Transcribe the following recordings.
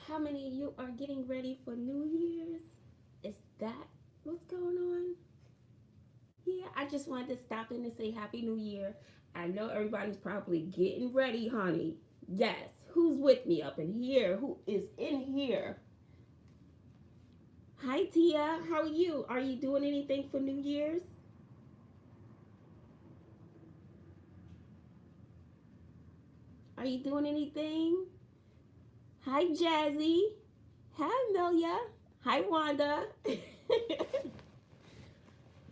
How many of you are getting ready for New Year's? Is that what's going on? Yeah, I just wanted to stop in and say Happy New Year. I know everybody's probably getting ready, honey. Yes. Who's with me up in here? Who is in here? Hi, Tia. How are you? Are you doing anything for New Year's? Are you doing anything? Hi, Jazzy. Hi, Amelia. Hi, Wanda.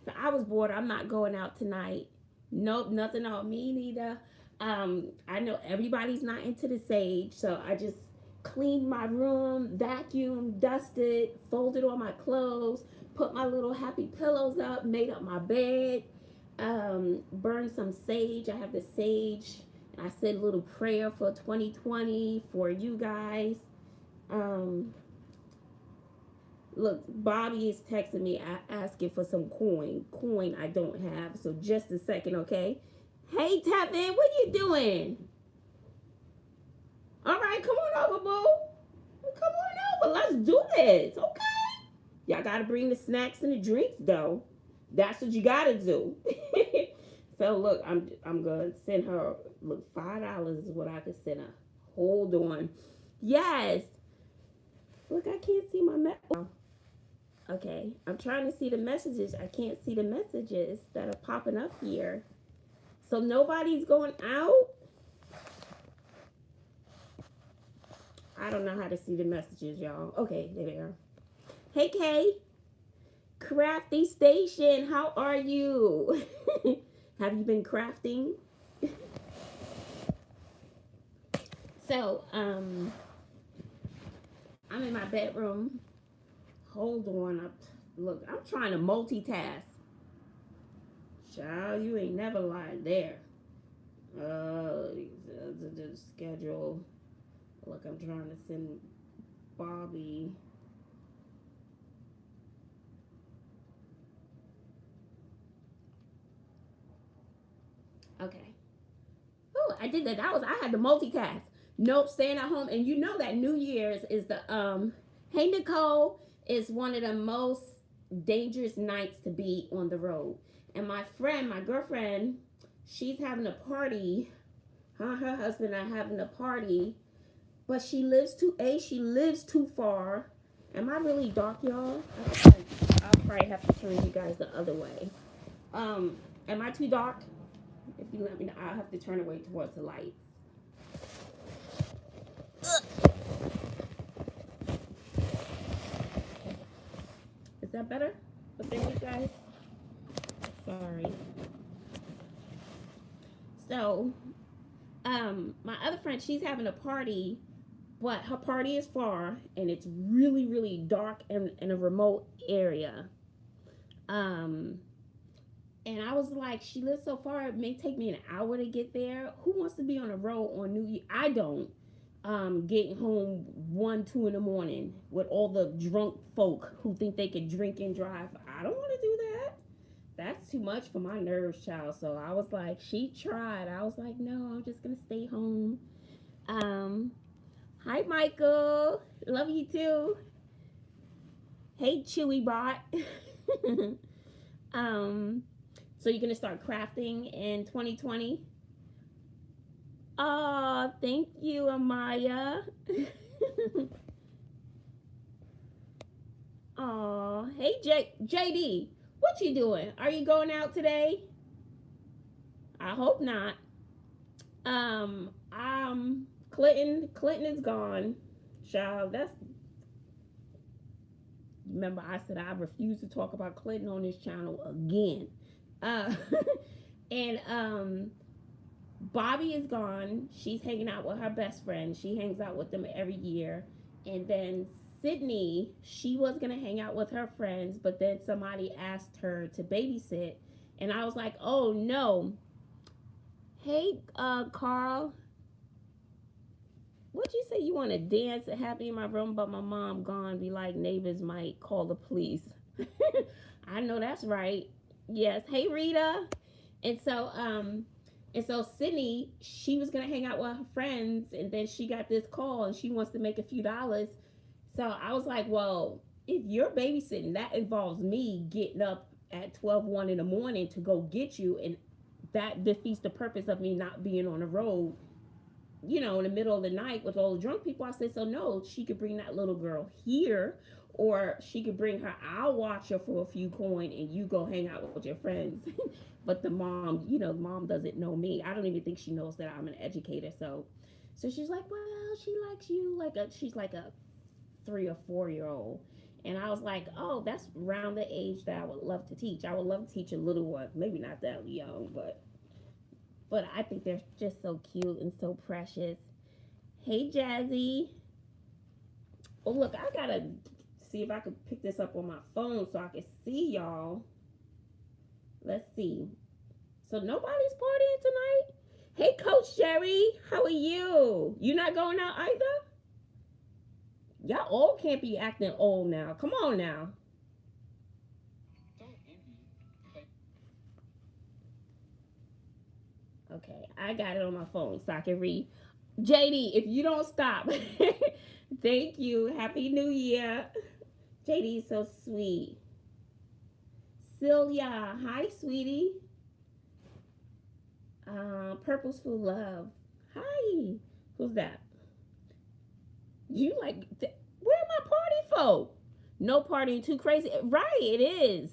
So I was bored. I'm not going out tonight. Nope, nothing on me neither. I know everybody's not into the sage, so I just cleaned my room, vacuumed, dusted, folded all my clothes, put my little happy pillows up, made up my bed, burned some sage. I have the sage. I said a little prayer for 2020 for you guys. Um, Look, Bobby is texting me asking for some coin. Coin I don't have. So just a second, okay? Hey, Tevin, what you doing? All right, come on over, boo. Come on over. Let's do this, okay? Y'all gotta bring the snacks and the drinks, though. That's what you gotta do. So look, I'm gonna send her. Look, $5 is what I could send her. Hold on. Yes. Look, I can't see my message. Okay, I'm trying to see the messages. I can't see the messages that are popping up here. So nobody's going out? I don't know how to see the messages, y'all. Okay, there they are. Hey, Kay. Crafty Station, how are you? Have you been crafting? So, I'm in my bedroom. Hold on. Look, I'm trying to multitask. Child, you ain't never lied there. The schedule. Look, I'm trying to send Bobby. Okay. Oh, I did that. I had to multitask. Nope, staying at home. And you know that New Year's is the hey Nicole, is one of the most dangerous nights to be on the road. And my girlfriend, she's having a party. Her husband are having a party, but she lives too far. Am I really dark, y'all? I'll probably have to turn you guys the other way. Am I too dark? If you let me know, I'll have to turn away towards the light. Is that better? But thank you guys. Sorry. So, my other friend, she's having a party, but her party is far and it's really, really dark in a remote area. Um, and I was like, she lives so far, it may take me an hour to get there. Who wants to be on the road on New Year? I don't. Getting home 1, 2 in the morning with all the drunk folk who think they can drink and drive. I don't want to do that. That's too much for my nerves, child. So I was like, she tried. I was like, no, I'm just gonna stay home. Um, Hi, Michael. Love you too. Hey, Chewy Bot. um, so you're gonna start crafting in 2020? Oh, thank you, Amaya. Oh, hey, JD. What you doing? Are you going out today? I hope not. Clinton is gone. Child, that's, remember I said I refuse to talk about Clinton on this channel again. Uh, and Bobby is gone. She's hanging out with her best friend. She hangs out with them every year. And then Sydney, she was gonna hang out with her friends, but then somebody asked her to babysit, and I was like, oh no. Hey, Carl, what you say you want to dance at Happy in my room, but my mom gone? Be like, neighbors might call the police. I know that's right. Yes. Hey, Rita. And so, Sydney, she was gonna hang out with her friends, and then she got this call, and she wants to make a few dollars. So I was like, well, if you're babysitting, that involves me getting up at 12, 1 in the morning to go get you. And that defeats the purpose of me not being on the road, in the middle of the night with all the drunk people. I said, so no, she could bring that little girl here, or she could bring her. I'll watch her for a few coin and you go hang out with your friends. But the mom, mom doesn't know me. I don't even think she knows that I'm an educator. So she's like, well, she likes you she's like a 3 or 4 year old. And I was like, oh, that's around the age that I would love to teach. I would love to teach a little one, maybe not that young, but I think they're just so cute and so precious. Hey, Jazzy. Oh, look, I gotta see if I can pick this up on my phone so I can see y'all. Let's see. So nobody's partying tonight? Hey, Coach Sherry, how are you? You not going out either? Y'all all can't be acting old now. Come on now. Okay, I got it on my phone so I can read. JD, if you don't stop. Thank you. Happy New Year. JD is so sweet. Celia, hi, sweetie. Purposeful Love. Hi. Who's that? You like, where my party folk? No partying too crazy. Right, it is.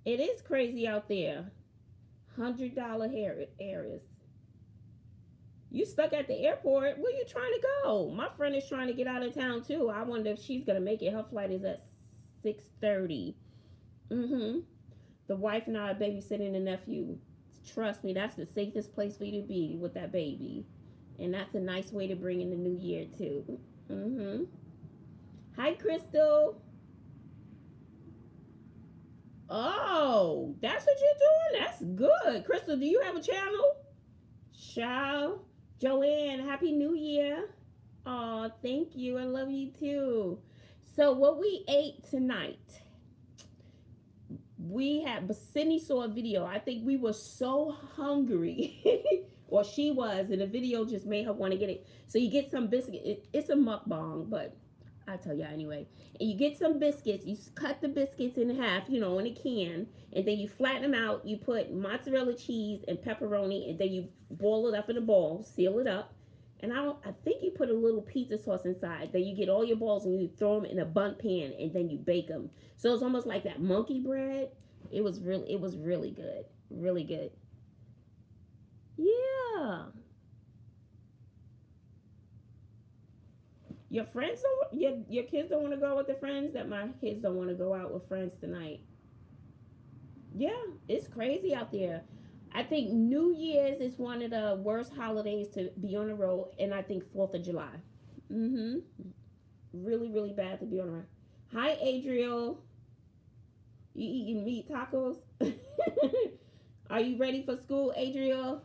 It is crazy out there. $100 areas. You stuck at the airport. Where you trying to go? My friend is trying to get out of town too. I wonder if she's gonna make it. Her flight is at 6:30. Mm-hmm. The wife and I are babysitting the nephew. Trust me, that's the safest place for you to be with that baby. And that's a nice way to bring in the new year too. Mm-hmm. Hi, Crystal. Oh, that's what you're doing? That's good. Crystal, do you have a channel? Ciao. Joanne, Happy New Year. Oh, thank you. I love you too. So what we ate tonight, but Sydney saw a video. I think we were so hungry. Or she was, and the video just made her want to get it. So you get some biscuit. It's a mukbang, but I'll tell you anyway. And you get some biscuits. You cut the biscuits in half, in a can. And then you flatten them out. You put mozzarella cheese and pepperoni. And then you boil it up in a bowl. Seal it up. And I think you put a little pizza sauce inside. Then you get all your balls and you throw them in a bundt pan. And then you bake them. So it's almost like that monkey bread. It was really good. Really good. Yeah. Your friends your kids don't want to go with the friends. That my kids don't want to go out with friends tonight. Yeah, it's crazy out there. I think New Year's is one of the worst holidays to be on the road, and I think 4th of July. Mm-hmm. Really, really bad to be on the road. Hi, Adriel. You eating meat tacos? Are you ready for school, Adriel?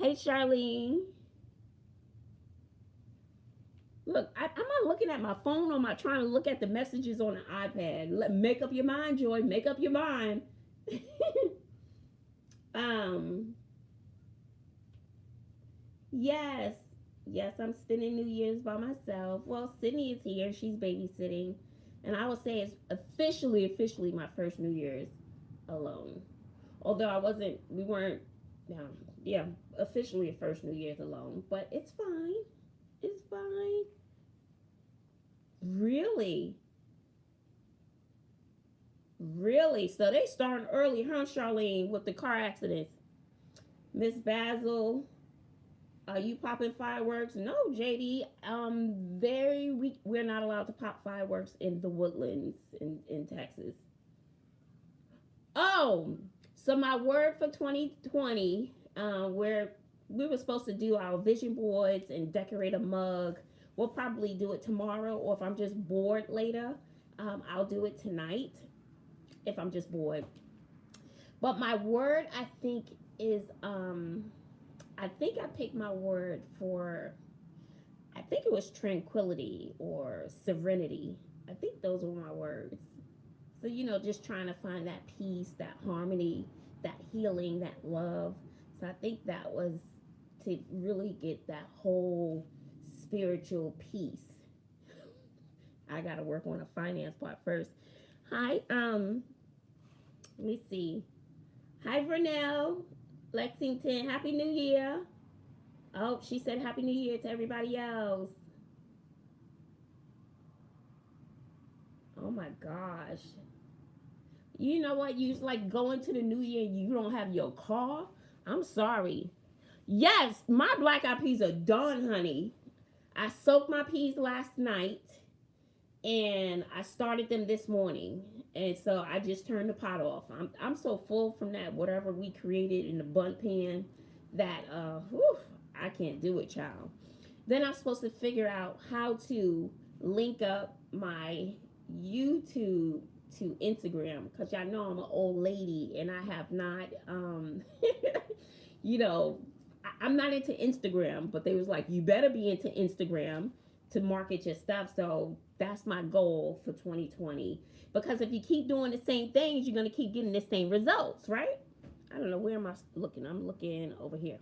Hey, Charlene. Look, I'm not looking at my phone, or am I trying to look at the messages on the iPad? Make up your mind, Joy. Make up your mind. Yes. Yes, I'm spending New Year's by myself. Well, Sydney is here. She's babysitting. And I would say it's officially my first New Year's alone. Although we weren't, yeah, officially a first New Year's alone. But it's fine. It's fine. Really? Really? So they starting early, huh, Charlene, with the car accidents? Miss Bazzle, are you popping fireworks? No, JD. We're not allowed to pop fireworks in the woodlands in Texas. Oh, so my word for 2020, where we were supposed to do our vision boards and decorate a mug. We'll probably do it tomorrow, or if I'm just bored later, I'll do it tonight if I'm just bored. But my word, I think, is I think I picked my word for, I think it was tranquility or serenity. I think those were my words. So, just trying to find that peace, that harmony, that healing, that love. So I think that was to really get that whole spiritual peace. I gotta work on the finance part first. Hi, let me see. Hi, Vernell, Lexington. Happy New Year. Oh, she said Happy New Year to everybody else. Oh my gosh. You know what? You like going to the New Year, you don't have your car. I'm sorry. Yes, my black eyed peas are done, honey. I soaked my peas last night and I started them this morning. And so I just turned the pot off. I'm so full from that whatever we created in the bun pan that whew, I can't do it, child. Then I'm supposed to figure out how to link up my YouTube to Instagram because y'all know I'm an old lady and I have not you know, I'm not into Instagram, but they was like, you better be into Instagram to market your stuff. So that's my goal for 2020. Because if you keep doing the same things, you're going to keep getting the same results, right? I don't know. Where am I looking? I'm looking over here.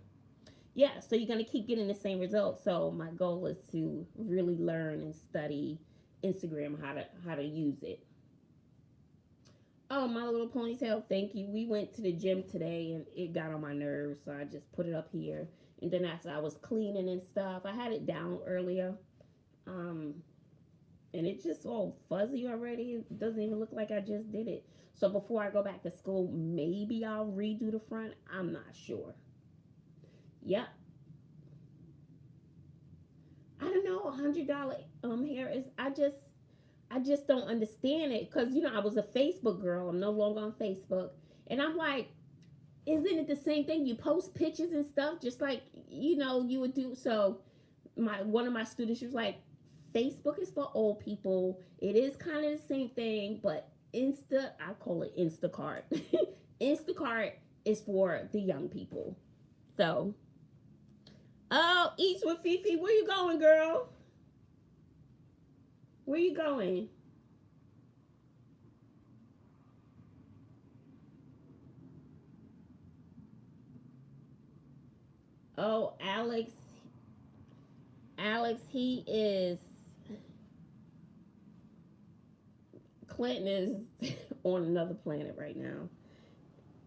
Yeah, so you're going to keep getting the same results. So my goal is to really learn and study Instagram, how to use it. Oh, my little ponytail, thank you. We went to the gym today and it got on my nerves, so I just put it up here. And then as I was cleaning and stuff, I had it down earlier. Um, and it's just all fuzzy already. It doesn't even look like I just did it. So before I go back to school, maybe I'll redo the front. I'm not sure. Yep. I don't know. $100 hair is. I just don't understand it because I was a Facebook girl. I'm no longer on Facebook, and I'm like, isn't it the same thing? You post pictures and stuff just like you would do. So my one of my students, she was like, Facebook is for old people. It is kind of the same thing, but I call it Instacart. Instacart is for the young people. So, oh, Eats with Fifi, where you going, girl? Where you going? Oh, Alex. Alex, he is. Clinton is on another planet right now.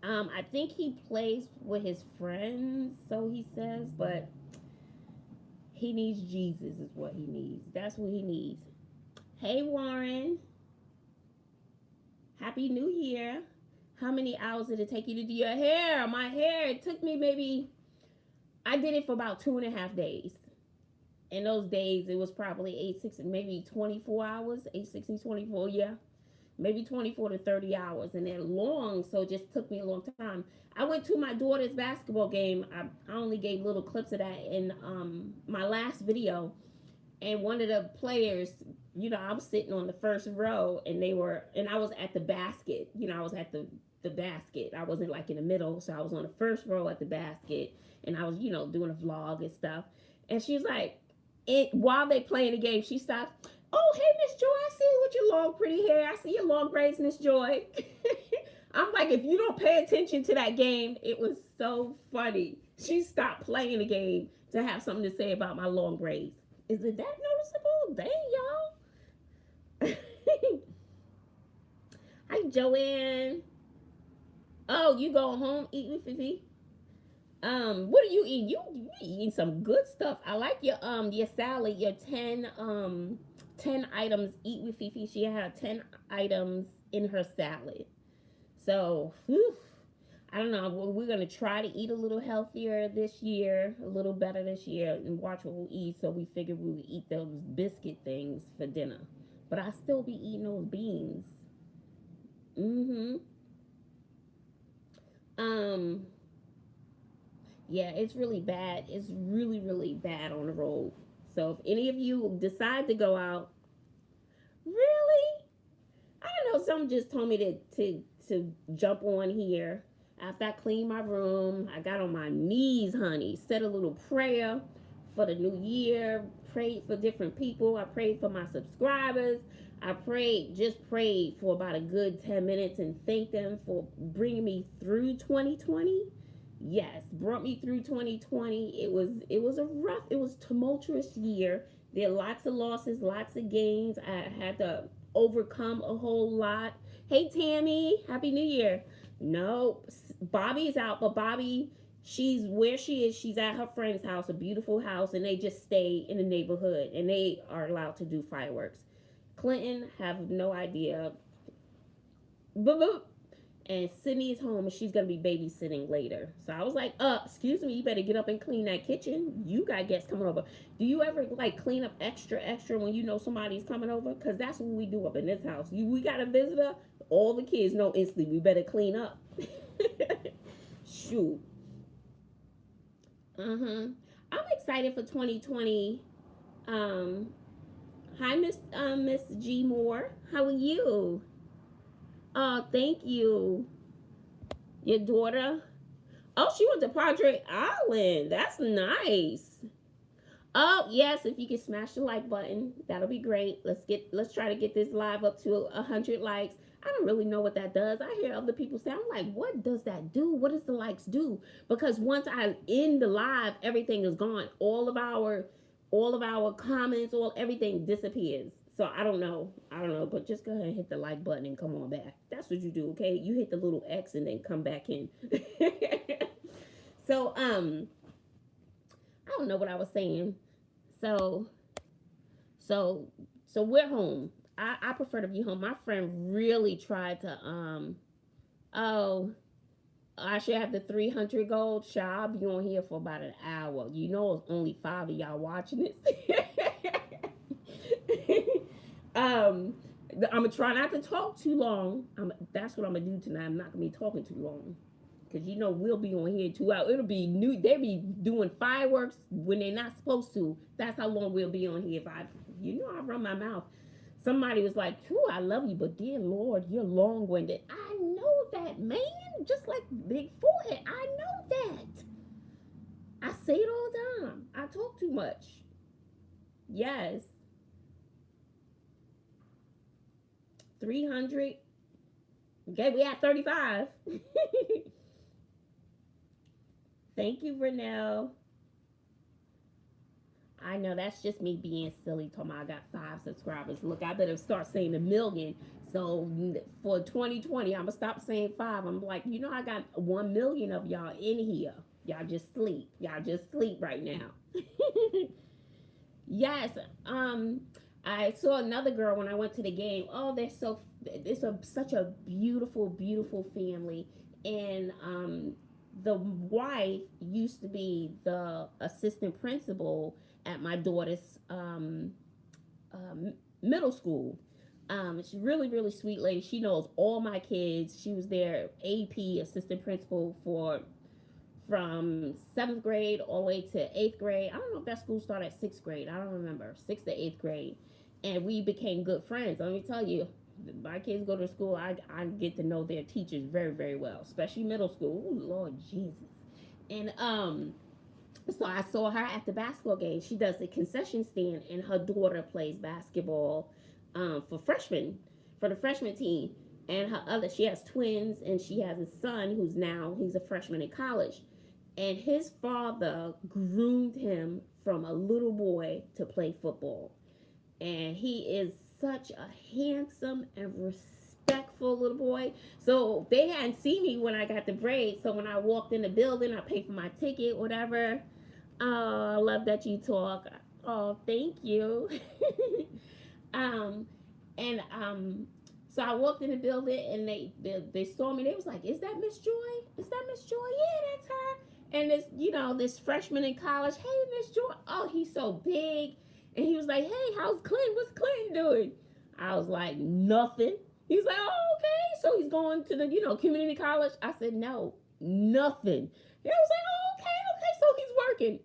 I think he plays with his friends, so he says, but he needs Jesus, is what he needs. That's what he needs. Hey, Warren. Happy New Year. How many hours did it take you to do your hair? My hair, it took me I did it for about 2.5 days. In those days, it was probably 8, 6, maybe 24 hours, 8, 16, 24, yeah. Maybe 24 to 30 hours. And they're long, so it just took me a long time. I went to my daughter's basketball game. I only gave little clips of that in my last video. And one of the players, I was sitting on the first row and I was at the basket. I was at the basket. I wasn't like in the middle. So I was on the first row at the basket and I was, doing a vlog and stuff. And she was like, while they playing the game, she stopped. Oh, hey, Miss Joy, I see you with your long, pretty hair. I see your long braids, Miss Joy. I'm like, if you don't pay attention to that game, it was so funny. She stopped playing the game to have something to say about my long braids. Is it that noticeable? Dang, y'all. Hi, Joanne. Oh, you going home, eat with Fifi? What are you eating? You eating some good stuff. I like your salad, your 10 items eat with Fifi. She had 10 items in her salad. So, whew, I don't know. We're gonna try to eat a little healthier this year, a little better this year, and watch what we'll eat. So we figured we would eat those biscuit things for dinner, but I still be eating those beans. Mm-hmm. Um. Yeah, it's really bad. It's really, really bad on the road. So if any of you decide to go out, really, I don't know. Someone just told me to jump on here. After I cleaned my room, I got on my knees, honey. Said a little prayer for the new year. Prayed for different people. I prayed for my subscribers. I prayed for about a good 10 minutes and thanked them for bringing me through 2020. Yes, brought me through 2020. It was tumultuous year. There are lots of losses, lots of gains. I had to overcome a whole lot. Hey, Tammy, Happy New Year. No, Bobby's out, but Bobby, she's where she is. She's at her friend's house, a beautiful house, and they just stay in the neighborhood and they are allowed to do fireworks. Clinton, have no idea. Boop, boop. And Sydney is home and she's gonna be babysitting later. So I was like, excuse me, you better get up and clean that kitchen. You got guests coming over. Do you ever like clean up extra when you know somebody's coming over? Because that's what we do up in this house. We got a visitor, all the kids know instantly we better clean up. Shoot. I'm excited for 2020. Hi, Miss G Moore. How are you? Oh, thank you. Your daughter? Oh, she went to Padre Island. That's nice. Oh, yes, if you can smash the like button, that'll be great. Let's try to get this live up to 100 likes. I don't really know what that does. I hear other people say, I'm like, what does that do? What does the likes do? Because once I end the live, everything is gone. All of our comments, everything disappears. So I don't know, but just go ahead and hit the like button and come on back. That's what you do, okay? You hit the little X and then come back in. So I don't know what I was saying. So we're home. I prefer to be home. My friend really tried to oh, I should have the 300 gold. I'll be on here for about an hour. You know, it's only 5 of y'all watching this. I'm gonna try not to talk too long. That's what I'm gonna do tonight. I'm not gonna be talking too long, because you know we'll be on here 2 hours. It'll be new. They'll be doing fireworks when they're not supposed to. That's how long we'll be on here. If I run my mouth. Somebody was like, "Whew, I love you, but dear Lord, you're long-winded." I know that, man. Just like big forehead. I know that. I say it all the time. I talk too much. Yes. 300. Okay, we at 35. Thank you, Renelle. I know that's just me being silly. Talking about I got 5 subscribers. Look, I better start saying 1 million. So for 2020, I'm gonna stop saying 5. I'm like, I got 1 million of y'all in here. Y'all just sleep. Y'all just sleep right now. Yes. I saw another girl when I went to the game. Oh, it's such a beautiful, beautiful family. And the wife used to be the assistant principal at my daughter's middle school. She's a really, really sweet lady. She knows all my kids. She was their AP assistant principal from 7th grade all the way to 8th grade. I don't know if that school started at 6th grade. I don't remember. 6th to 8th grade. And we became good friends. Let me tell you, my kids go to school, I get to know their teachers very, very well, especially middle school. Oh, Lord Jesus. And so I saw her at the basketball game. She does the concession stand, and her daughter plays basketball for the freshman team. And she has twins, and she has a son he's a freshman in college. And his father groomed him from a little boy to play football. And he is such a handsome and respectful little boy. So they hadn't seen me when I got the braids. So when I walked in the building, I paid for my ticket, whatever. Oh, I love that you talk. Oh, thank you. So I walked in the building and they saw me. They was like, "Is that Miss Joy? Is that Miss Joy?" Yeah, that's her. And this freshman in college, "Hey, Miss Joy." Oh, he's so big. And he was like, "Hey, how's Clint? What's Clint doing?" I was like, "Nothing." He's like, "Oh, okay." So he's going to the, community college. I said, "No, nothing." He was like, "Oh, okay. So he's working."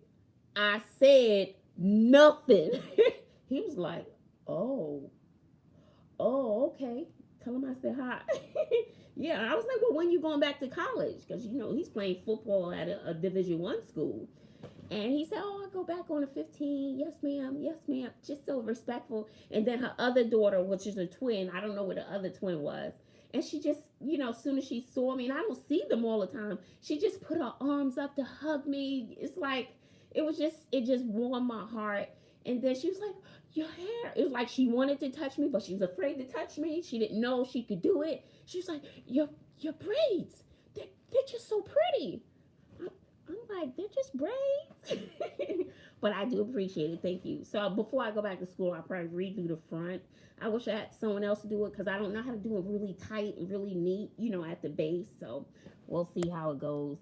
I said, "Nothing." He was like, "Oh, okay." Tell him I said hi. Yeah, I was like, "Well, when you going back to college?" Because, he's playing football at a Division I school. And he said, "Oh, I'll go back on the 15. Yes, ma'am. Yes, ma'am." Just so respectful. And then her other daughter, which is a twin, I don't know where the other twin was. And she just, as soon as she saw me, and I don't see them all the time, she just put her arms up to hug me. It's like, it just warmed my heart. And then she was like, your hair. It was like she wanted to touch me, but she was afraid to touch me. She didn't know she could do it. She was like, your braids, they're just so pretty. I'm like, they're just braids. But I do appreciate it. Thank you. So before I go back to school, I'll probably redo the front. I wish I had someone else to do it because I don't know how to do it really tight and really neat, at the base. So we'll see how it goes.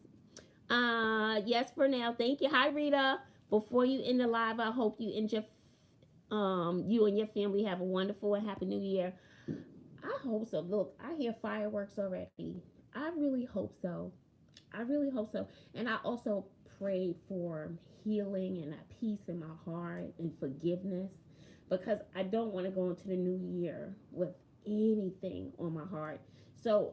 Yes, for now. Thank you. Hi, Rita. Before you end the live, I hope you and your family have a wonderful and happy new year. I hope so. Look, I hear fireworks already. I really hope so. I really hope so. And I also pray for healing and a peace in my heart and forgiveness because I don't want to go into the new year with anything on my heart. So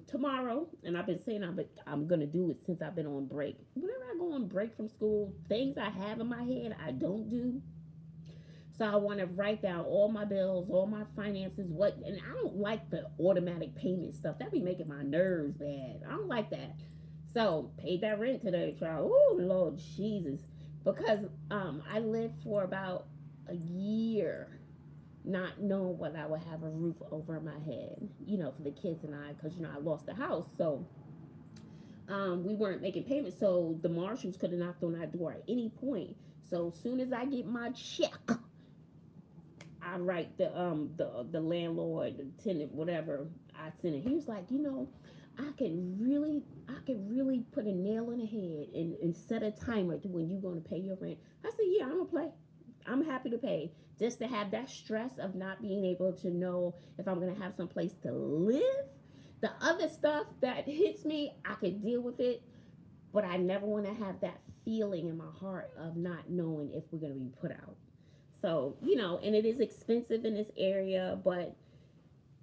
tomorrow, and I've been saying I'm going to do it since I've been on break. Whenever I go on break from school, things I have in my head I don't do. So I want to write down all my bills, all my finances, and I don't like the automatic payment stuff. That be making my nerves bad. I don't like that. So paid that rent today, child. Oh Lord Jesus, because I lived for about a year not knowing whether I would have a roof over my head, for the kids and I, because I lost the house. So we weren't making payments, so the marshals could have knocked on our door at any point. So as soon as I get my check, I write the landlord, the tenant, whatever. I sent it. He was like, I could really put a nail in the head and set a timer to when you're going to pay your rent. I said, yeah, I'm gonna play. I'm happy to pay just to have that stress of not being able to know if I'm gonna have some place to live. The other stuff that hits me, I could deal with it, but I never want to have that feeling in my heart of not knowing if we're gonna be put out. So, and it is expensive in this area, but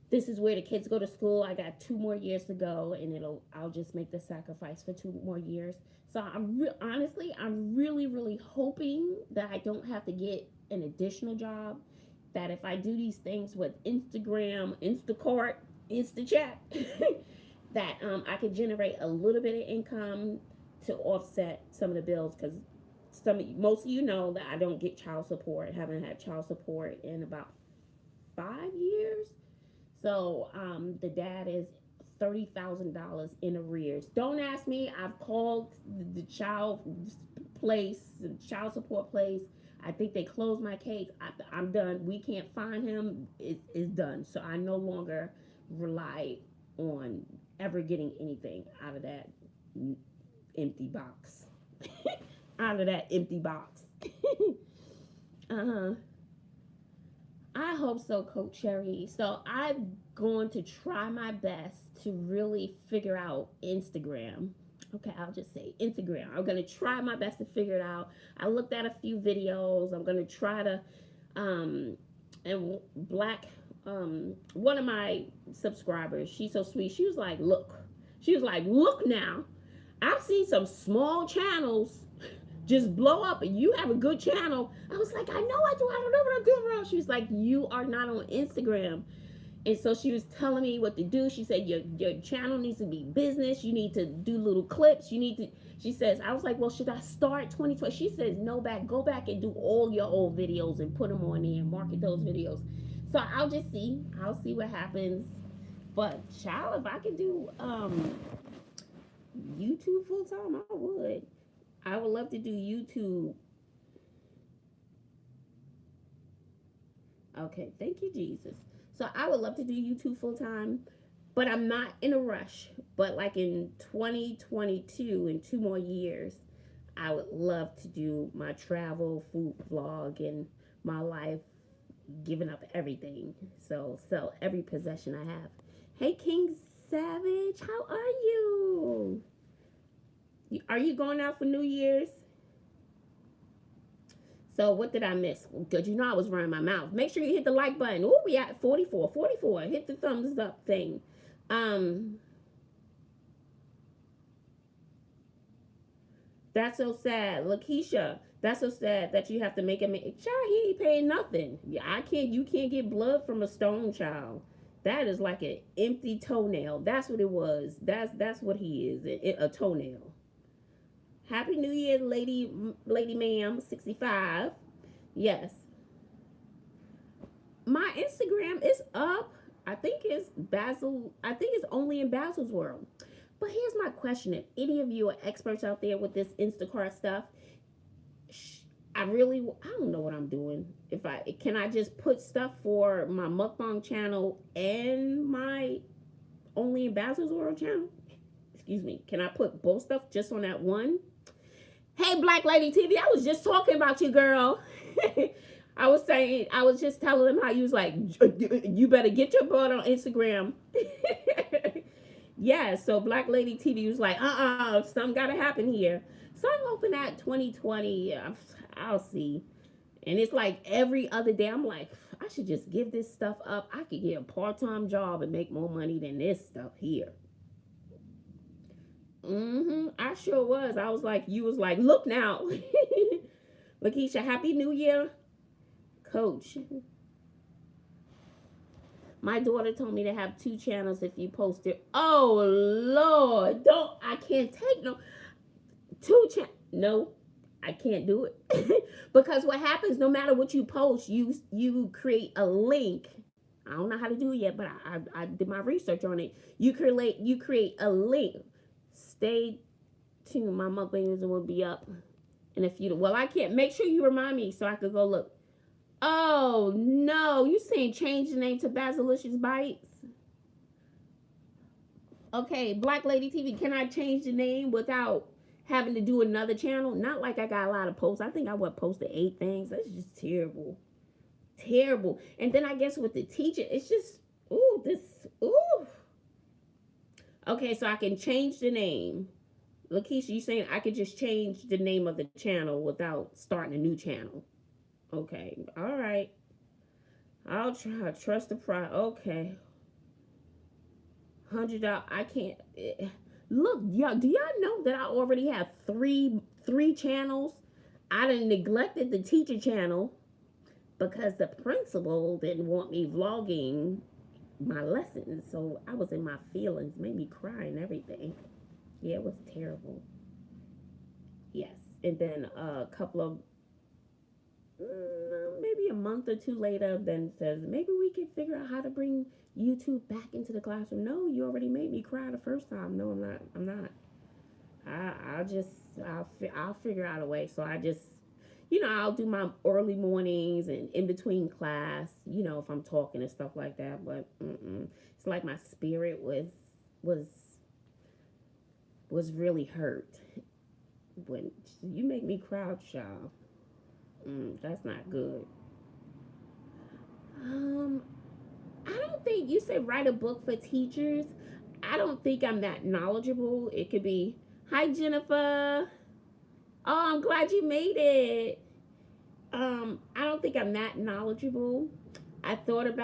this is where the kids go to school. I got 2 more years to go, and I'll just make the sacrifice for 2 more years. So honestly, I'm really, really hoping that I don't have to get an additional job. That if I do these things with Instagram, Instacart, Instachat, that I could generate a little bit of income to offset some of the bills, because most of you know that I don't get child support. I haven't had child support in about 5 years. So the dad is $30,000 in arrears. Don't ask me. I've called the child support place. I think they closed my case. I'm done. We can't find him. It's done. So I no longer rely on ever getting anything out of that empty box. Out of that empty box. I hope so, Coach Cherry. So I'm going to try my best to really figure out Instagram. Okay, I'll just say Instagram. I'm going to try my best to figure it out. I looked at a few videos. I'm going to try to, and one of my subscribers, she's so sweet. She was like, look now. I've seen some small channels just blow up, and you have a good channel. I was like, I know I do. I don't know what I'm doing wrong. She was like, you are not on Instagram. And so she was telling me what to do. She said, your channel needs to be business. You need to do little clips. She says, I was like, well, should I start 2020? She says, no, go back and do all your old videos and put them on there and market those videos. So I'll see what happens. But child, if I could do YouTube full time, I would. I would love to do YouTube. Okay, thank you, Jesus. So I would love to do YouTube full time, but I'm not in a rush. But like in 2022, in 2 more years, I would love to do my travel food vlog and my life, giving up everything. So sell every possession I have. Hey, King Savage, how are you? Are you going out for New Year's? So what did I miss? Because I was running my mouth. Make sure you hit the like button. Oh, we at 44. Hit the thumbs up thing. That's so sad. Lakeisha, that's so sad that you have to make a child. He ain't paying nothing. You can't get blood from a stone, child. That is like an empty toenail. That's what it was. That's what he is. A toenail. Happy New Year, lady ma'am, 65. Yes. My Instagram is up. I think it's Bazzle. I think it's only in Bazzle's world. But here's my question: if any of you are experts out there with this Instacart stuff, I don't know what I'm doing. If I can, I just put stuff for my mukbang channel and my only in Bazzle's world channel. Excuse me. Can I put both stuff just on that one? Hey, Black Lady TV, I was just talking about you, girl. I was just telling them how you was like, you better get your butt on Instagram. Yeah, so Black Lady TV was like, something got to happen here. So I'm hoping that 2020, I'll see. And it's like every other day, I'm like, I should just give this stuff up. I could get a part-time job and make more money than this stuff here. I sure was. I was like, you was like, look now. Lakeisha, Happy New Year. Coach. My daughter told me to have 2 channels if you post it. Oh, Lord. I can't take no 2 channels. No, I can't do it. Because what happens, no matter what you post, you create a link. I don't know how to do it yet, but I did my research on it. You create a link. Stay tuned. My mukbang will be up in a few. Well, I can't. Make sure you remind me so I could go look. Oh, no. You saying change the name to Bazzalicious Bites? Okay, Black Lady TV, can I change the name without having to do another channel? Not like I got a lot of posts. I think I posted 8 things. That's just terrible. Terrible. And then I guess with the teacher, it's just, ooh. Okay, so I can change the name. Lakeisha, you saying I could just change the name of the channel without starting a new channel? Okay, all right. I'll try. Trust the price. Okay. $100. I can't. Look, y'all. Do y'all know that I already have three channels? I done neglected the teacher channel because the principal didn't want me vlogging my lessons. So I was in my feelings, made me cry and everything. Yeah, it was terrible. Yes, and then a couple of maybe a month or 2 later, then says maybe we can figure out how to bring YouTube back into the classroom. No, you already made me cry the first time. No, I'm not. I'll figure out a way. So I just, I'll do my early mornings and in between class, if I'm talking and stuff like that. But it's like my spirit was really hurt when you make me cry, child. That's not good. I don't think you said write a book for teachers. I don't think I'm that knowledgeable. It could be, hi Jennifer. Oh, I'm glad you made it. I don't think I'm that knowledgeable. I think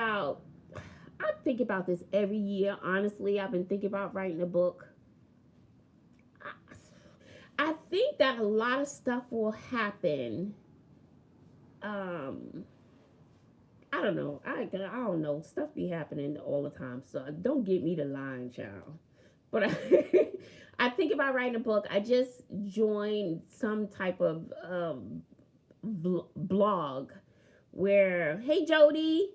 about this every year. Honestly, I've been thinking about writing a book. I think that a lot of stuff will happen. I don't know. I don't know. Stuff be happening all the time. So don't get me the line, child. But I think about writing a book. I just joined some type of blog where, hey Jody,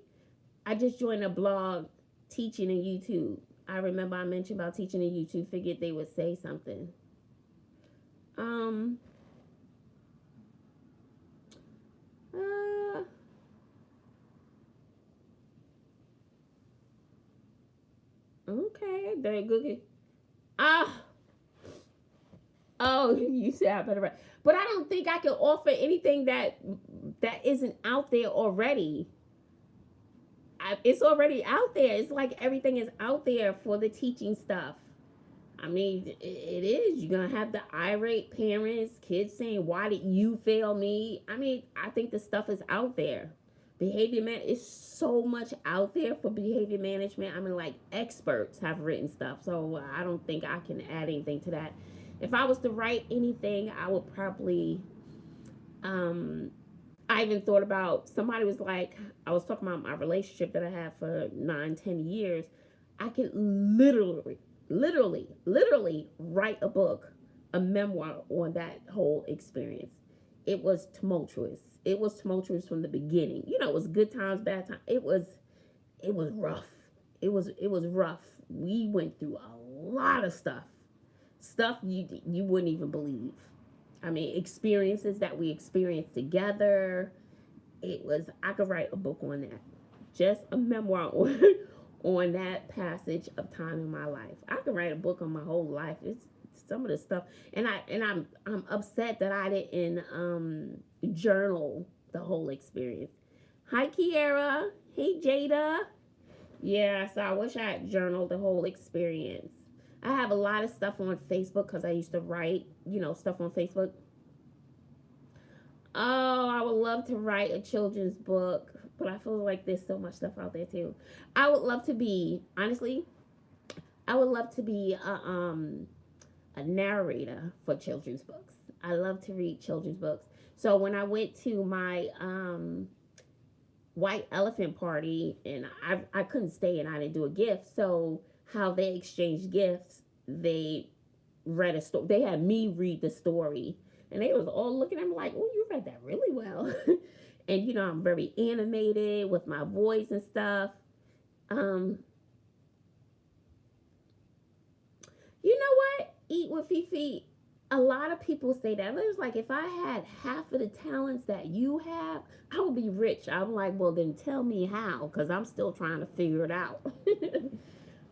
I just joined a blog teaching in YouTube. I remember I mentioned about teaching in YouTube. Figured they would say something. Okay, very good. Oh, you said I better write. But I don't think I can offer anything that isn't out there already. It's already out there. It's like everything is out there for the teaching stuff. I mean, it is. You're going to have the irate parents, kids saying, why did you fail me? I mean, I think the stuff is out there. Behavior man is so much out there for behavior management. I mean, like experts have written stuff. So I don't think I can add anything to that. If I was to write anything, I would probably, I even thought about, somebody was like, I was talking about my relationship that I had for 9-10 years. I could literally write a book, a memoir on that whole experience. it was tumultuous. It was tumultuous from the beginning. You know, it was good times, bad times. It was rough. It was rough. We went through a lot of stuff you wouldn't even believe. I mean, experiences that we experienced together. I could write a book on that, just a memoir on that passage of time in my life. I could write a book on my whole life. It's some of the stuff, and I'm upset that I didn't journal the whole experience. Hi, Kiera. Hey, Jada. Yeah, so I wish I had journaled the whole experience. I have a lot of stuff on Facebook because I used to write, stuff on Facebook. Oh, I would love to write a children's book, but I feel like there's so much stuff out there too. I would love to be, honestly, I would love to be a narrator for children's books. I love to read children's books. So when I went to my white elephant party, and I couldn't stay and I didn't do a gift, so how they exchanged gifts, they read a story. They had me read the story, and they was all looking at me like, "Oh, you read that really well." And I'm very animated with my voice and stuff. You know what? Eat with Fifi. A lot of people say that. It was like, if I had half of the talents that you have, I would be rich. I'm like, well, then tell me how, because I'm still trying to figure it out.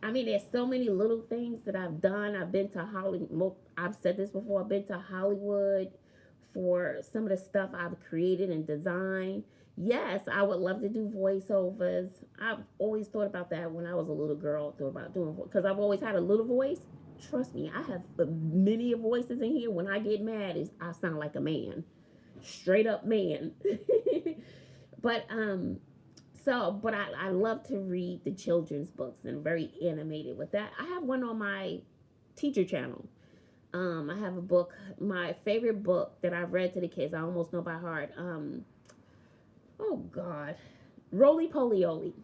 I mean, there's so many little things that I've done. I've been to Hollywood. I've said this before. I've been to Hollywood for some of the stuff I've created and designed. Yes, I would love to do voiceovers. I've always thought about that when I was a little girl. Thought about doing, because I've always had a little voice. Trust me, I have many voices in here. When I get mad, I sound like a man, straight up man. But but I love to read the children's books, and very animated with that. I have one on my teacher channel. I have a book, my favorite book that I've read to the kids. I almost know by heart. Oh God, Roly Poly Oly.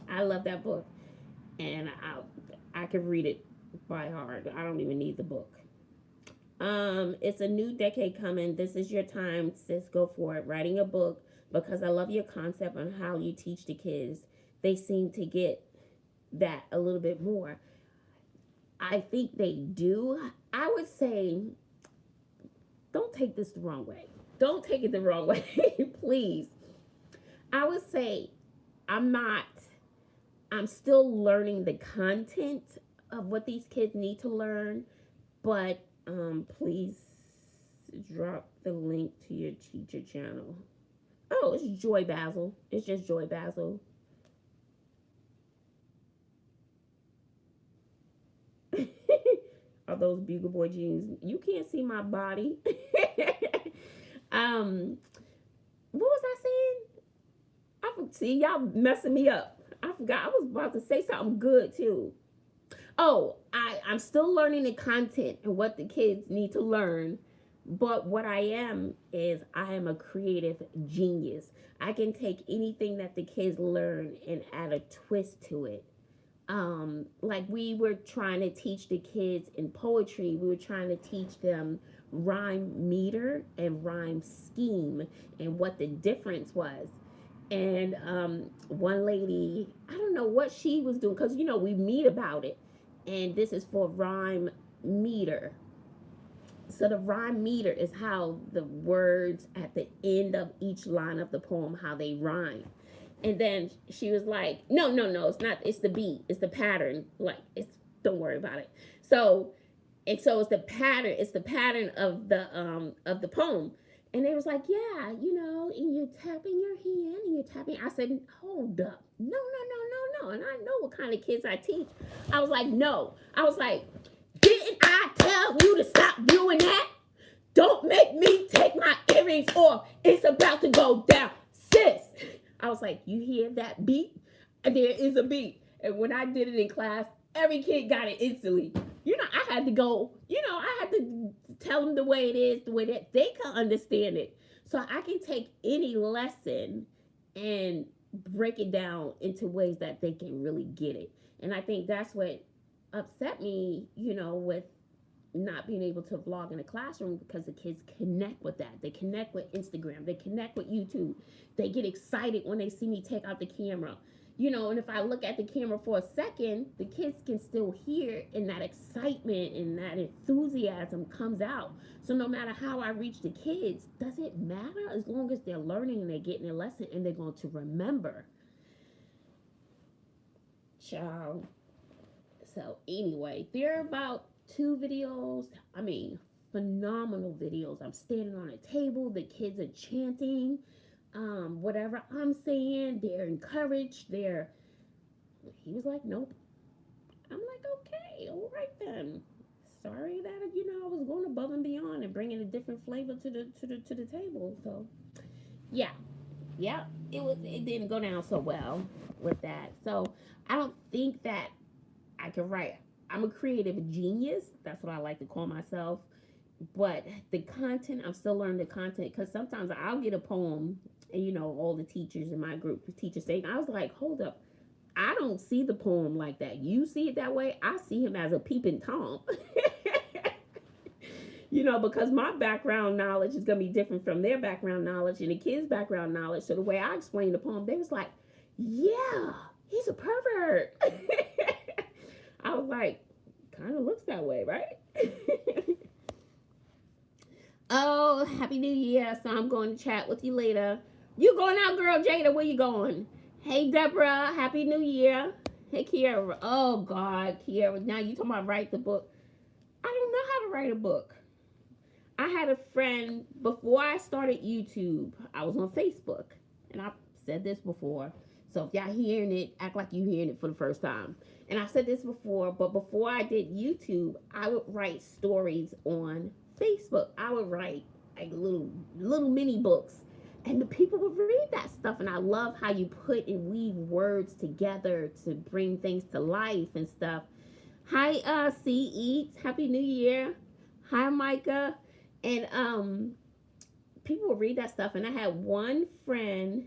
I love that book, and I can read it by heart. I don't even need the book. It's a new decade coming. This is your time, sis. Go for it. Writing a book, because I love your concept on how you teach the kids. They seem to get that a little bit more. I think they do. I would say, don't take this the wrong way. Don't take it the wrong way, please. I would say I'm still learning the content of what these kids need to learn, but please drop the link to your teacher channel. Oh, it's Joy Bazzle. It's just Joy Bazzle. Are those Bugle Boy jeans? You can't see my body. What was I saying? See, y'all messing me up. I forgot. I was about to say something good too. Oh, I'm still learning the content and what the kids need to learn. But what I am a creative genius. I can take anything that the kids learn and add a twist to it. Like we were trying to teach the kids in poetry, we were trying to teach them rhyme meter and rhyme scheme and what the difference was. And one lady, I don't know what she was doing, because we meet about it, and this is for rhyme meter. So the rhyme meter is how the words at the end of each line of the poem, how they rhyme. And then she was like, no, it's not. It's the beat. It's the pattern. Like, don't worry about it. So it's the pattern. It's the pattern of the poem. And they was like, yeah, and you're tapping your hand and you're tapping. I said, hold up. No. And I know what kind of kids I teach. I was like, no. I was like, didn't I tell you to stop doing that? Don't make me take my earrings off. It's about to go down. Sis. I was like, you hear that beat? There is a beat. And when I did it in class, every kid got it instantly. I had to go, I had to tell them the way it is, the way that they can understand it. So I can take any lesson and break it down into ways that they can really get it. And I think that's what upset me, with not being able to vlog in a classroom because the kids connect with that. They connect with Instagram. They connect with YouTube. They get excited when they see me take out the camera. You know, and if I look at the camera for a second, the kids can still hear, and that excitement and that enthusiasm comes out. So no matter how I reach the kids, does it matter as long as they're learning and they're getting their lesson and they're going to remember. Child. So anyway, there are about 2 videos. I mean, phenomenal videos. I'm standing on a table. The kids are chanting. Whatever I'm saying, they're encouraged. He was like, nope. I'm like, okay, all right then. Sorry that I was going above and beyond and bringing a different flavor to the table. So, yeah, it didn't go down so well with that. So I don't think that I can write. I'm a creative genius. That's what I like to call myself. But the content, I'm still learning the content, because sometimes I'll get a poem and all the teachers in my group, the teachers say, I was like, hold up, I don't see the poem like that. You see it that way? I see him as a peeping Tom. Because my background knowledge is going to be different from their background knowledge and the kids' background knowledge. So the way I explained the poem, they was like, yeah, he's a pervert. I was like, kind of looks that way, right? Oh, Happy New Year. So I'm going to chat with you later. You going out, girl? Jada, where you going? Hey, Deborah. Happy New Year. Hey, Kiara. Oh, God, Kiara. Now you talking about write the book. I don't know how to write a book. I had a friend, before I started YouTube, I was on Facebook. And I've said this before. So if y'all hearing it, act like you hearing it for the first time. And I've said this before, but before I did YouTube, I would write stories on Facebook. I would write like little mini books, and the people would read that stuff. And I love how you put and weave words together to bring things to life and stuff. Hi, C Eats, Happy New Year. Hi, Micah. And people would read that stuff. And I had one friend,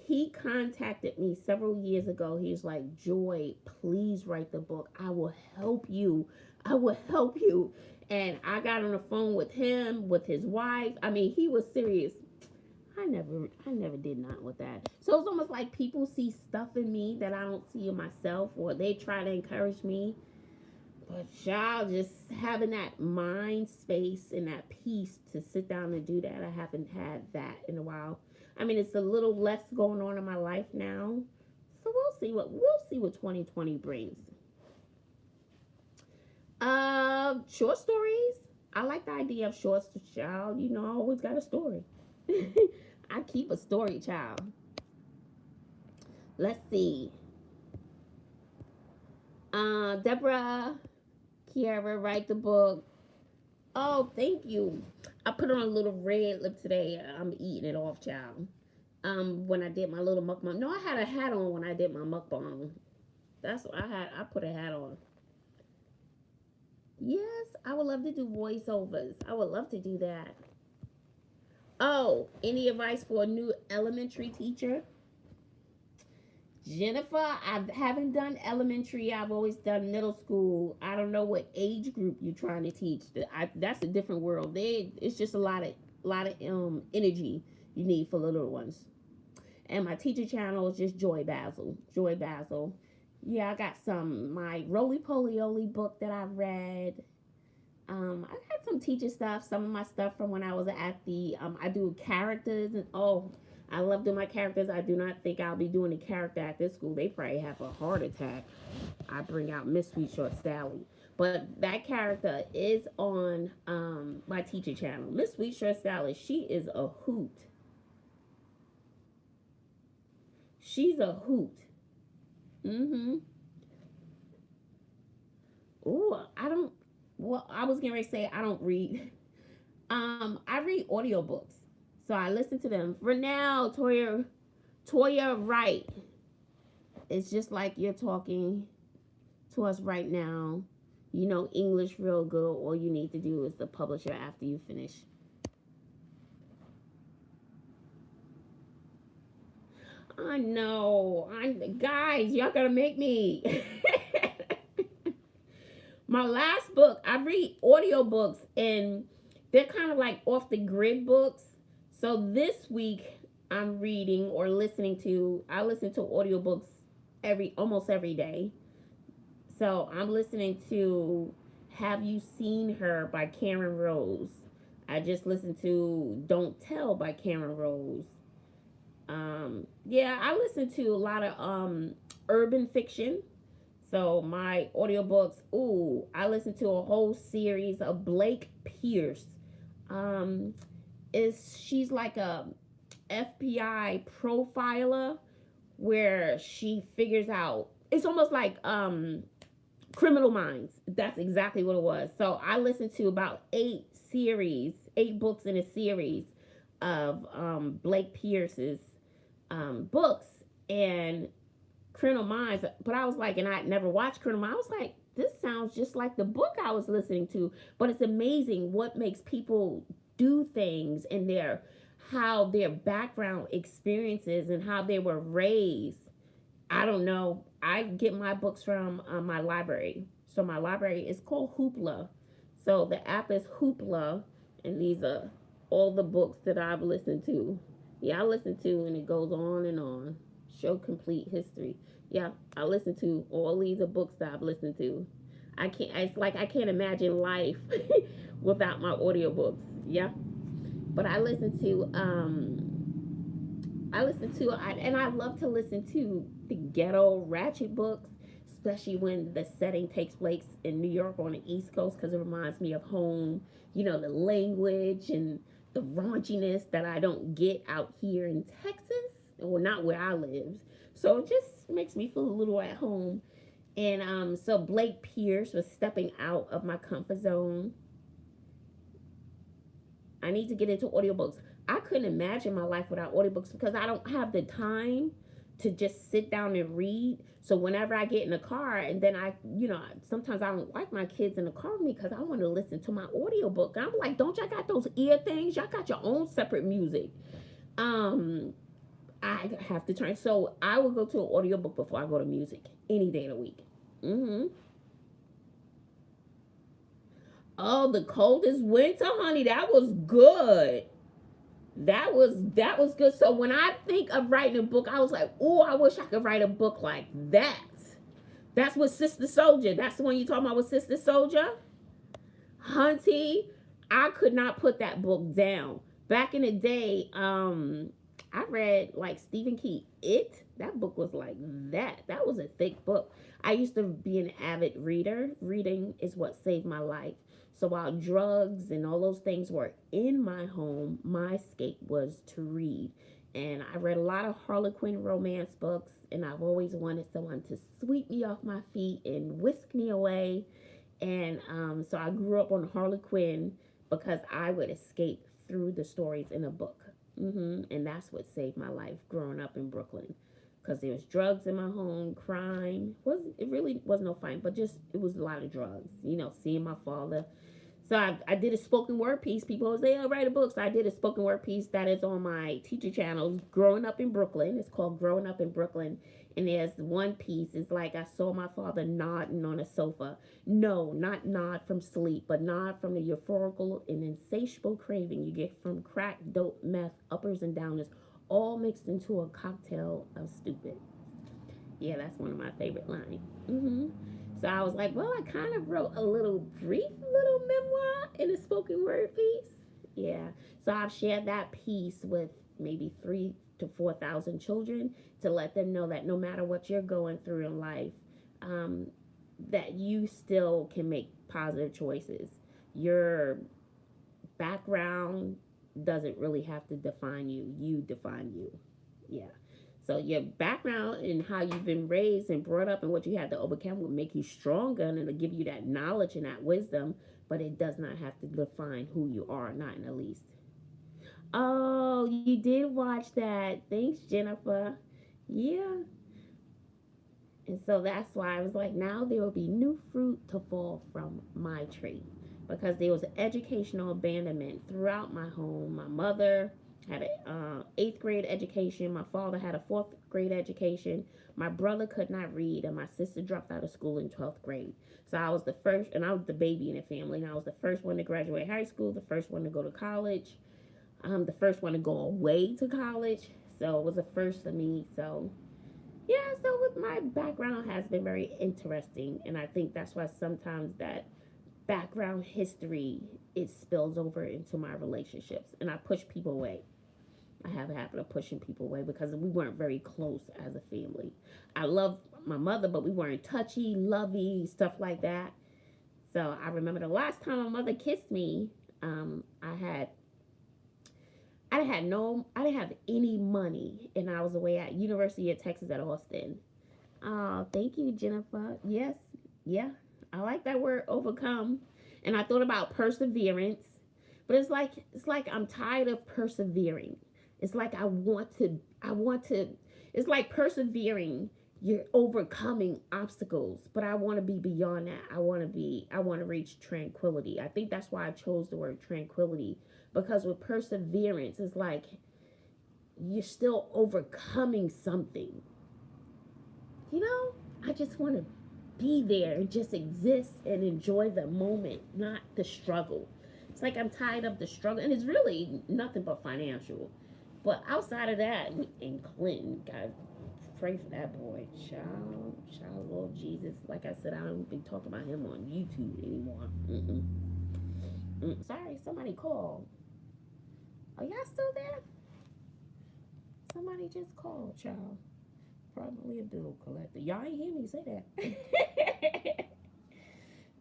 he contacted me several years ago. He was like, Joy, please write the book. I will help you. And I got on the phone with him, with his wife. I mean, he was serious. I never did not with that. So it's almost like people see stuff in me that I don't see in myself, or they try to encourage me. But y'all, just having that mind space and that peace to sit down and do that, I haven't had that in a while. I mean, it's a little less going on in my life now. So we'll see what 2020 brings. Short stories. I like the idea of short, child. I always got a story. I keep a story, child. Let's see. Deborah, Kiara, write the book. Oh, thank you. I put on a little red lip today. I'm eating it off, child. When I did my little mukbang. No, I had a hat on when I did my mukbang. That's what I had. I put a hat on. Yes, I would love to do voiceovers. I would love to do that. Oh, any advice for a new elementary teacher? Jennifer, I haven't done elementary. I've always done middle school. I don't know what age group you're trying to teach. That's a different world. It's just a lot of energy you need for little ones. And my teacher channel is just Joy Bazzle. Joy Bazzle. Yeah, I got my Roly Poly Oly book that I've read. I had some teacher stuff, some of my stuff from when I was at the, I do characters, and I love doing my characters. I do not think I'll be doing a character at this school. They probably have a heart attack. I bring out Miss Sweet Short Sally. But that character is on my teacher channel. Miss Sweet Short Sally, she is a hoot. She's a hoot. Oh, I was getting ready to say I don't read. I read audiobooks. So I listen to them. For now, Toya Wright. It's just like you're talking to us right now. You know English real good. All you need to do is the publisher after you finish. I know. Guys, y'all gotta make me. My last book, I read audiobooks, and they're kind of like off the grid books. So this week I'm reading or listening to, I listen to audiobooks almost every day. So I'm listening to Have You Seen Her by Karen Rose. I just listened to Don't Tell by Karen Rose. Yeah, I listen to a lot of urban fiction. So my audiobooks, ooh, I listened to a whole series of Blake Pierce. Um, is she's like a FBI profiler where she figures out, it's almost like Criminal Minds. That's exactly what it was. So I listened to about 8 books in a series of Blake Pierce's books, and Criminal Minds. But I was like, and I never watched Criminal Minds. I was like, this sounds just like the book I was listening to. But it's amazing what makes people do things and how their background experiences and how they were raised. I don't know. I get my books from my library. So my library is called Hoopla. So the app is Hoopla, and these are all the books that I've listened to. Yeah, I listen to, and it goes on and on. Show complete history. Yeah, I listen to all these are books that I've listened to. I can't. It's like I can't imagine life without my audiobooks. Yeah, but and I love to listen to the ghetto ratchet books, especially when the setting takes place in New York on the East Coast, because it reminds me of home. You know, the language and the raunchiness that I don't get out here in Texas, or not where I live. So it just makes me feel a little at home. And so Blake Pierce was stepping out of my comfort zone. I need to get into audiobooks. I couldn't imagine my life without audiobooks because I don't have the time to just sit down and read. So whenever I get in the car, and then sometimes I don't like my kids in the car with me because I want to listen to my audiobook. And I'm like, don't y'all got those ear things? Y'all got your own separate music. I have to turn. So I will go to an audiobook before I go to music any day of the week. Oh, the coldest winter, honey. That was good. That was good. So when I think of writing a book, I was like, oh, I wish I could write a book like that. That's what Sister Soldier. That's the one you talking about with Sister Soldier? Hunty, I could not put that book down. Back in the day, I read like Stephen King. That book was like that. That was a thick book. I used to be an avid reader. Reading is what saved my life. So while drugs and all those things were in my home, my escape was to read. And I read a lot of Harlequin romance books, and I've always wanted someone to sweep me off my feet and whisk me away. And so I grew up on Harlequin because I would escape through the stories in a book. And that's what saved my life growing up in Brooklyn, because there was drugs in my home, crime. It really was no fighting, but just it was a lot of drugs. Seeing my father. So I did a spoken word piece. People always say, "Oh, write a book." So I did a spoken word piece that is on my teacher channel, Growing Up in Brooklyn. It's called Growing Up in Brooklyn. And there's one piece. It's like I saw my father nodding on a sofa. No, not nod from sleep, but nod from the euphorical and insatiable craving you get from crack, dope, meth, uppers and downers, all mixed into a cocktail of stupid. Yeah, that's one of my favorite lines. So I was like, well, I kind of wrote a brief little memoir in a spoken word piece. Yeah. So I've shared that piece with maybe 3,000 to 4,000 children to let them know that no matter what you're going through in life, that you still can make positive choices. Your background doesn't really have to define you. You define you. Yeah. So your background and how you've been raised and brought up and what you had to overcome will make you stronger, and it'll give you that knowledge and that wisdom, but it does not have to define who you are, not in the least. Oh, you did watch that. Thanks, Jennifer. Yeah. And so that's why I was like, now there will be new fruit to fall from my tree, because there was educational abandonment throughout my home. My mother Had a 8th grade education. My father had a 4th grade education. My brother could not read, and my sister dropped out of school in 12th grade. So I was the first, and I was the baby in the family. And I was the first one to graduate high school, the first one to go to college, the first one to go away to college. So it was a first for me. So yeah, so with my background has been very interesting, and I think that's why sometimes that background history it spills over into my relationships, and I push people away. I have a habit of pushing people away because we weren't very close as a family. I love my mother, but we weren't touchy, lovey, stuff like that. So I remember the last time my mother kissed me, I had I didn't have any money, and I was away at University of Texas at Austin. Oh, thank you, Jennifer. Yes, yeah, I like that word, overcome. And I thought about perseverance, but it's like I'm tired of persevering. It's like I want to. It's like persevering. You're overcoming obstacles, but I want to be beyond that. I want to reach tranquility. I think that's why I chose the word tranquility, because with perseverance, it's like you're still overcoming something. You know, I just want to be there and just exist and enjoy the moment, not the struggle. It's like I'm tired of the struggle, and it's really nothing but financial. But outside of that, and Clinton, God, pray for that boy, child, Lord Jesus. Like I said, I don't be talking about him on YouTube anymore. Sorry, somebody called. Are y'all still there? Somebody just called, child. Probably a bill collector. Y'all ain't hear me say that.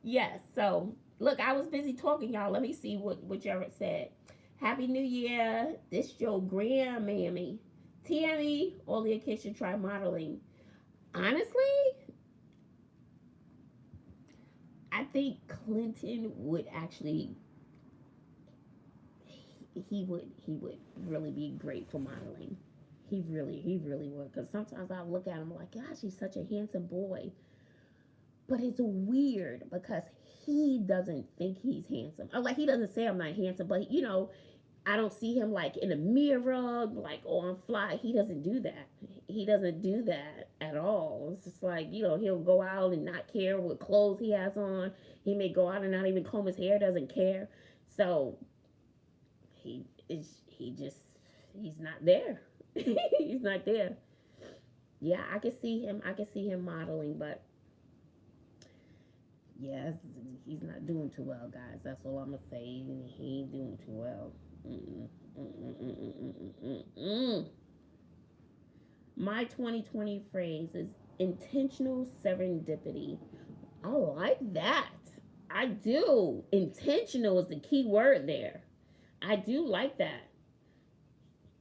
Yes, so look, I was busy talking, y'all. Let me see what y'all said. Happy New Year. This your grandmammy. Tammy, all the kids should try modeling. Honestly, I think Clinton would actually he would really be great for modeling. He really would. Because sometimes I look at him like, gosh, he's such a handsome boy. But it's weird because he doesn't think he's handsome. Or like he doesn't say I'm not handsome, but I don't see him like in a mirror, like on fly. He doesn't do that. He doesn't do that at all. It's just like, he'll go out and not care what clothes he has on. He may go out and not even comb his hair, doesn't care. So he's not there. He's not there. Yeah, I can see him modeling, but yeah, he's not doing too well, guys. That's all I'm gonna say. He ain't doing too well. My 2020 phrase is intentional serendipity. I like that. I do. Intentional is the key word there. I do like that.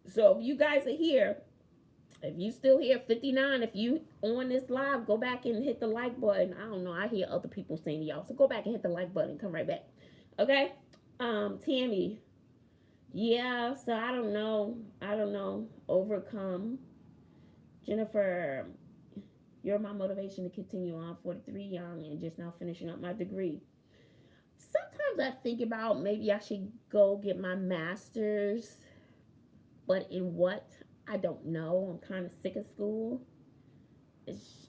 So if you guys are here, if you still here, 59, if you on this live, go back and hit the like button. I don't know. I hear other people saying to y'all. So go back and hit the like button. Come right back. Okay? Tammy. Yeah, so I don't know. Overcome. Jennifer, you're my motivation to continue on. 43 young and just now finishing up my degree. Sometimes I think about maybe I should go get my master's, but in what? I don't know. I'm kind of sick of school. It's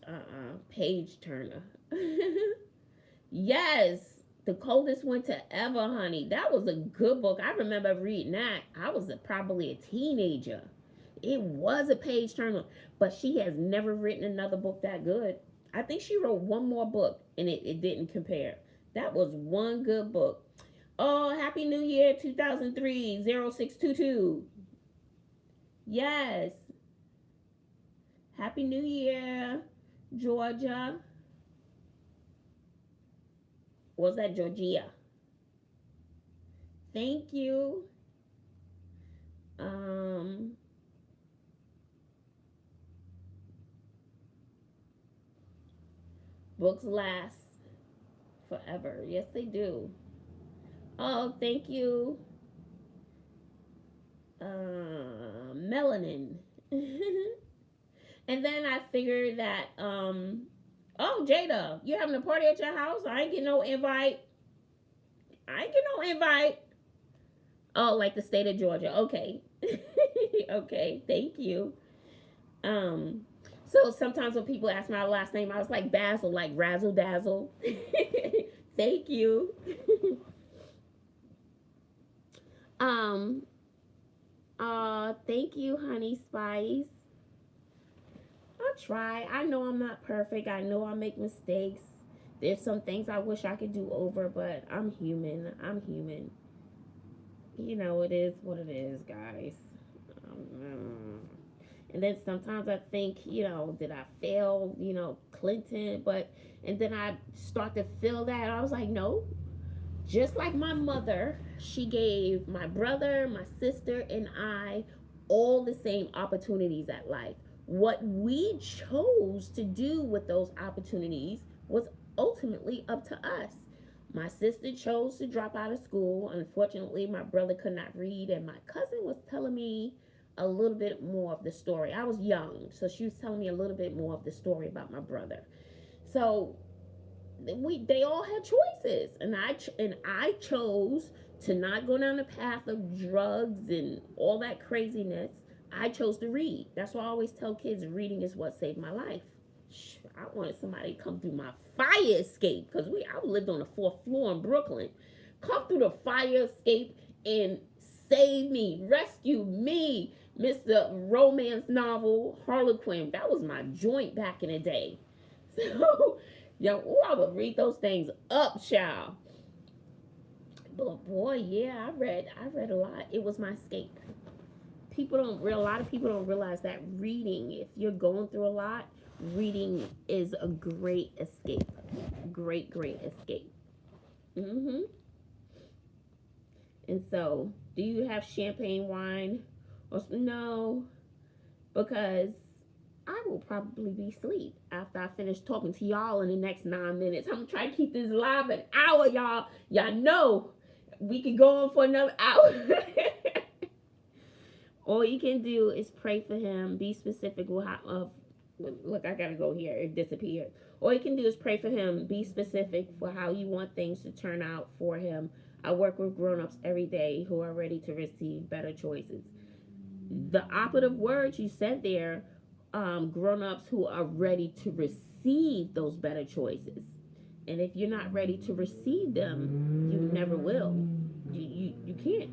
page turner. Yes, The Coldest Winter Ever, honey. That was a good book. I remember reading that. I was probably a teenager. It was a page turner, but she has never written another book that good. I think she wrote one more book, and it didn't compare. That was one good book. Oh, Happy New Year 2003 0622. Yes. Happy New Year, Georgia. Was that Georgia? Thank you. Books last forever. Yes, they do. Oh, thank you. Melanin. And then I figured that, oh, Jada, you having a party at your house? I ain't get no invite. Oh, like the state of Georgia. Okay. Okay, thank you. Um, so sometimes when people ask my last name, I was like Bazzle, like razzle dazzle. Thank you. um, thank you, Honey Spice. I try. I know I'm not perfect. I know I make mistakes. There's some things I wish I could do over, but I'm human. I'm human. It is what it is, guys. Um, and then sometimes I think, did I fail, Clinton? And then I start to feel that. I was like, no. Just like my mother, she gave my brother, my sister, and I all the same opportunities at life. What we chose to do with those opportunities was ultimately up to us. My sister chose to drop out of school. Unfortunately, my brother could not read, and my cousin was telling me a little bit more of the story. I was young, so she was telling me a little bit more of the story about my brother. So they all had choices, and I chose to not go down the path of drugs and all that craziness. I chose to read. That's why I always tell kids reading is what saved my life. I wanted somebody to come through my fire escape, because I lived on the fourth floor in Brooklyn. Come through the fire escape and save me, rescue me. Mr. Romance novel Harlequin. That was my joint back in the day. So, I would read those things up, child. But boy, yeah, I read a lot. It was my escape. A lot of people don't realize that reading, if you're going through a lot, reading is a great escape. Great escape. Mm-hmm. And so, do you have champagne wine? No, because I will probably be asleep after I finish talking to y'all in the next 9 minutes. I'm trying to keep this live an hour, y'all. Y'all know we can go on for another hour. All you can do is pray for him. Be specific with how. Look, I gotta go here. It disappeared. All you can do is pray for him. Be specific for how you want things to turn out for him. I work with grown-ups every day who are ready to receive better choices. The operative words you said there, grown-ups who are ready to receive those better choices. And if you're not ready to receive them, you never will. You can't.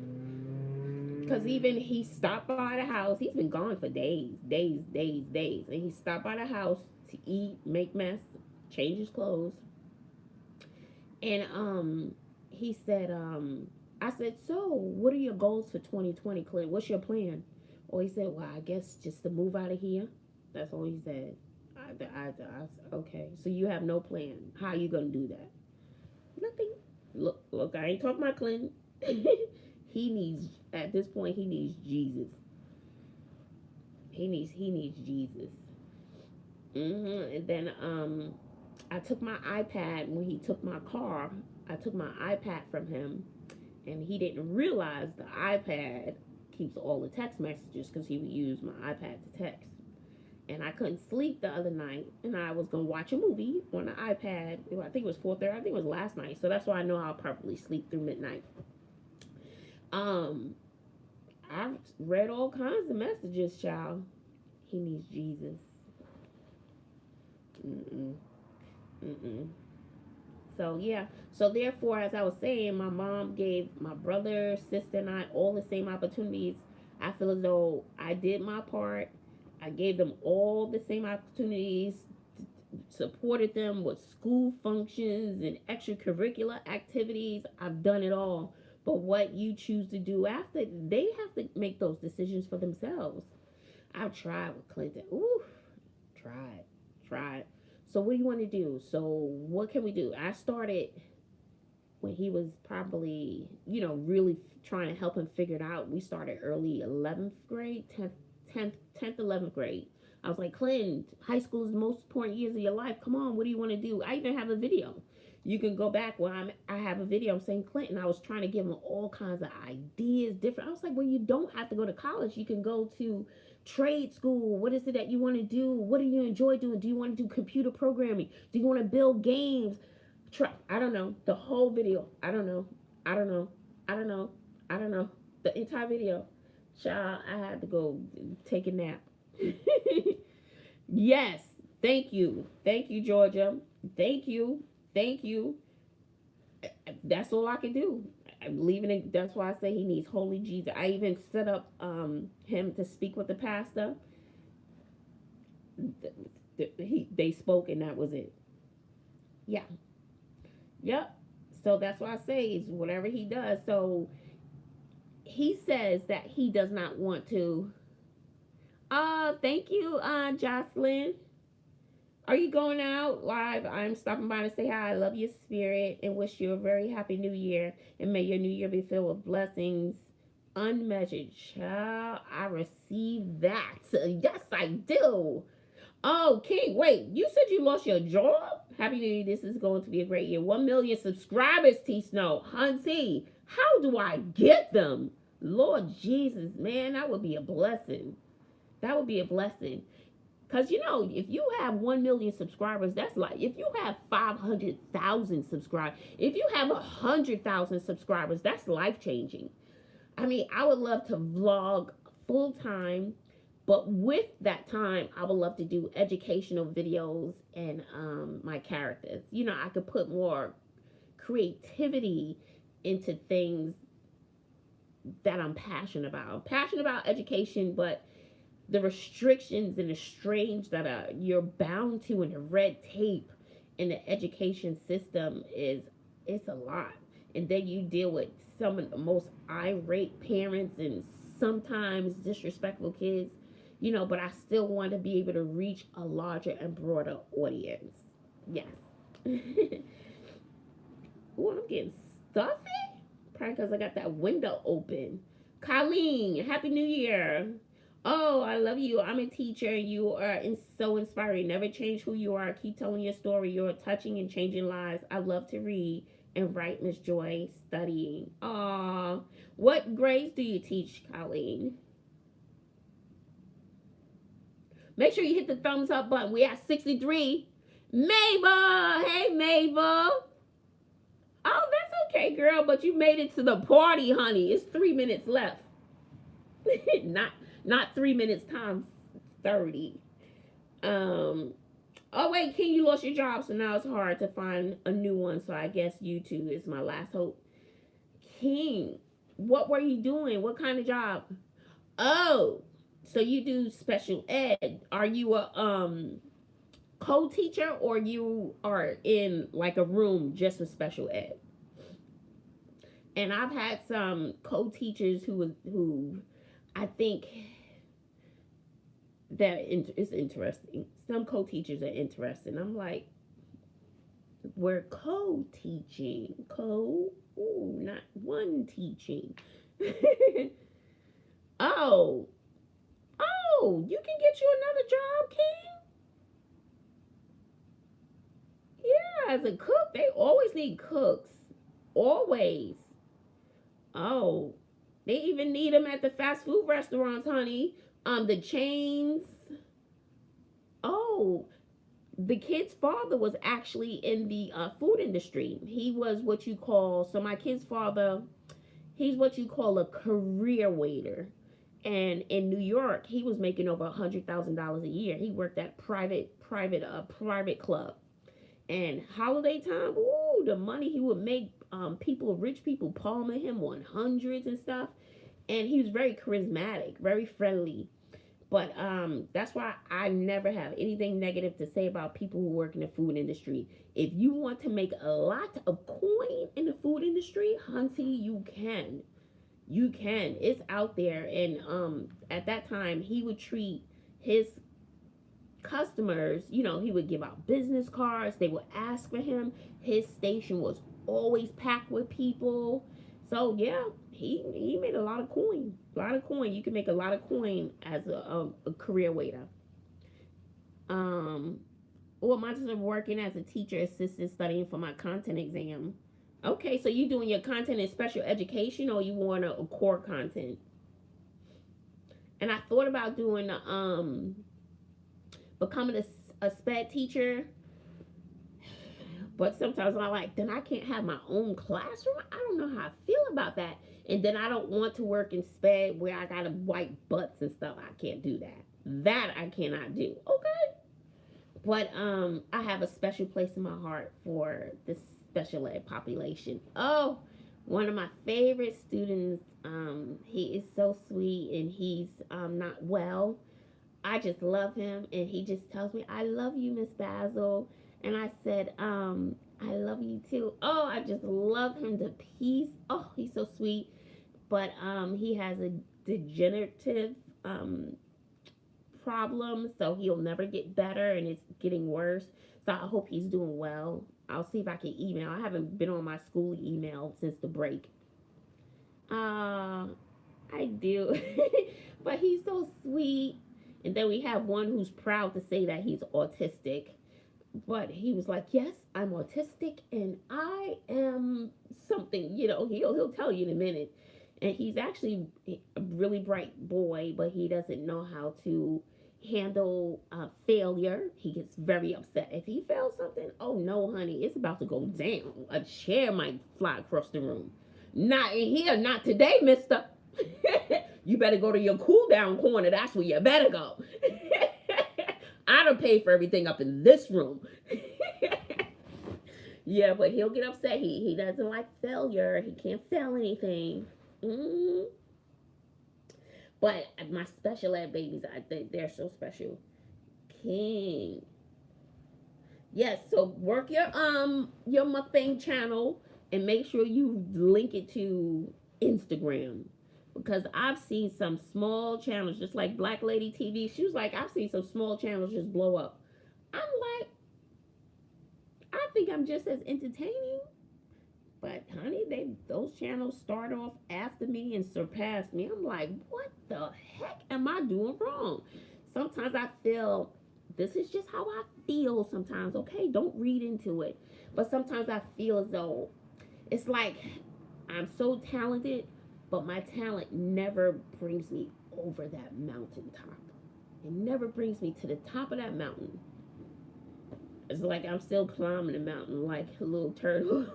Because even he stopped by the house. He's been gone for days. And he stopped by the house to eat, make mess, change his clothes. And he said, I said, so what are your goals for 2020, Clint? What's your plan? Or he said, well, I guess just to move out of here. That's all he said. Okay, so you have no plan. How are you going to do that? Nothing. Look, I ain't talking about Clinton. At this point, he needs Jesus. He needs Jesus. And then I took my iPad when he took my car. I took my iPad from him, and he didn't realize the iPad keeps all the text messages, because he would use my iPad to text. And I couldn't sleep the other night, and I was going to watch a movie on the iPad. I think it was 4:30. I think it was last night. So that's why I know I'll probably sleep through midnight. I've read all kinds of messages, child. He needs Jesus. So, yeah. So, therefore, as I was saying, my mom gave my brother, sister, and I all the same opportunities. I feel as though I did my part. I gave them all the same opportunities, supported them with school functions and extracurricular activities. I've done it all. But what you choose to do after, they have to make those decisions for themselves. I've tried with Clinton. Ooh, tried. So what do you want to do? So what can we do? I started when he was probably, really trying to help him figure it out. We started early 11th grade, 10th, 11th grade. I was like, Clinton, high school is the most important years of your life. Come on, what do you want to do? I even have a video. You can go back where I have a video. I'm saying, Clinton, I was trying to give him all kinds of ideas, different. I was like, well, you don't have to go to college. You can go to trade school. What is it that you want to do? What do you enjoy doing? Do you want to do computer programming? Do you want to build games? I don't know. The whole video. I don't know. The entire video. Child, I had to go take a nap. Yes. Thank you. Thank you, Georgia. Thank you. Thank you. That's all I can do. I'm leaving it. That's why I say he needs holy Jesus. I even set up him to speak with the pastor. They spoke and that was it. Yeah. Yep. So that's why I say is whatever he does. So he says that he does not want to. Thank you, Jocelyn. Are you going out live? I'm stopping by to say hi. I love your spirit and wish you a very happy new year. And may your new year be filled with blessings unmeasured. Child, I receive that. Yes, I do. Oh, King, wait. You said you lost your job? Happy New Year. This is going to be a great year. 1 million subscribers, T Snow. Hunty, how do I get them? Lord Jesus, man, that would be a blessing. That would be a blessing. Because, you know, if you have 1 million subscribers, that's like, if you have 500,000 subscribers, if you have 100,000 subscribers, that's life-changing. I mean, I would love to vlog full-time, but with that time, I would love to do educational videos and my characters. You know, I could put more creativity into things that I'm passionate about. I'm passionate about education, but the restrictions and the strange that you're bound to and the red tape in the education system it's a lot. And then you deal with some of the most irate parents and sometimes disrespectful kids, you know, but I still want to be able to reach a larger and broader audience. Yes. Oh, I'm getting stuffy. Probably because I got that window open. Colleen, Happy New Year. Oh, I love you. I'm a teacher. You are so inspiring. Never change who you are. Keep telling your story. You're touching and changing lives. I love to read and write, Miss Joy. Studying. Aw. What grades do you teach, Colleen? Make sure you hit the thumbs up button. We at 63. Mabel. Hey, Mabel. Oh, that's okay, girl. But you made it to the party, honey. It's 3 minutes left. Not 3 minutes times 30. Oh wait, King, you lost your job, so now it's hard to find a new one. So I guess YouTube is my last hope. King, what were you doing? What kind of job? Oh, so you do special ed. Are you a co-teacher or you are in like a room just with special ed? And I've had some co-teachers who I think that it's interesting. Some co-teachers are interesting. I'm like, we're co-teaching. Not one teaching. Oh, you can get you another job, King? Yeah, as a cook, they always need cooks. Always. Oh, they even need them at the fast food restaurants, honey. The chains. Oh, the kid's father was actually in the food industry. He was what you call, so my kid's father, he's what you call a career waiter. And in New York, he was making over $100,000 a year. He worked at private club. And holiday time, ooh, the money he would make, rich people palming him 100s and stuff. And he was very charismatic, very friendly. But that's why I never have anything negative to say about people who work in the food industry. If you want to make a lot of coin in the food industry, hunty, you can. You can. It's out there. And at that time, he would treat his customers, you know, he would give out business cards. They would ask for him. His station was always packed with people. So yeah, he made a lot of coin. A lot of coin. You can make a lot of coin as a career waiter. Well, mine's working as a teacher assistant studying for my content exam. Okay, so you doing your content in special education or you want a core content? And I thought about doing becoming a SPED teacher. But sometimes I'm like, then I can't have my own classroom. I don't know how I feel about that. And then I don't want to work in sped where I gotta wipe butts and stuff. I can't do that. That I cannot do. Okay. But I have a special place in my heart for this special ed population. Oh, one of my favorite students. He is so sweet, and he's not well. I just love him, and he just tells me, "I love you, Miss Bazzle," and I said, "I love you too." Oh, I just love him to peace. Oh, he's so sweet, but he has a degenerative problem, so he'll never get better, and it's getting worse. So I hope he's doing well. I'll see if I can email. I haven't been on my school email since the break. I do, but he's so sweet. And then we have one who's proud to say that he's autistic, but he was like, "Yes, I'm autistic, and I am something." He'll tell you in a minute. And he's actually a really bright boy, but he doesn't know how to handle failure. He gets very upset if he fails something. Oh no, honey, it's about to go down. A chair might fly across the room. Not in here, not today, mister. You better go to your cool down corner. That's where you better go. I don't pay for everything up in this room. Yeah, but he'll get upset. He doesn't like failure. He can't fail anything. Mm-hmm. But my special ed babies, I think they're so special. King. Yes, so work your mukbang channel and make sure you link it to Instagram. Because I've seen some small channels, just like Black Lady TV. She was like, I've seen some small channels just blow up. I'm like, I think I'm just as entertaining. But honey, those channels start off after me and surpass me. I'm like, what the heck am I doing wrong? Sometimes I feel this is just how I feel sometimes. Okay, don't read into it. But sometimes I feel as though it's like I'm so talented, but my talent never brings me over that mountaintop. It never brings me to the top of that mountain. It's like I'm still climbing the mountain like a little turtle.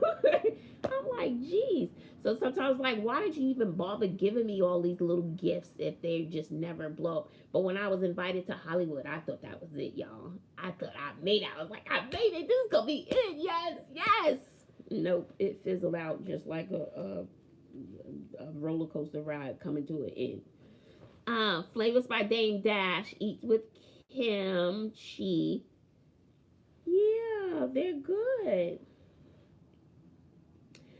I'm like, geez. So sometimes, like, why did you even bother giving me all these little gifts if they just never blow? But when I was invited to Hollywood, I thought that was it, y'all. I thought I made it. I was like, I made it. This is going to be it. Yes, yes. Nope. It fizzled out just like a roller coaster ride coming to an end. Flavors by Dame Dash. Eats with Kim Chi. Yeah, they're good.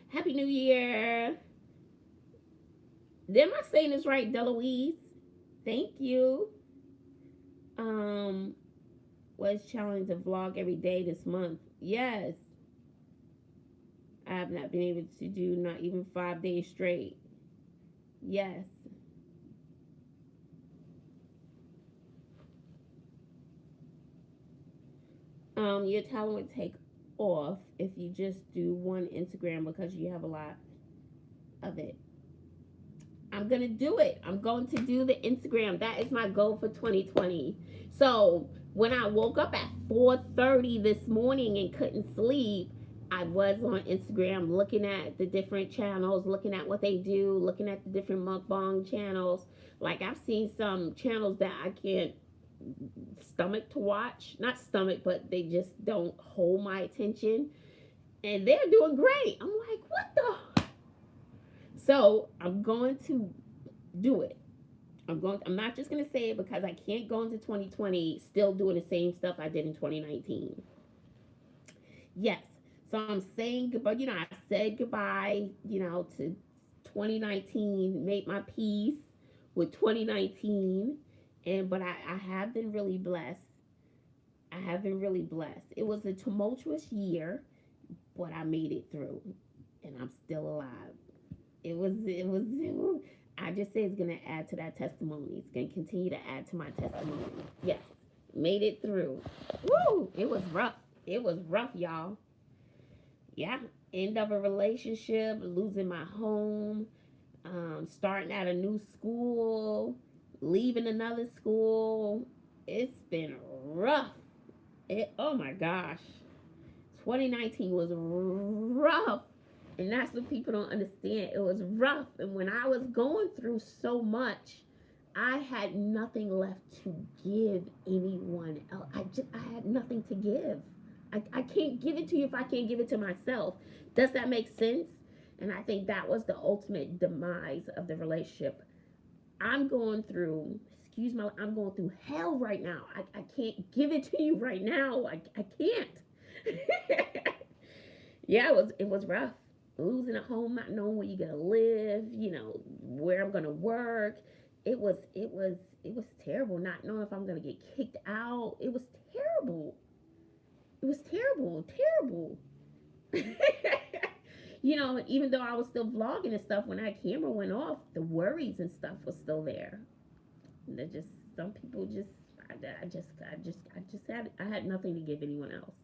Happy New Year. Am I saying this right, Deloise? Thank you. Was challenging to vlog every day this month. Yes. I have not been able to do not even 5 days straight. Yes. Your talent would take off if you just do one Instagram because you have a lot of it. I'm gonna do it. I'm going to do the Instagram. That is my goal for 2020. So when I woke up at 4:30 this morning and couldn't sleep, I was on Instagram looking at the different channels, looking at what they do, looking at the different mukbang channels. Like I've seen some channels that I can't stomach to watch. Not stomach, but they just don't hold my attention. And they're doing great. I'm like, what the? So I'm going to do it. I'm not just gonna say it because I can't go into 2020 still doing the same stuff I did in 2019. Yes. So I'm saying goodbye. I said goodbye, to 2019, made my peace with 2019. But I have been really blessed. I have been really blessed. It was a tumultuous year, but I made it through, and I'm still alive. It was. I just say it's gonna add to that testimony. It's gonna continue to add to my testimony. Yes, made it through. Woo! It was rough. It was rough, y'all. Yeah, end of a relationship, losing my home, starting at a new school, leaving another school. It's been rough. Oh my gosh. 2019 was rough. And that's what people don't understand. It was rough. And when I was going through so much, I had nothing left to give anyone else. I had nothing to give. I can't give it to you if I can't give it to myself. Does that make sense? And I think that was the ultimate demise of the relationship. I'm going through, I'm going through hell right now. I can't give it to you right now. I can't. Yeah, it was rough. Losing a home, not knowing where you're gonna live, where I'm gonna work. It was terrible. Not knowing if I'm gonna get kicked out. It was terrible. It was terrible, terrible. Even though I was still vlogging and stuff, when that camera went off, the worries and stuff was still there. They're just some people just I had nothing to give anyone else.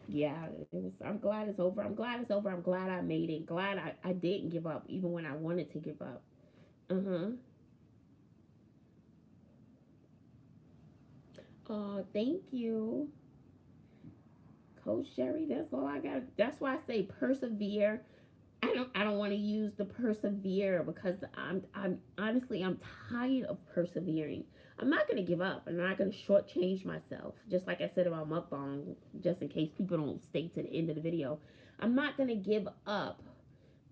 Yeah, it was. I'm glad it's over. I'm glad it's over. I'm glad I made it. Glad I didn't give up, even when I wanted to give up. Uh huh. Oh, thank you, Coach Sherry. That's all I got. That's why I say persevere. I don't want to use the persevere because I'm honestly I'm tired of persevering. I'm not gonna give up. I'm not gonna shortchange myself. Just like I said about mukbang, just in case people don't stay to the end of the video. I'm not gonna give up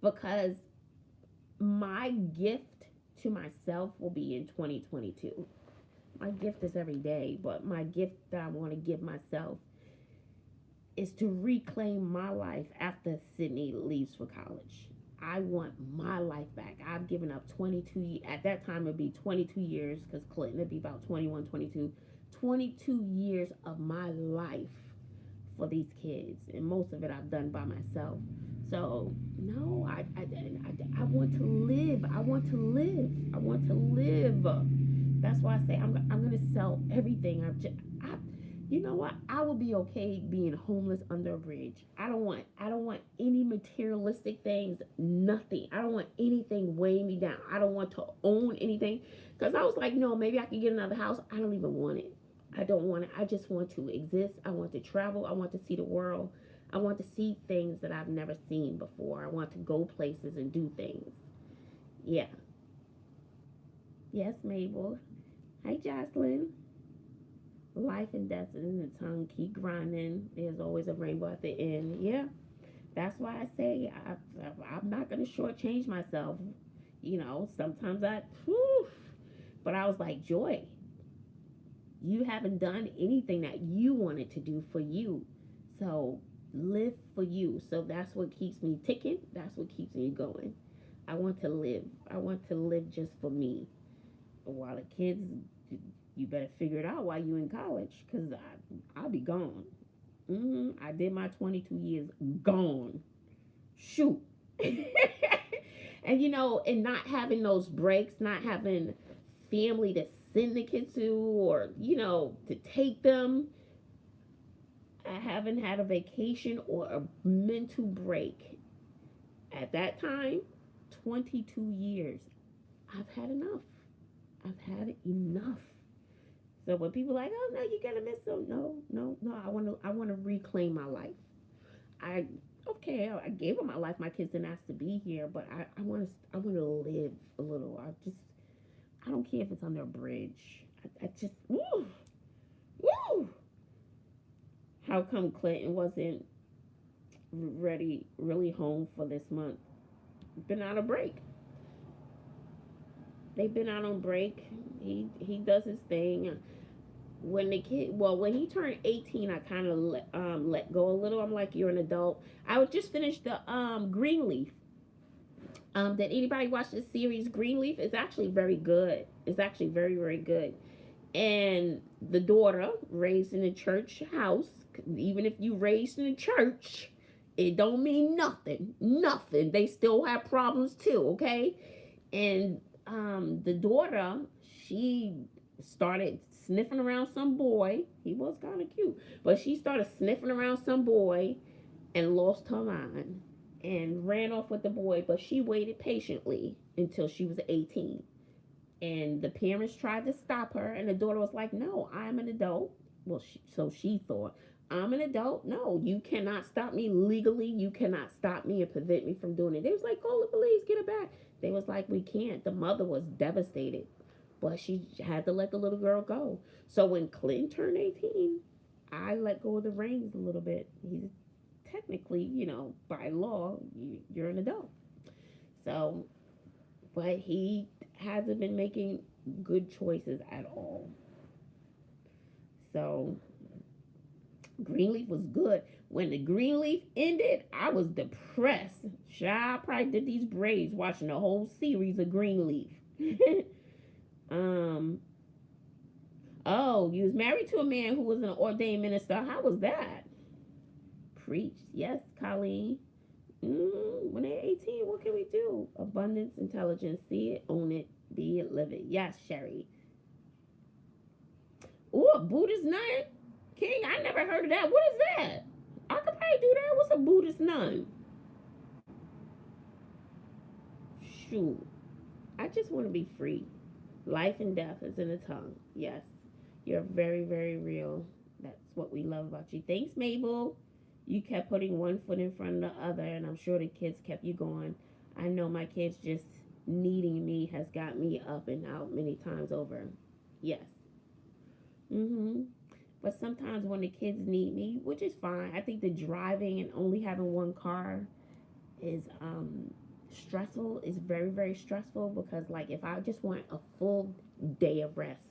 because my gift to myself will be in 2022. My gift is every day, but my gift that I want to give myself is to reclaim my life after Sydney leaves for college. I want my life back. I've given up 22, at that time it'd be 22 years because Clinton would be about 21, 22. 22 years of my life for these kids, and most of it I've done by myself. So no, I want to live. I want to live. I want to live. That's why I say I'm gonna sell everything. You know what? I will be okay being homeless under a bridge. I don't want any materialistic things. Nothing. I don't want anything weighing me down. I don't want to own anything because I was like, no, maybe I can get another house. I don't even want it. I don't want it. I just want to exist. I want to travel. I want to see the world. I want to see things that I've never seen before. I want to go places and do things. Yeah. Yes, Mabel. Hi, Jocelyn. Life and death is in the tongue. Keep grinding. There's always a rainbow at the end. Yeah. That's why I say I'm not going to shortchange myself. Sometimes whew, but I was like, Joy, you haven't done anything that you wanted to do for you. So live for you. So that's what keeps me ticking. That's what keeps me going. I want to live. I want to live just for me. While the kids, you better figure it out while you in college, because I'll be gone. I did my 22 years, gone. Shoot. And not having those breaks, not having family to send the kids to, or, to take them. I haven't had a vacation or a mental break. At that time, 22 years, I've had enough. I've had enough. So when people are like, oh no, you're gonna miss them. No, no, no. I wanna reclaim my life. I okay, I gave them my life. My kids didn't ask to be here, but I wanna live a little. I don't care if it's under a bridge. I just woo, woo. How come Clinton wasn't really home for this month? Been on a break. They've been out on break. He does his thing. When he turned 18, I kind of let go a little. I'm like, you're an adult. I would just finish the Greenleaf. Did anybody watch this series Greenleaf? It's actually very good. It's actually very, very good. And the daughter raised in a church house. Even if you raised in a church, it don't mean nothing. Nothing. They still have problems too. Okay. And the daughter, she started sniffing around some boy. He was kind of cute, but she started sniffing around some boy and lost her mind and ran off with the boy. But she waited patiently until she was 18. And the parents tried to stop her, and the daughter was like, no, I'm an adult. Well, so she thought, I'm an adult. No, you cannot stop me legally. You cannot stop me and prevent me from doing it. They was like, call the police, get her back. They was like, we can't. The mother was devastated, but she had to let the little girl go. So when Clinton turned 18, I let go of the reins a little bit. He's technically, by law, you're an adult. So, but he hasn't been making good choices at all. So Greenleaf was good. When the Greenleaf ended, I was depressed. I probably did these braids watching the whole series of Greenleaf. Oh, you was married to a man who was an ordained minister. How was that? Preach. Yes, Colleen. When they're 18, what can we do? Abundance, intelligence. See it, own it, be it, live it. Yes, Sherry. Ooh, a Buddhist nun? King, I never heard of that. What is that? I could probably do that. What's a Buddhist nun? Shoot. I just want to be free. Life and death is in the tongue. Yes. You're very, very real. That's what we love about you. Thanks, Mabel. You kept putting one foot in front of the other, and I'm sure the kids kept you going. I know my kids just needing me has got me up and out many times over. Yes. But sometimes when the kids need me, which is fine, I think the driving and only having one car is stressful. It's very, very stressful because, like, if I just want a full day of rest,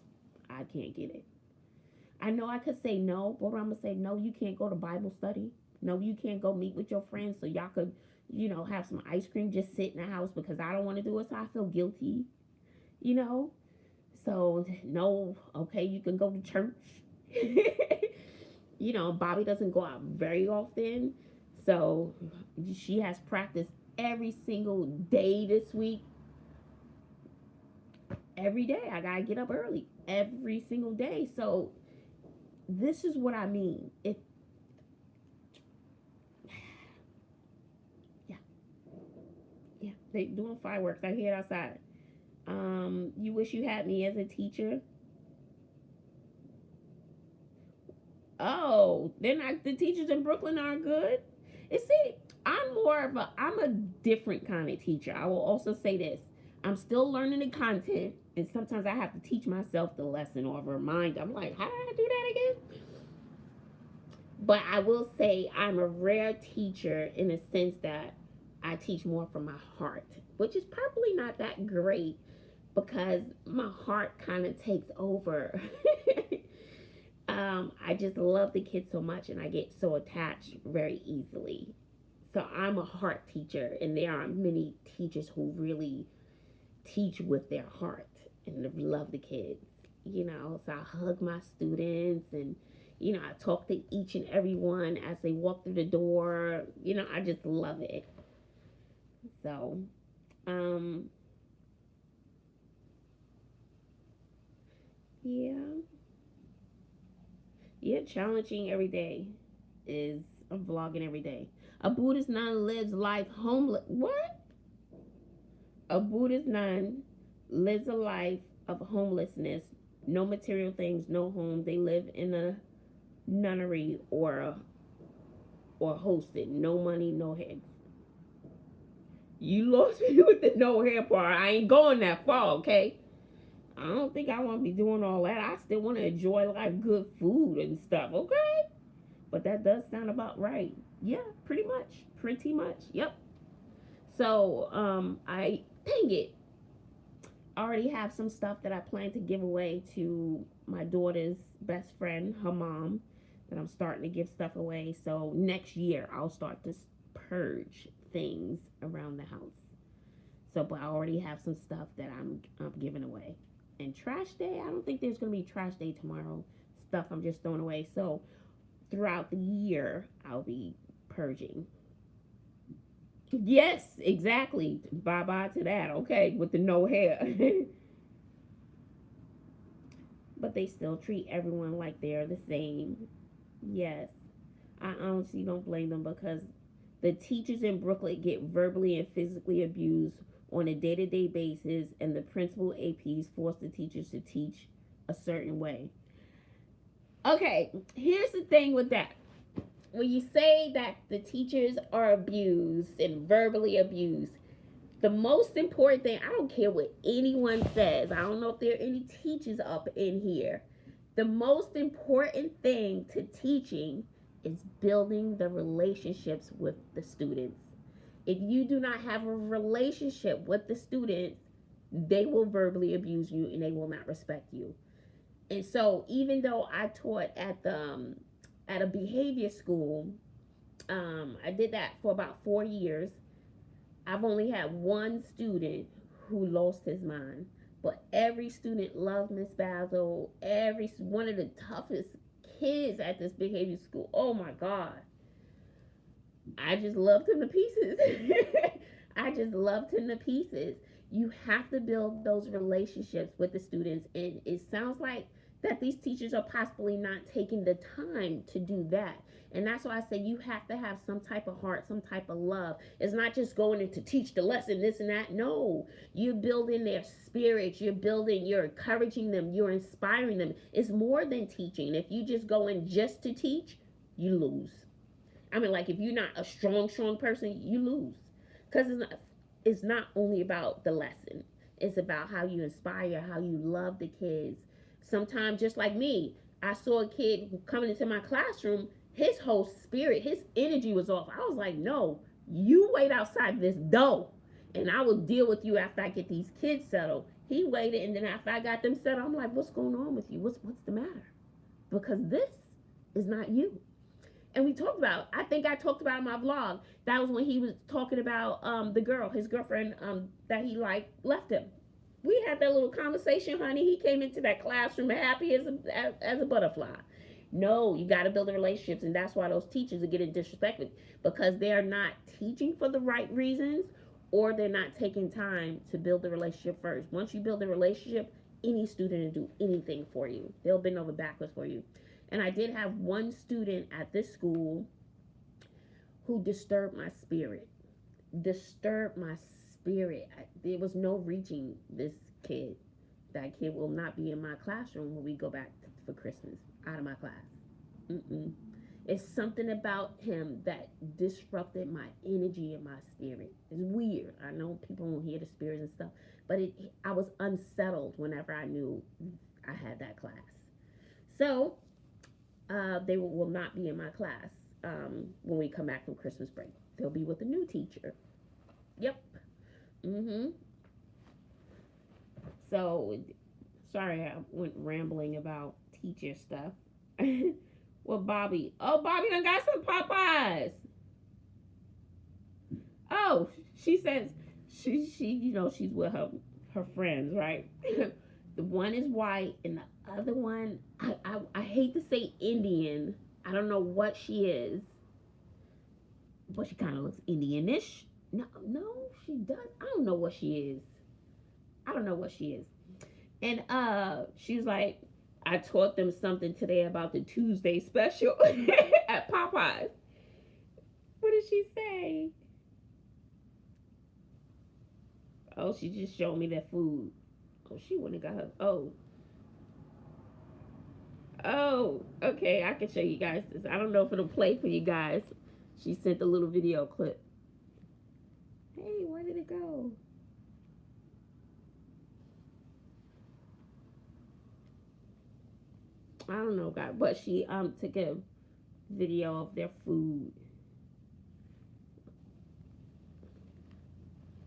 I can't get it. I know I could say no, but I'm going to say, no, you can't go to Bible study. No, you can't go meet with your friends so y'all could, have some ice cream, just sit in the house because I don't want to do it, so I feel guilty, So, no, okay, you can go to church. Bobby doesn't go out very often, so she has practice every single day this week. Every day, I gotta get up early every single day. So this is what I mean. Yeah, they doing fireworks. I hear it outside. You wish you had me as a teacher. Oh, they're not. The teachers in Brooklyn aren't good. You see, I'm a different kind of teacher. I will also say this. I'm still learning the content, and sometimes I have to teach myself the lesson or remind. I'm like, how did I do that again? But I will say I'm a rare teacher in the sense that I teach more from my heart, which is probably not that great because my heart kind of takes over. I just love the kids so much and I get so attached very easily. So I'm a heart teacher, and there are many teachers who really teach with their heart and love the kids, So I hug my students and, I talk to each and every one as they walk through the door. I just love it. So, yeah, challenging every day is I'm vlogging every day. A Buddhist nun lives life homeless. What? A Buddhist nun lives a life of homelessness, no material things, no home. They live in a nunnery or hosted. No money, no heads. You lost me with the no hair part. I ain't going that far, okay? I don't think I want to be doing all that. I still want to enjoy like good food and stuff, okay? But that does sound about right. Yeah, pretty much. Pretty much. Yep. So, dang it. I already have some stuff that I plan to give away to my daughter's best friend, her mom, that I'm starting to give stuff away. So next year, I'll start to purge things around the house. So, but I already have some stuff that I'm giving away. And trash day, I don't think there's going to be trash day tomorrow. Stuff I'm just throwing away. So throughout the year, I'll be purging. Yes, exactly. Bye-bye to that. Okay, with the no hair. But they still treat everyone like they're the same. Yes. I honestly don't blame them because the teachers in Brooklyn get verbally and physically abused on a day-to-day basis, and the principal APs force the teachers to teach a certain way. Okay, here's the thing with that. when you say that the teachers are abused and verbally abused, the most important thing, I don't care what anyone says, I don't know if there are any teachers up in here. The most important thing to teaching is building the relationships with the students. If you do not have a relationship with the students, they will verbally abuse you and they will not respect you. And so, even though I taught at a behavior school, I did that for about 4 years. I've only had one student who lost his mind, but every student loved Miss Bazzle. Every one of the toughest kids at this behavior school. Oh my God, I just loved him to pieces. I just loved him to pieces. You have to build those relationships with the students, and it sounds like that these teachers are possibly not taking the time to do that. And that's why I say you have to have some type of heart, some type of love. It's not just going in to teach the lesson, this and that. No, you're building their spirits. You're encouraging them. You're inspiring them. It's more than teaching. If you just go in just to teach, you lose. I mean, like if you're not a strong person, you lose. Because it's not only about the lesson. It's about how you inspire, how you love the kids. Sometimes, just like me, I saw a kid coming into my classroom, his whole spirit, his energy was off. I was like, no, you wait outside this door and I will deal with you after I get these kids settled. He waited, and then after I got them settled, I'm like, what's going on with you? What's the matter? Because this is not you. And we talked about, I think I talked about in my vlog, that was when he was talking about the girl, his girlfriend that he left him. We had that little conversation, honey. He came into that classroom happy as a butterfly. No, you got to build the relationships, and that's why those teachers are getting disrespected, because they're not teaching for the right reasons, or they're not taking time to build the relationship first. Once you build the relationship, any student will do anything for you. They'll bend over backwards for you. And I did have one student at this school who disturbed my spirit. There was no reaching this kid. That kid will not be in my classroom when we go back for Christmas, out of my class. It's something about him that disrupted my energy and my spirit. It's weird. I know people won't hear the spirits and stuff, but I was unsettled whenever I knew I had that class. So they will not be in my class when we come back from Christmas break. They'll be with a new teacher. Yep. So, sorry I went rambling about teacher stuff. Well, Bobby. Oh, Bobby done got some Popeyes. Oh, she says she's with her friends, right? The one is white and the other one, I hate to say Indian. I don't know what she is, but she kind of looks Indianish. No, she does. I don't know what she is. And she's like, I taught them something today about the Tuesday special at Popeyes. What did she say? Oh, she just showed me that food. Oh, she wouldn't have got her. Oh, okay. I can show you guys this. I don't know if it'll play for you guys. She sent a little video clip. Hey, where did it go? I don't know, guys, but she took a video of their food.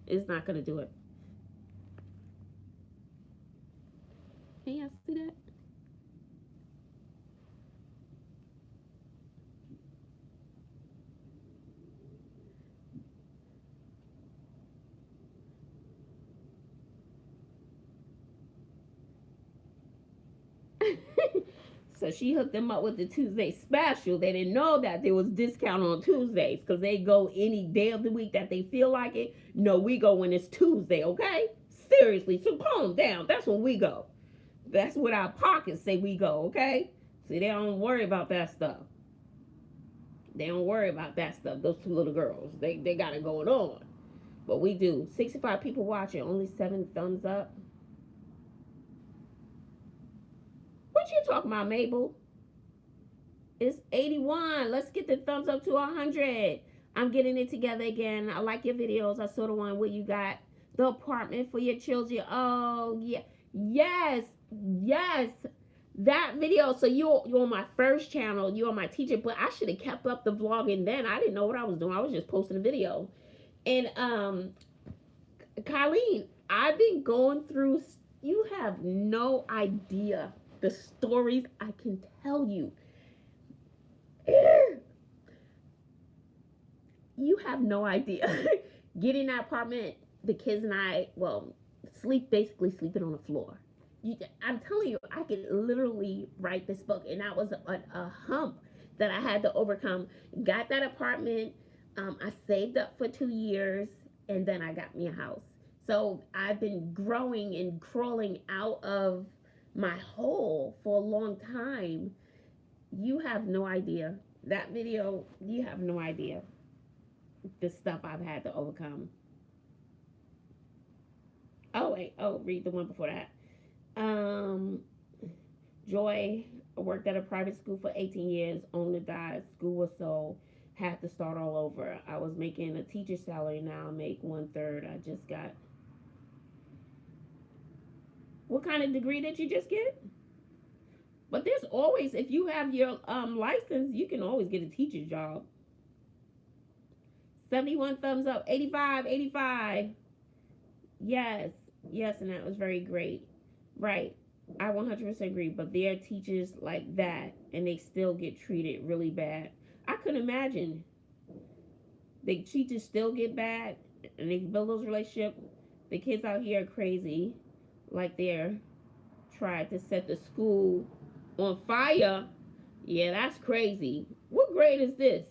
It's not gonna do it. Can y'all see that? So she hooked them up with the Tuesday special. They didn't know that there was discount on Tuesdays because they go any day of the week that they feel like it. No, we go when it's Tuesday, okay? Seriously, so calm down. That's when we go. That's what our pockets say we go, okay? See, they don't worry about that stuff. Those two little girls. They got it going on. But we do. 65 people watching, only 7 thumbs up. What you talking about, Mabel? It's 81. Let's get the thumbs up to 100. I'm getting it together again. I like your videos. I saw the one where you got the apartment for your children. Oh, yeah. Yes. Yes. That video. So you're on my first channel. You're on my teacher. But I should have kept up the vlogging then. I didn't know what I was doing. I was just posting a video. And Colleen, I've been going through, you have no idea the stories I can tell you. You have no idea. Getting that apartment, the kids and I, well, basically sleeping on the floor. I'm telling you, I could literally write this book, and that was a hump that I had to overcome. Got that apartment. I saved up for 2 years, and then I got me a house. So I've been growing and crawling out of my hole for a long time. You have no idea. That video, you have no idea the stuff I've had to overcome. Oh, wait. Oh, read the one before that. Joy worked at a private school for 18 years. Owner died. School was sold. Had to start all over. I was making a teacher's salary. Now I make 1/3. I just got. What kind of degree did you just get? But there's always, if you have your license, you can always get a teacher's job. 71 thumbs up. 85, 85. Yes, yes, and that was very great. Right. I 100% agree. But there are teachers like that, and they still get treated really bad. I couldn't imagine. The teachers still get bad, and they build those relationships. The kids out here are crazy. Like they're trying to set the school on fire. Yeah, that's crazy. What grade is this?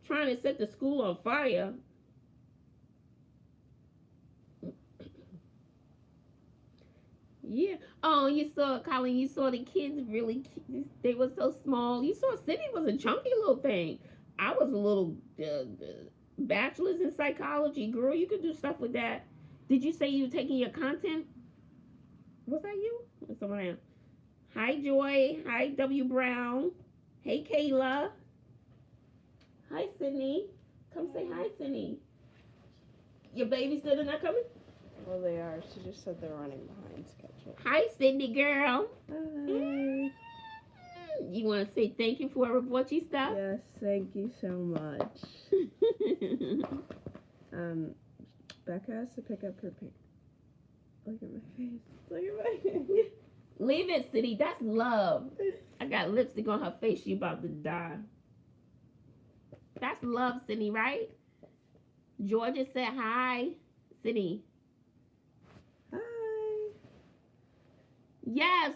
Trying to set the school on fire. Yeah. Oh, you saw, Colin, you saw the kids really, they were so small. You saw Sydney was a chunky little thing. I was a little bachelor's in psychology. Girl, you could do stuff with that. Did you say you were taking your content? Was that you? Or someone else? Hi, Joy. Hi, W. Brown. Hey, Kayla. Hi, Sydney. Come say hi, Sydney. Your babysitter not coming? Well, they are. She just said they're running behind schedule. Hi, Sydney girl. Hi. You want to say thank you for what you stuff? Yes, thank you so much. Becca has to pick up her paint. Look at my face. Look at my face. Leave it, Sydney. That's love. I got lipstick on her face. She about to die. That's love, Sydney, right? Georgia said hi, Sydney. Hi. Yes,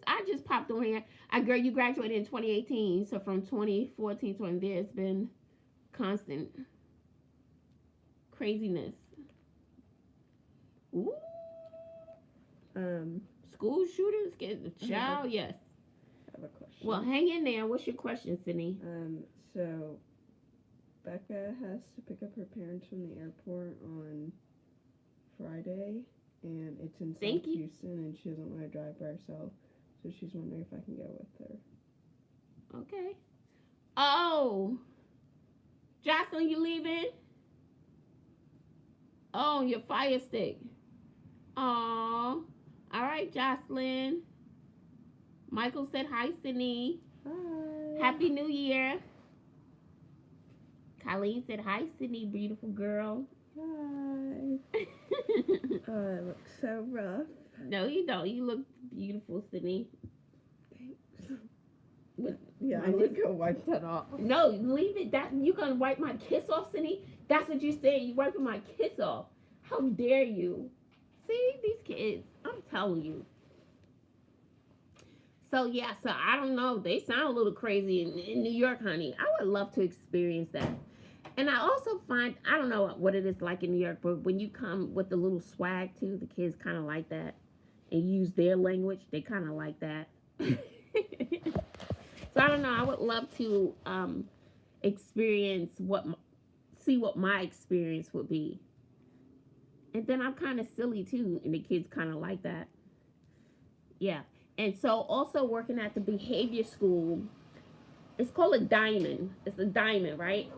I just popped on here. Girl, you graduated in 2018, so from 2014 to there's been constant craziness. Ooh. School shooters get the child. Yes. I have a question. Well, hang in there. What's your question, Sydney? So Becca has to pick up her parents from the airport on Friday, and it's in South Houston, and she doesn't want to drive by herself, so she's wondering if I can go with her. Okay. Oh, Jocelyn, you leaving? Oh, your fire stick. Oh, all right, Jocelyn. Michael said hi, Sydney. Hi. Happy New Year. Colleen said hi, Sydney, beautiful girl. Hi. Oh, I look so rough. No, you don't. You look beautiful, Sydney. Thanks. Yeah, I need to go wipe that off. No, leave it. That you gonna wipe my kiss off, Sydney? That's what you said. You wiping my kiss off. How dare you? See, these kids. I'm telling you. So, yeah, so I don't know. They sound a little crazy in New York, honey. I would love to experience that. And I also find, I don't know what it is like in New York, but when you come with a little swag, too, the kids kind of like that. And use their language, they kind of like that. So, I don't know. I would love to see what my experience would be. And then I'm kind of silly, too, and the kids kind of like that. Yeah. And so also working at the behavior school, it's called a diamond. It's a diamond, right?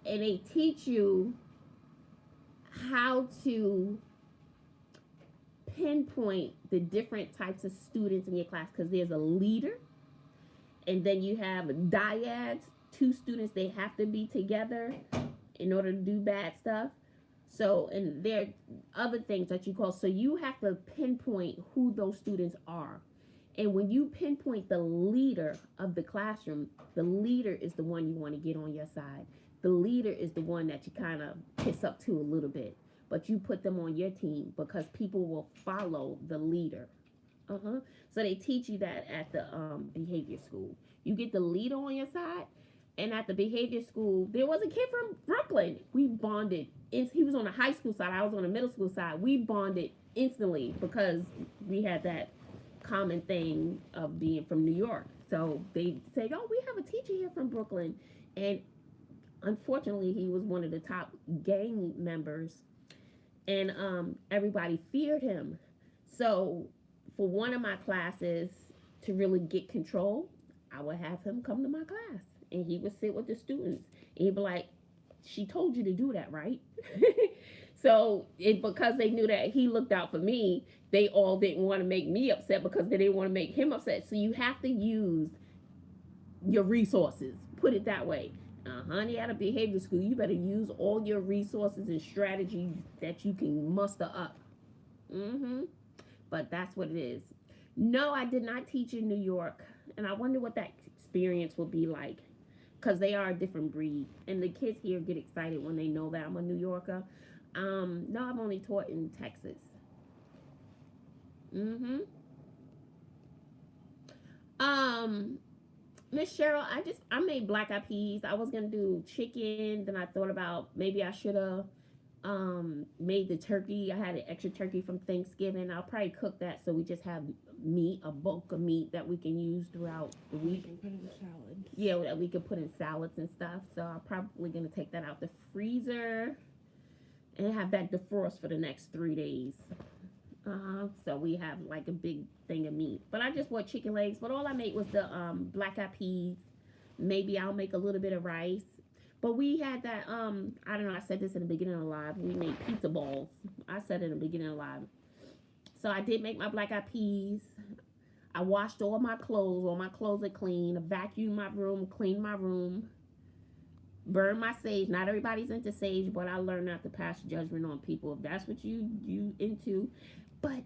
And they teach you how to pinpoint the different types of students in your class, because there's a leader, and then you have dyads, two students, they have to be together in order to do bad stuff. So, and there are other things that you call, so you have to pinpoint who those students are. And when you pinpoint the leader of the classroom, the leader is the one you want to get on your side. The leader is the one that you kind of piss up to a little bit, but you put them on your team because people will follow the leader. So they teach you that at the behavior school. You get the leader on your side. And at the behavior school, there was a kid from Brooklyn. We bonded. He was on the high school side. I was on the middle school side. We bonded instantly because we had that common thing of being from New York. So they said, oh, we have a teacher here from Brooklyn. And unfortunately, he was one of the top gang members. And everybody feared him. So for one of my classes, to really get control, I would have him come to my class. And he would sit with the students. And he'd be like, she told you to do that, right? So because they knew that he looked out for me, they all didn't want to make me upset because they didn't want to make him upset. So you have to use your resources. Put it that way. Honey, at a behavior school, you better use all your resources and strategies that you can muster up. But that's what it is. No, I did not teach in New York. And I wonder what that experience will be like. Because they are a different breed. And the kids here get excited when they know that I'm a New Yorker. No, I've only taught in Texas. Miss Cheryl, I made black eyed peas. I was gonna do chicken. Then I thought about maybe I should have made the turkey. I had an extra turkey from Thanksgiving. I'll probably cook that so we just have meat, a bulk of meat that we can use throughout the week. We can put in salads. Yeah, that we can put in salads and stuff. So I'm probably gonna take that out the freezer and have that defrost for the next 3 days. So we have like a big thing of meat. But I just bought chicken legs. But all I made was the black eyed peas. Maybe I'll make a little bit of rice. But we had that, I don't know, I said this in the beginning of the live. We made pizza balls. I said it in the beginning of the live. So I did make my black eyed peas. I washed all my clothes. All my clothes are clean. I vacuumed my room, cleaned my room. Burned my sage. Not everybody's into sage, but I learned not to pass judgment on people if that's what you into. But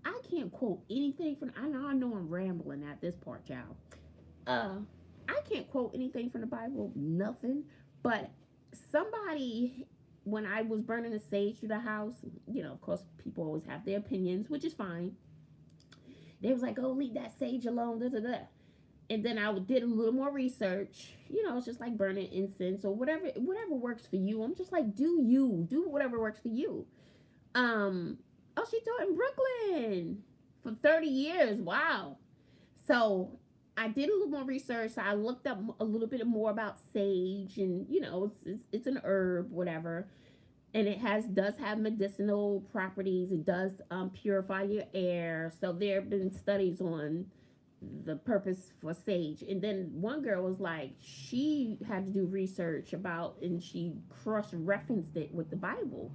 I can't quote anything from, I know I'm rambling at this part, y'all. I can't quote anything from the Bible, nothing. But somebody, when I was burning the sage through the house, you know, of course, people always have their opinions, which is fine. They was like, oh, leave that sage alone, da da da. And then I did a little more research. You know, it's just like burning incense or whatever works for you. I'm just like, do whatever works for you. Oh, she taught in Brooklyn for 30 years. Wow. So I did a little more research. So I looked up a little bit more about sage, and you know, it's an herb, whatever, and it does have medicinal properties. It does purify your air. So there have been studies on the purpose for sage. And then one girl was like, she had to do research about, and she cross-referenced it with the Bible.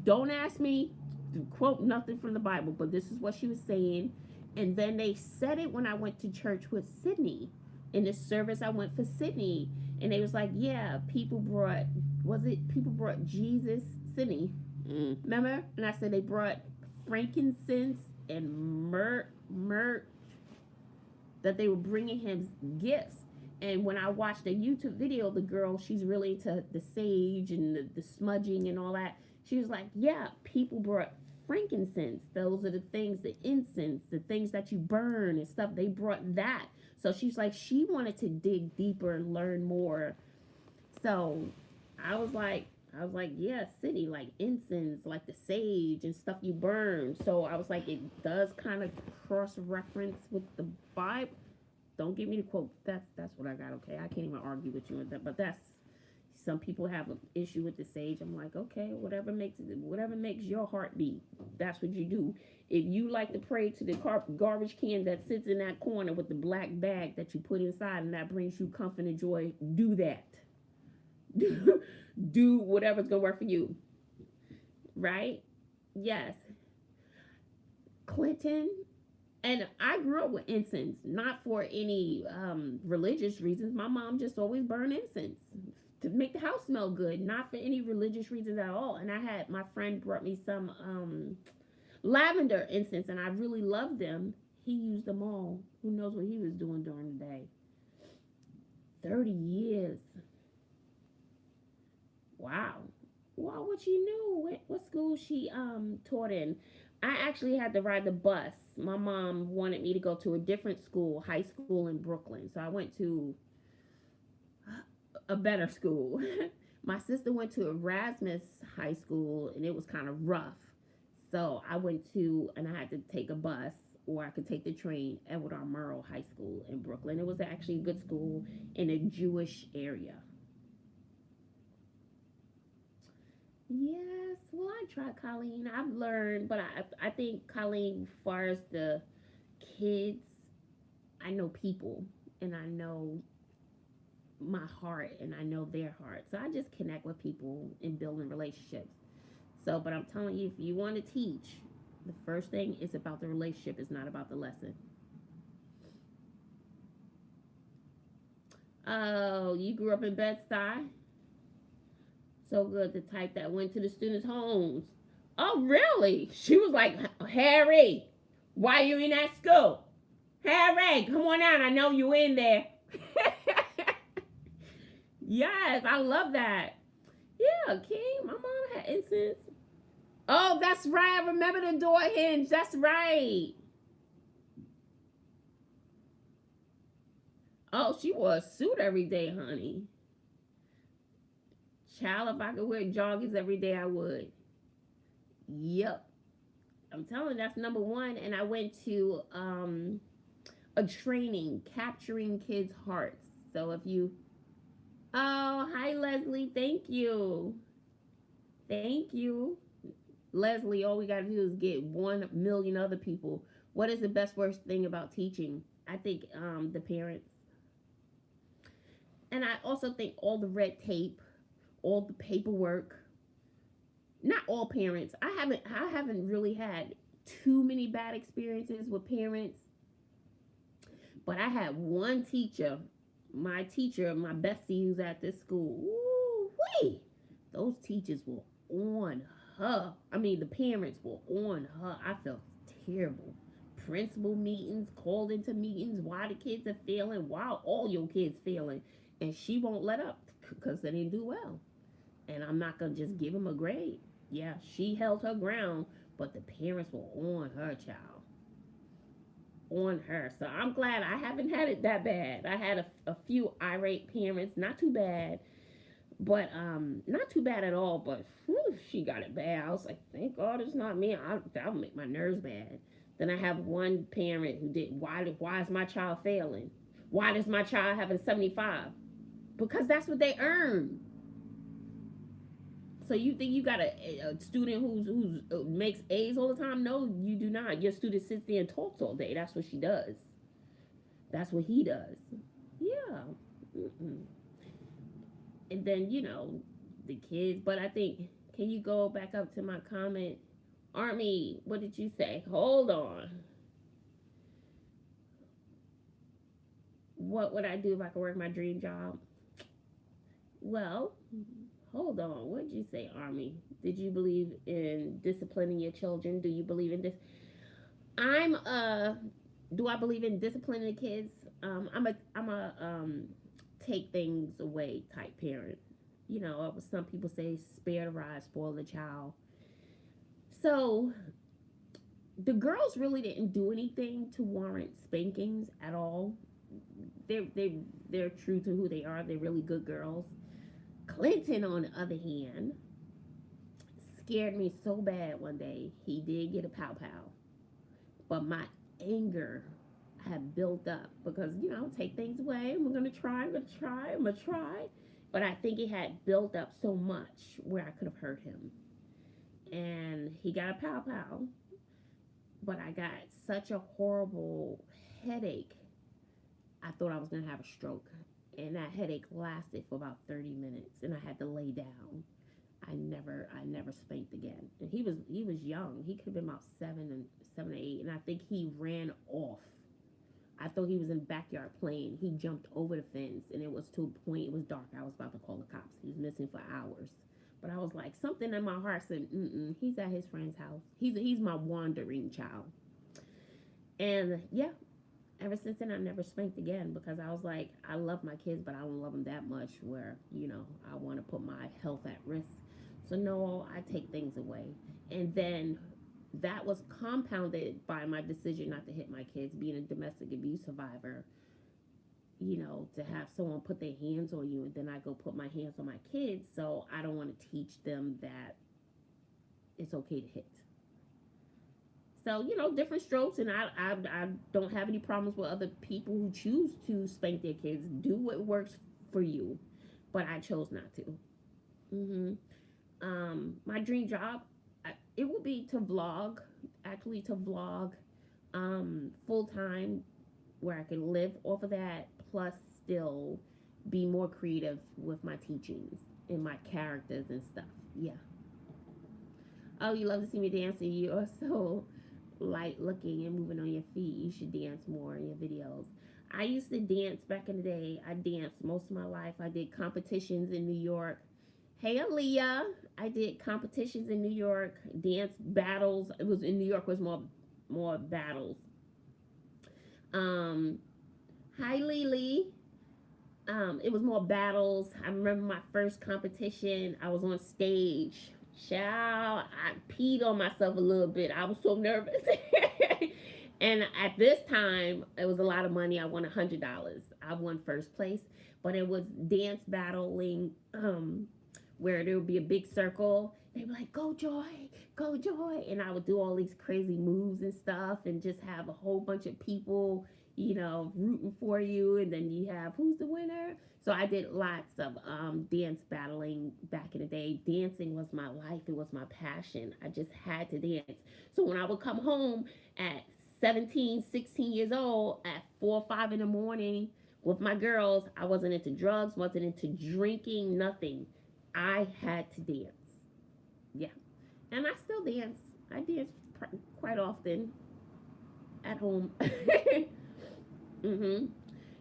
Don't ask me to quote nothing from the Bible, but this is what she was saying. And then they said it when I went to church with Sydney. In the service I went for Sydney, and they was like, yeah, people brought Jesus, Sydney, remember? And I said they brought frankincense and myrrh, that they were bringing him gifts. And when I watched a YouTube video, the girl, she's really into the sage and the smudging and all that. She was like, yeah, people brought frankincense. Those are the things, the incense, the things that you burn and stuff. They brought that. So she's like, she wanted to dig deeper and learn more. So I was like, yeah, city, like incense, like the sage and stuff you burn. So I was like, it does kind of cross-reference with the Bible. Don't get me to quote. That's what I got, okay? I can't even argue with you with that, but that's, Some people have an issue with the sage. I'm like, okay, whatever makes your heart beat, that's what you do. If you like to pray to the garbage can that sits in that corner with the black bag that you put inside and that brings you comfort and joy, do that. Do whatever's gonna work for you, right? Yes. Clinton, and I grew up with incense, not for any religious reasons. My mom just always burned incense to make the house smell good, not for any religious reasons at all. And I had my friend brought me some lavender incense, and I really loved them. He used them all. Who knows what he was doing during the day? 30 years. Wow. Wow, what you knew? What school she taught in? I actually had to ride the bus. My mom wanted me to go to a different school, high school in Brooklyn. So I went to a better school. My sister went to Erasmus High School, and it was kind of rough. So I went to, and I had to take a bus, or I could take the train, Edward R. Murrow High School in Brooklyn. It was actually a good school in a Jewish area. Yes, well, I tried Colleen. I've learned, but I think Colleen, as far as the kids, I know people, and I know my heart, and I know their heart. So I just connect with people and building relationships. So, but I'm telling you, if you want to teach, the first thing is about the relationship. It's not about the lesson. Oh, you grew up in Bed-Stuy? So good, the type that went to the students' homes. Oh, really? She was like, Harry, why are you in that school? Harry, come on out. I know you in there. Yes, I love that. Yeah, King, my mom had incense. Oh, that's right. I remember the door hinge. That's right. Oh, she wore a suit every day, honey. Child, if I could wear joggers every day, I would. Yep. I'm telling you, that's number one. And I went to a training, capturing kids' hearts. So if you... Oh, hi, Leslie. Thank you. Thank you. Leslie, all we got to do is get 1 million other people. What is the best worst thing about teaching? I think the parents. And I also think all the red tape, all the paperwork. Not all parents. I haven't really had too many bad experiences with parents. But I had one teacher, my bestie who's at this school. Ooh, wait. Those teachers were on her. I mean, the parents were on her. I felt terrible. Principal meetings, called into meetings, why the kids are failing, why all your kids failing. And she won't let up because they didn't do well. And I'm not going to just give them a grade. Yeah, she held her ground, but the parents were on her, child. On her. So I'm glad I haven't had it that bad. I had a few irate parents, not too bad. But not too bad at all, but whew, she got it bad. I was like, thank God it's not me. That'll make my nerves bad. Then I have one parent who did, why is my child failing? Why does my child have a 75? Because that's what they earn. So you think you got a student who's makes A's all the time? No, you do not. Your student sits there and talks all day. That's what she does. That's what he does. Yeah. Mm-mm. And then, the kids. But I think, can you go back up to my comment? Army, what did you say? Hold on. What would I do if I could work my dream job? Well, hold on. What did you say, Army? Did you believe in disciplining your children? Do you believe in this? Do I believe in disciplining the kids? I'm a take things away type parent. Some people say spare the rod, spoil the child. So the girls really didn't do anything to warrant spankings at all. They're true to who they are. They're really good girls. Clinton, on the other hand, scared me so bad one day. He did get a pow pow, but my anger had built up because take things away. I'm gonna try. but I think it had built up so much where I could have hurt him. And he got a pow pow, but I got such a horrible headache. I thought I was gonna have a stroke, and that headache lasted for about 30 minutes, and I had to lay down. I never spanked again. And he was young. He could have been about 7 or 8, and I think he ran off. I thought he was in the backyard playing. He jumped over the fence, and it was to a point. It was dark. I was about to call the cops. He was missing for hours. But I was like, something in my heart said, he's at his friend's house. He's my wandering child. And yeah, ever since then, I never spanked again because I was like, I love my kids, but I don't love them that much where, I want to put my health at risk. So no, I take things away. And then that was compounded by my decision not to hit my kids, being a domestic abuse survivor. To have someone put their hands on you and then I go put my hands on my kids. So I don't want to teach them that it's okay to hit. So, different strokes, and I don't have any problems with other people who choose to spank their kids. Do what works for you, but I chose not to. My dream job, it would be to vlog, full time, where I can live off of that, plus still be more creative with my teachings and my characters and stuff. Yeah. Oh, you love to see me dancing. You are so light looking and moving on your feet. You should dance more in your videos. I used to dance back in the day. I danced most of my life. I did competitions in New York. Hey, Aaliyah. I did competitions in New York, dance battles. It was in New York was more battles. Hi, Lily. It was more battles. I remember my first competition. I was on stage. Child, I peed on myself a little bit. I was so nervous. And at this time, it was a lot of money. I won $100. I won first place, but it was dance battling, where there would be a big circle. They were like, "Go Joy, go Joy," and I would do all these crazy moves and stuff, and just have a whole bunch of people, rooting for you, and then you have who's the winner. So I did lots of dance battling back in the day. Dancing was my life. It was my passion. I just had to dance. So when I would come home at 17, 16 years old at 4 or 5 in the morning with my girls, I wasn't into drugs, wasn't into drinking, nothing. I had to dance. Yeah. And I still dance. I dance quite often at home.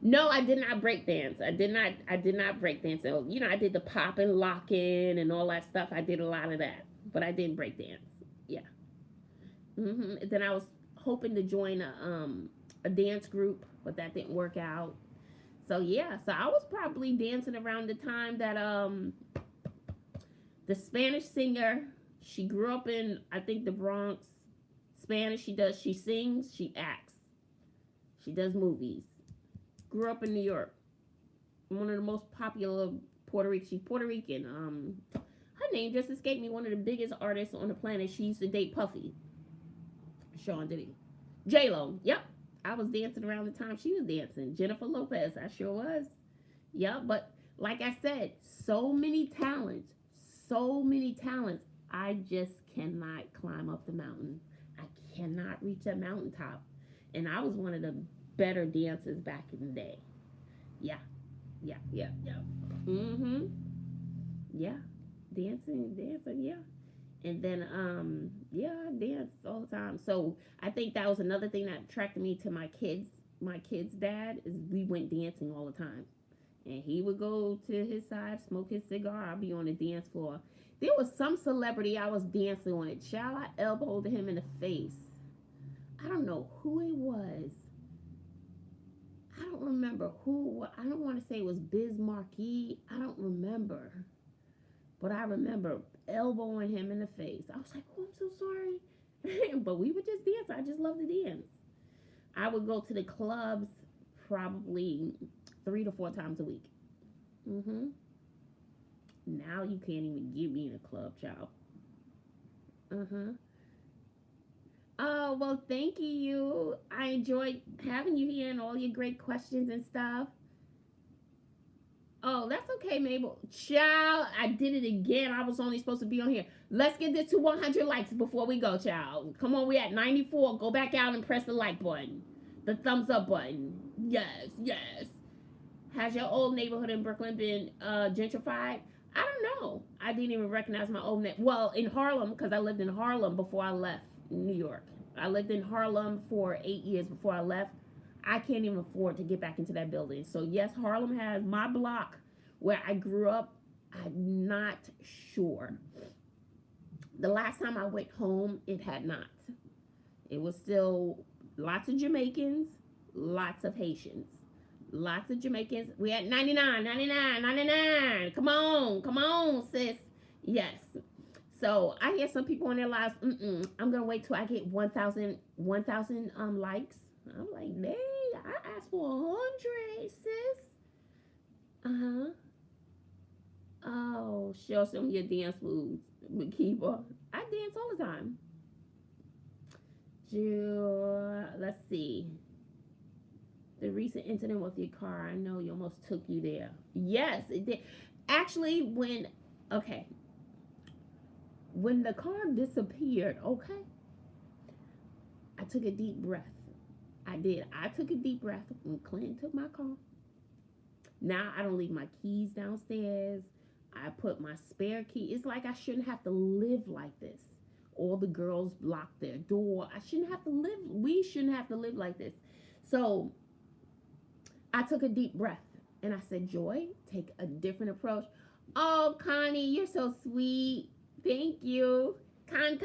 No, I did not break dance. I did not break dance. So, I did the popping, locking, and all that stuff. I did a lot of that, but I didn't break dance. Yeah. Then I was hoping to join a dance group, but that didn't work out. So yeah, so I was probably dancing around the time that the Spanish singer, she grew up in, I think, the Bronx. Spanish. She sings, she acts, she does movies. Grew up in New York. One of the most popular Puerto Rican. She's Puerto Rican. Her name just escaped me. One of the biggest artists on the planet. She used to date Puffy. Sean Diddy. J-Lo. Yep. I was dancing around the time she was dancing. Jennifer Lopez. I sure was. Yep. But like I said, so many talents. So many talents. I just cannot climb up the mountain. I cannot reach that mountaintop. And I was one of the better dancers back in the day. Yeah. Yeah. Yeah. Dancing, yeah. And then, I danced all the time. So I think that was another thing that attracted me to my kids. My kid's dad is we went dancing all the time. And he would go to his side, smoke his cigar. I'd be on the dance floor. There was some celebrity I was dancing with. Child, I elbowed him in the face. I don't know who it was. I don't remember who. I don't want to say it was Biz Markie. I don't remember. But I remember elbowing him in the face. I was like, "Oh, I'm so sorry." But we would just dance. I just love to dance. I would go to the clubs probably 3 to 4 times a week. Now you can't even get me in a club, child. Oh, well, thank you. I enjoyed having you here and all your great questions and stuff. Oh, that's okay, Mabel. Child, I did it again. I was only supposed to be on here. Let's get this to 100 likes before we go, child. Come on, we at 94. Go back out and press the like button. The thumbs up button. Yes, yes. Has your old neighborhood in Brooklyn been gentrified? I don't know. I didn't even recognize my old neighborhood. Well, in Harlem, because I lived in Harlem before I left New York. I lived in Harlem for 8 years before I left. I can't even afford to get back into that building. So yes, Harlem has my block where I grew up. I'm not sure. The last time I went home, it had not. It was still lots of Jamaicans, lots of Haitians, lots of Jamaicans. We had 99, 99, 99. Come on, sis. Yes. So I hear some people in their lives, I'm going to wait till I get 1,000 likes. I'm like, nay, I asked for 100, sis. Uh-huh. Oh, show some of your dance moves, Makiba. I dance all the time. Let's see. The recent incident with your car, I know you almost took you there. Yes, it did. Actually, when the car disappeared, I took a deep breath. I did. I took a deep breath when Clinton took my car. Now I don't leave my keys downstairs. I put my spare key. It's like I shouldn't have to live like this. All the girls lock their door. I shouldn't have to live. We shouldn't have to live like this. So I took a deep breath and I said, Joy, take a different approach. Oh, Connie, you're so sweet. Thank you. Con.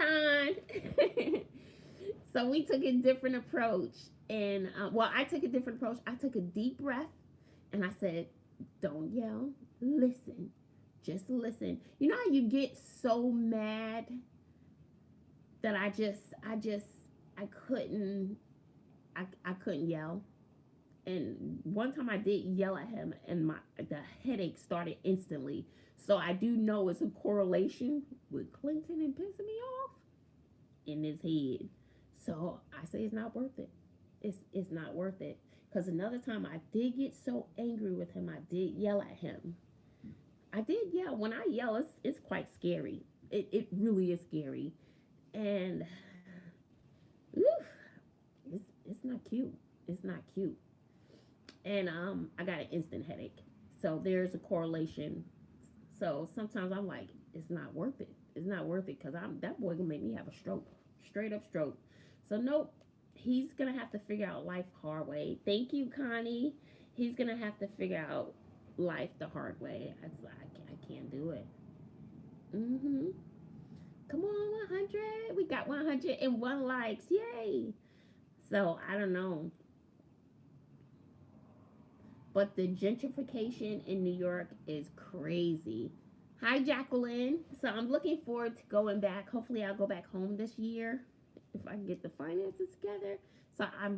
So we took a different approach. And, I took a different approach. I took a deep breath and I said, don't yell. Listen. Just listen. You know how you get so mad that I couldn't yell. And one time I did yell at him and the headache started instantly. So I do know it's a correlation with Clinton and pissing me off in his head. So I say it's not worth it. It's not worth it. Because another time I did get so angry with him, I did yell at him. I did yell. When I yell, it's quite scary. It really is scary. And it's not cute. It's not cute. And I got an instant headache. So there's a correlation. So sometimes I'm like, it's not worth it. It's not worth it because that boy gonna make me have a stroke. Straight up stroke. So nope. He's gonna have to figure out life hard way. Thank you, Connie. He's gonna have to figure out life the hard way. I can't do it. Come on, 100. We got 101 likes. Yay. So I don't know. But the gentrification in New York is crazy. Hi, Jacqueline. So I'm looking forward to going back. Hopefully I'll go back home this year if I can get the finances together. So I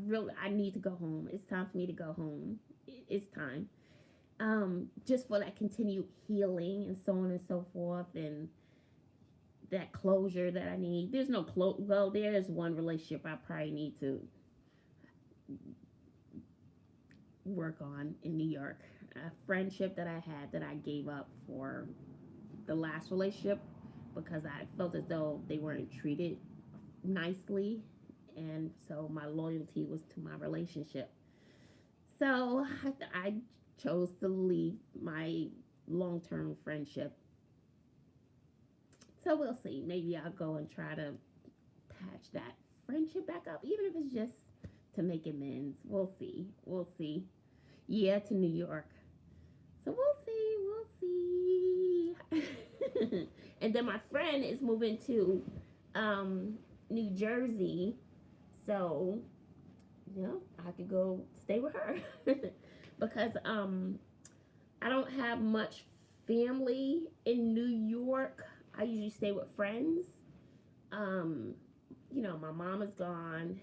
need to go home. It's time for me to go home. It's time. Just for that continued healing and so on and so forth, and that closure that I need. There's no well, there's one relationship I probably need to work on in New York. A friendship that I had that I gave up for the last relationship because I felt as though they weren't treated nicely, and so my loyalty was to my relationship. So I chose to leave my long-term friendship. So we'll see. Maybe I'll go and try to patch that friendship back up, even if it's just to make amends. We'll see. We'll see. Yeah, to New York. So we'll see. We'll see. And then my friend is moving to New Jersey. So, I could go stay with her. Because I don't have much family in New York. I usually stay with friends. My mom is gone.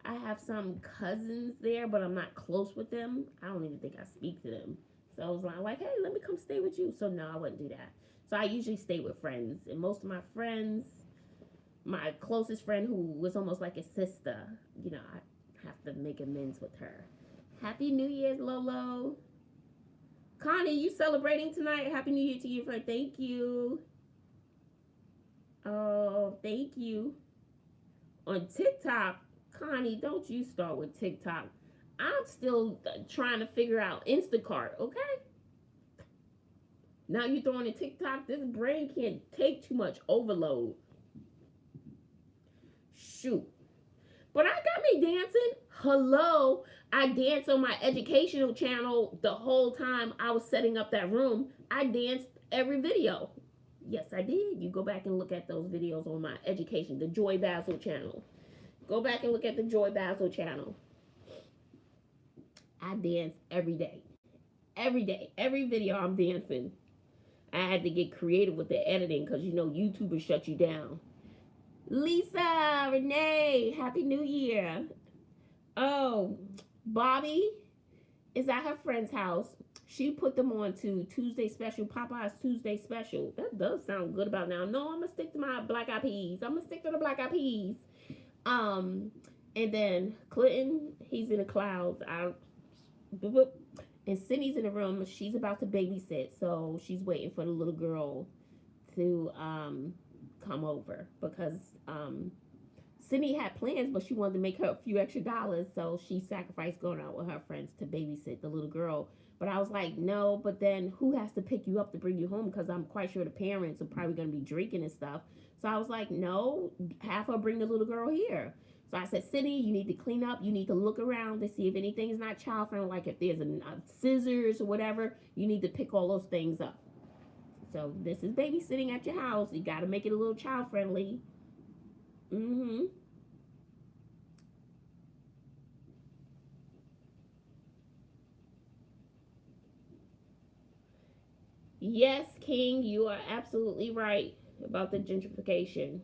I have some cousins there, but I'm not close with them. I don't even think I speak to them. So I was like, hey, let me come stay with you. So no, I wouldn't do that. So I usually stay with friends. And most of my friends, my closest friend who was almost like a sister, I have to make amends with her. Happy New Year's, Lolo. Connie, you celebrating tonight? Happy New Year to you, friend. Thank you. Oh, thank you. On TikTok, Connie, don't you start with TikTok. I'm still trying to figure out Instacart, okay? Now you throwing in TikTok, this brain can't take too much overload. Shoot. But I got me dancing. Hello. I danced on my educational channel the whole time I was setting up that room. I danced every video. Yes, I did. You go back and look at those videos on my education, the Joy Bazzle channel. Go back and look at the Joy Bazzle channel. I danced every day. Every day. Every video I'm dancing. I had to get creative with the editing because, you know, YouTubers shut you down. Lisa, Renee, Happy New Year. Oh, Bobby is at her friend's house. She put them on to Tuesday Special, Popeye's Tuesday Special. That does sound good about now. No, I'm going to stick to my black eyed peas. I'm going to stick to the black eyed peas. And then Clinton, he's in the clouds. And Sydney's in the room. She's about to babysit, so she's waiting for the little girl to come over because Sydney had plans, but she wanted to make her a few extra dollars, so she sacrificed going out with her friends to babysit the little girl. But I was like, no, but then who has to pick you up to bring you home? Because I'm quite sure the parents are probably going to be drinking and stuff. So I was like, no, have her bring the little girl here. So I said, Sydney, you need to clean up. You need to look around to see if anything is not child friendly, like if there's a scissors or whatever, you need to pick all those things up. So this is babysitting at your house. You got to make it a little child friendly. Mm-hmm. Yes, King, you are absolutely right about the gentrification.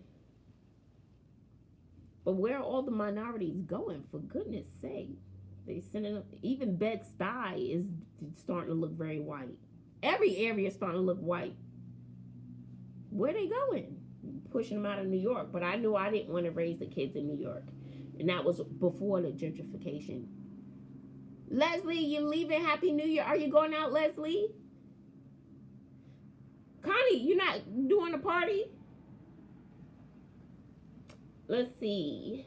But where are all the minorities going, for goodness sake? They sending up, even Bed-Stuy is starting to look very white. Every area is starting to look white. Where are they going? Pushing them out of New York. But I knew I didn't want to raise the kids in New York. And that was before the gentrification. Leslie, you're leaving. Happy New Year. Are you going out, Leslie? Connie, you're not doing a party? Let's see.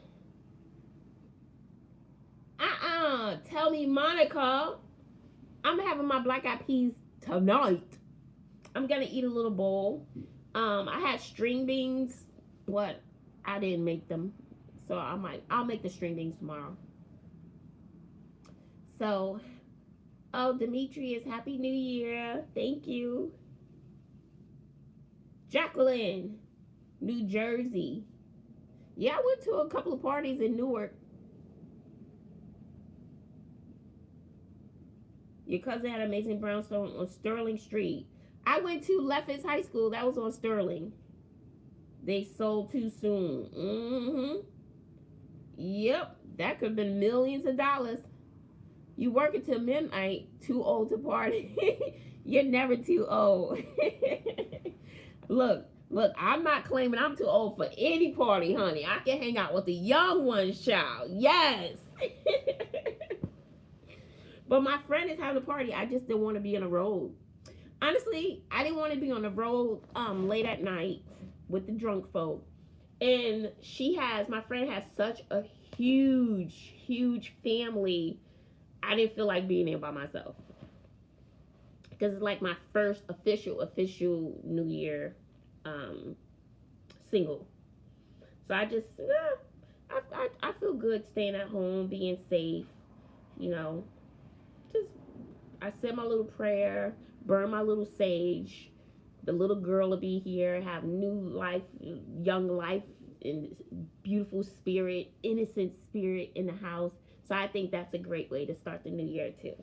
Tell me, Monica. I'm having my black eyed peas tonight. I'm gonna eat a little bowl. I had string beans, but I didn't make them. So I'll make the string beans tomorrow. So, oh, Demetrius, Happy New Year. Thank you. Jacqueline, New Jersey. Yeah, I went to a couple of parties in Newark. Your cousin had an amazing brownstone on Sterling Street. I went to Lefferts High School. That was on Sterling. They sold too soon. Mm-hmm. Yep. That could have been millions of dollars. You work until midnight. Too old to party. You're never too old. Look, I'm not claiming I'm too old for any party, honey. I can hang out with the young ones, child. Yes. But my friend is having a party. I just didn't want to be on the road. Honestly, I didn't want to be on the road late at night with the drunk folk. And my friend has such a huge family. I didn't feel like being there by myself. Because it's like my first official New Year single. So I just, I feel good staying at home, being safe, you know. I said my little prayer, burn my little sage. The little girl will be here, have new life, young life, and beautiful spirit, innocent spirit in the house. So I think that's a great way to start the new year too.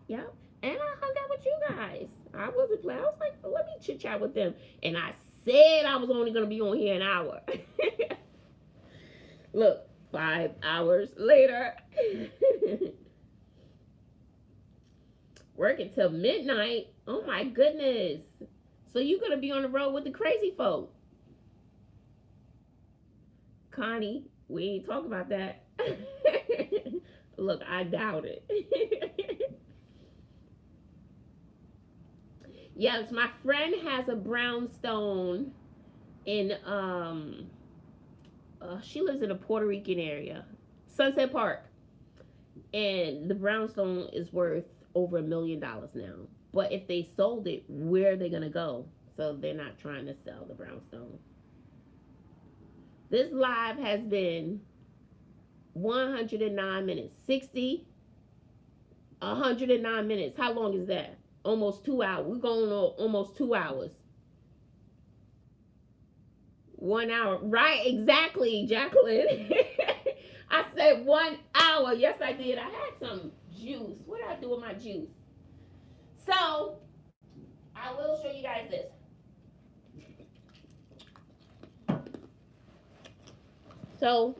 Yeah. And I hung out with you guys. I wasn't playing. I was like, let me chit chat with them. And I said I was only going to be on here an hour. Look, 5 hours later. Working till midnight. Oh my goodness. So you're going to be on the road with the crazy folk. Connie, we ain't talking about that. Look, I doubt it. Yes, my friend has a brownstone in she lives in a Puerto Rican area, Sunset Park, and the brownstone is worth over $1 million now. But if they sold it, where are they gonna go? So they're not trying to sell the brownstone. This live has been 109 minutes. 109 minutes. How long is that? Almost 2 hours. We're going on almost 2 hours. 1 hour. Right, exactly, Jacqueline. I said 1 hour. Yes, I did. I had some juice. What did I do with my juice? So, I will show you guys this. So,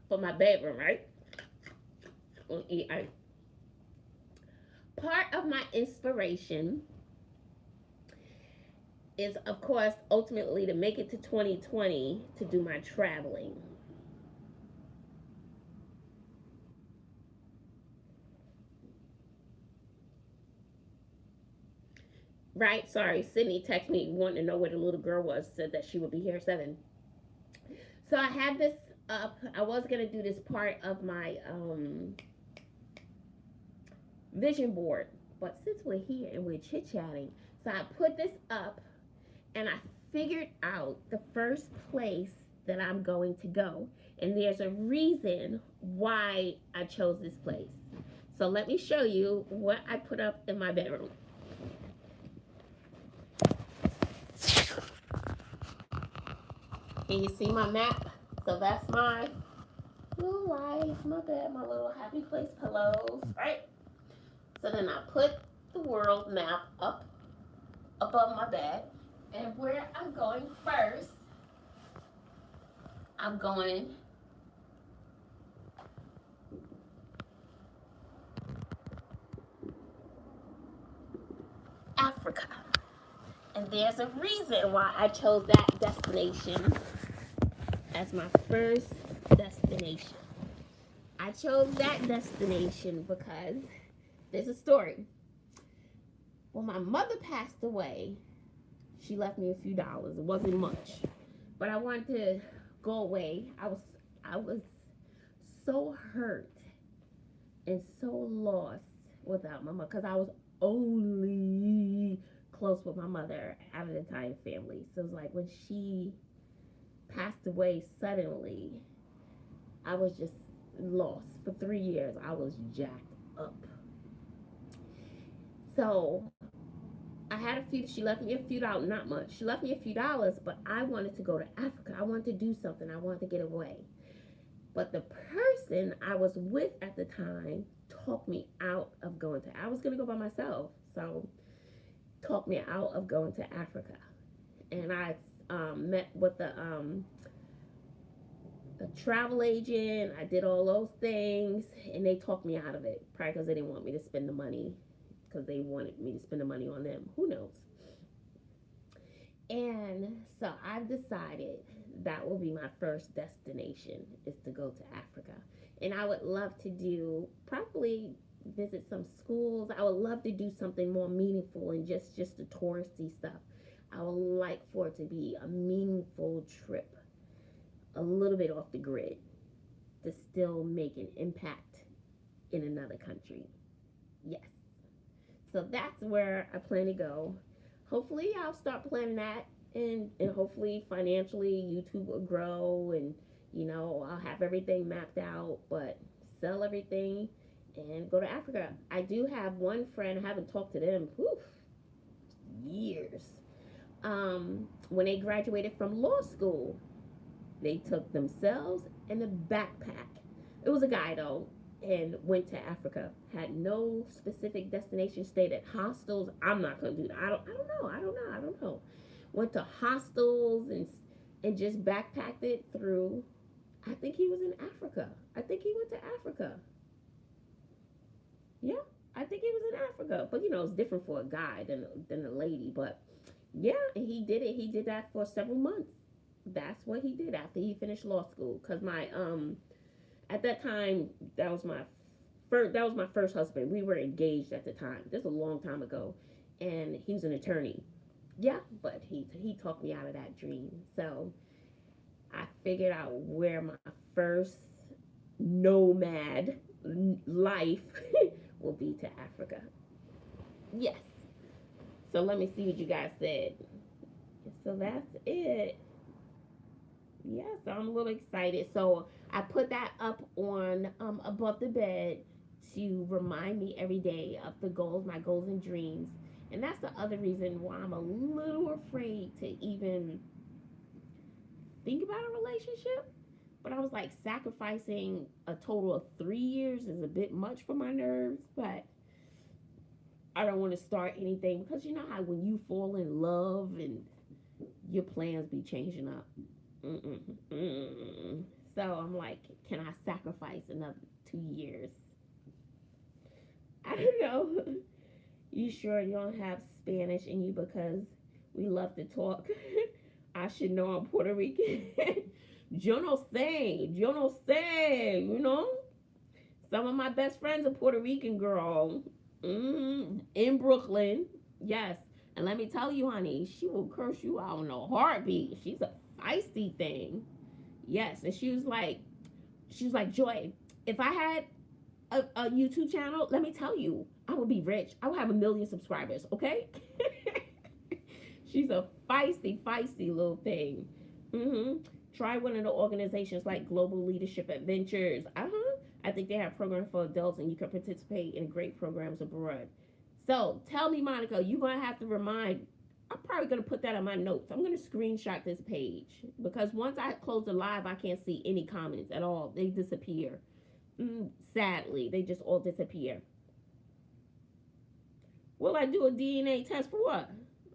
for my bedroom, right? Part of my inspiration is, of course, ultimately to make it to 2020 to do my traveling. Right? Sorry, Sydney texted me wanting to know where the little girl was, said that she would be here at 7. So I had this up. I was going to do this part of my vision board. But since we're here and we're chit-chatting, so I put this up and I figured out the first place that I'm going to go. And there's a reason why I chose this place. So let me show you what I put up in my bedroom. Can you see my map? So that's my little lights, my bed, my little happy place pillows, right? So then I put the world map up above my bed. And where I'm going first, I'm going Africa. And there's a reason why I chose that destination as my first destination. I chose that destination because there's a story. When my mother passed away, she left me a few dollars. It wasn't much, but I wanted to go away. I was so hurt and so lost without my mother because I was only close with my mother out of the entire family. So it was like when she passed away suddenly, I was just lost. For 3 years, I was jacked up. So I had a few, she left me a few dollars, not much. She left me a few dollars, but I wanted to go to Africa. I wanted to do something. I wanted to get away. But the person I was with at the time talked me out of going to, I was going to go by myself. So talked me out of going to Africa. And I met with the travel agent. I did all those things, and they talked me out of it. Probably because they didn't want me to spend the money, because they wanted me to spend the money on them. Who knows? And so I've decided that will be my first destination, is to go to Africa. And I would love to do, probably visit some schools. I would love to do something more meaningful and just the touristy stuff. I would like for it to be a meaningful trip, a little bit off the grid, to still make an impact in another country. Yes. So that's where I plan to go. Hopefully I'll start planning that, and hopefully financially YouTube will grow, and I'll have everything mapped out, but sell everything and go to Africa. I do have one friend, I haven't talked to them years. When they graduated from law school, they took themselves and a backpack. It was a guy though, and went to Africa. Had no specific destination, stayed at hostels. I'm not gonna do that. I don't know. Went to hostels and just backpacked it through. I think he was in Africa. I think he went to Africa. Yeah, I think he was in Africa. But it's different for a guy than a lady. But yeah, and he did it. He did that for several months. That's what he did after he finished law school. Cause my at that time, that was my that was my first husband. We were engaged at the time. This was a long time ago, and he was an attorney. Yeah, but he talked me out of that dream. So I figured out where my first nomad life will be, to Africa. Yes. So let me see what you guys said. So that's it. Yes, I'm a little excited. So I put that up on above the bed to remind me every day of the goals, my goals and dreams. And that's the other reason why I'm a little afraid to even think about a relationship. But I was like, sacrificing a total of 3 years is a bit much for my nerves. But I don't want to start anything because you know how when you fall in love and your plans be changing up. Mm-mm, mm-mm. So I'm like, can I sacrifice another 2 years? I don't know. You sure you don't have Spanish in you because we love to talk? I should know I'm Puerto Rican. Yo no sé, you know? Some of my best friends are Puerto Rican, girl. In Brooklyn. Yes. And let me tell you, honey, she will curse you out in a heartbeat. She's a feisty thing. Yes. And she was like, Joy, if I had a YouTube channel, let me tell you, I would be rich. I would have 1 million subscribers, okay? She's a feisty little thing. Try one of the organizations like Global Leadership Adventures. I think they have programs for adults and you can participate in great programs abroad. So tell me, Monica, you're going to have to remind. I'm probably going to put that on my notes. I'm going to screenshot this page because once I close the live, I can't see any comments at all. They disappear. Sadly, they just all disappear. Will I do a DNA test for what?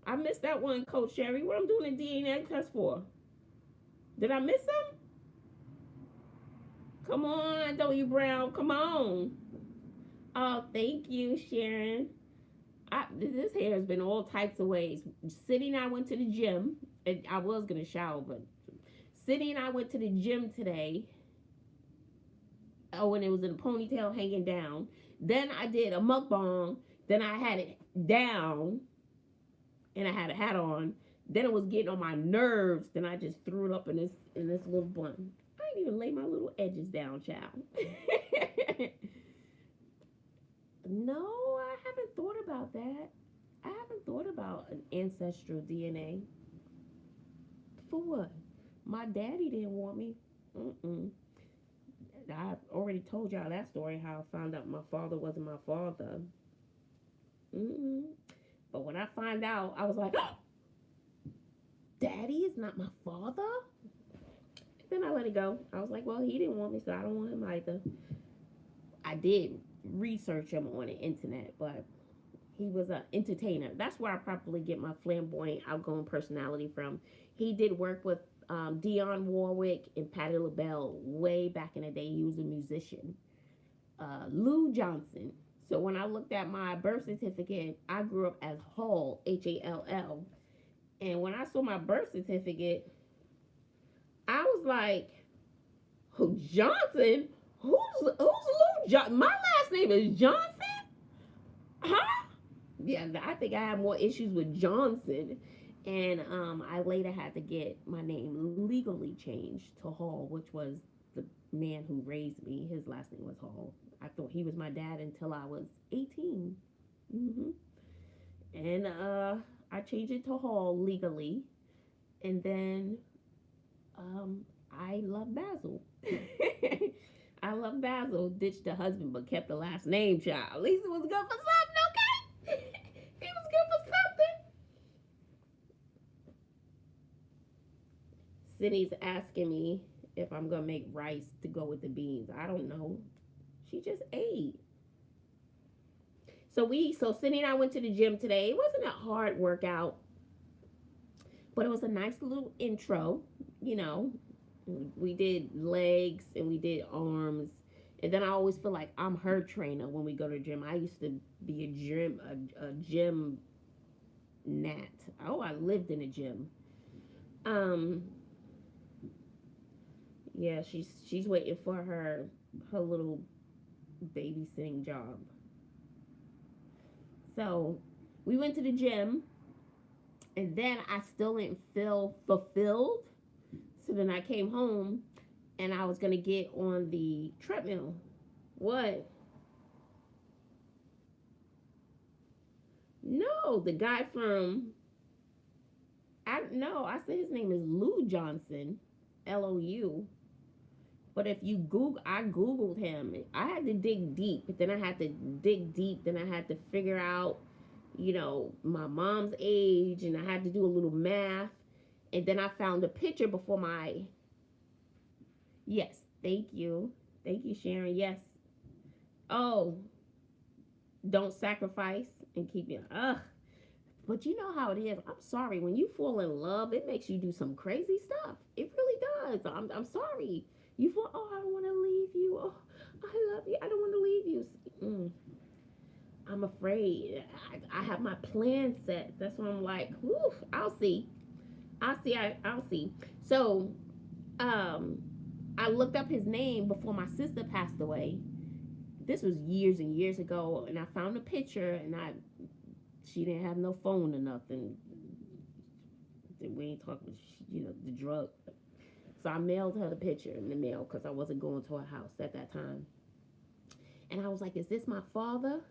I missed that one, Coach Sherry. What I'm doing a DNA test for? Did I miss them? Come on, W Brown. Come on. Oh, thank you, Sharon. This hair has been all types of ways. Sitting, I went to the gym. And I was going to shower, but Sitting, I went to the gym today. Oh, and it was in a ponytail hanging down. Then I did a mukbang. Then I had it down. And I had a hat on. Then it was getting on my nerves. Then I just threw it up in this little bun. I didn't even lay my little edges down, child. No, I haven't thought about that. I haven't thought about an ancestral DNA. For what? My daddy didn't want me. I already told y'all that story, how I found out my father wasn't my father. But when I find out, I was like, oh, Daddy is not my father? Then I let it go. I was like, well, he didn't want me, so I don't want him either. I did research him on the internet, but he was an entertainer. That's where I probably get my flamboyant, outgoing personality from. He did work with Dionne Warwick and Patti LaBelle way back in the day. He was a musician. Lou Johnson. So when I looked at my birth certificate, I grew up as Hall, Hall. And when I saw my birth certificate, I was like, who, Johnson? Who's Lou Johnson? My last name is Johnson? Huh? Yeah, I think I have more issues with Johnson. And I later had to get my name legally changed to Hall, which was the man who raised me. His last name was Hall. I thought he was my dad until I was 18. And I changed it to Hall legally. And then I love Bazzle. I love Bazzle. Ditched the husband but kept the last name, child. At least it was good for something, okay? It was good for something. Sydney's asking me if I'm going to make rice to go with the beans. I don't know. She just ate. So Sydney and I went to the gym today. It wasn't a hard workout, but it was a nice little intro. You know, we did legs and we did arms. And then I always feel like I'm her trainer when we go to the gym. I used to be a gym gnat. Oh, I lived in a gym. Yeah, she's waiting for her little babysitting job. So we went to the gym, and then I still didn't feel fulfilled. So then I came home and I was going to get on the treadmill. What? No, the guy from, I said his name is Lou Johnson, Lou. But if you I Googled him. I had to dig deep, but then I had to dig deep. Then I had to figure out, my mom's age, and I had to do a little math. And then I found a picture before my, yes, thank you. Thank you, Sharon. Yes. Oh, don't sacrifice and keep it. Ugh. But you know how it is. I'm sorry. When you fall in love, it makes you do some crazy stuff. It really does. I'm sorry. You fall, oh, I don't want to leave you. Oh, I love you. I don't want to leave you. I'm afraid. I have my plan set. That's when I'm like, whew, I'll see. I'll see. So, I looked up his name before my sister passed away. This was years and years ago, and I found a picture, and she didn't have no phone or nothing. We ain't talking, the drug. So I mailed her the picture in the mail because I wasn't going to her house at that time. And I was like, is this my father?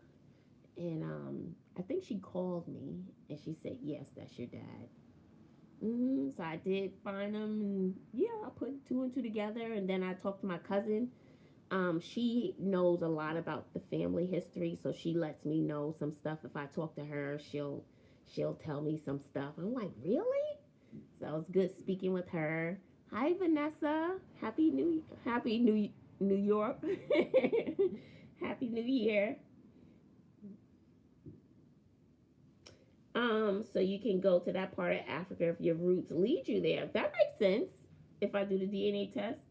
And I think she called me, and she said, yes, that's your dad. So I did find him, and yeah, I put two and two together, and then I talked to my cousin. She knows a lot about the family history, so she lets me know some stuff. If I talk to her, she'll tell me some stuff. I'm like, really? So it was good speaking with her. Hi, Vanessa. Happy New York. Happy New Year. So you can go to that part of Africa if your roots lead you there. That makes sense. If I do the DNA test.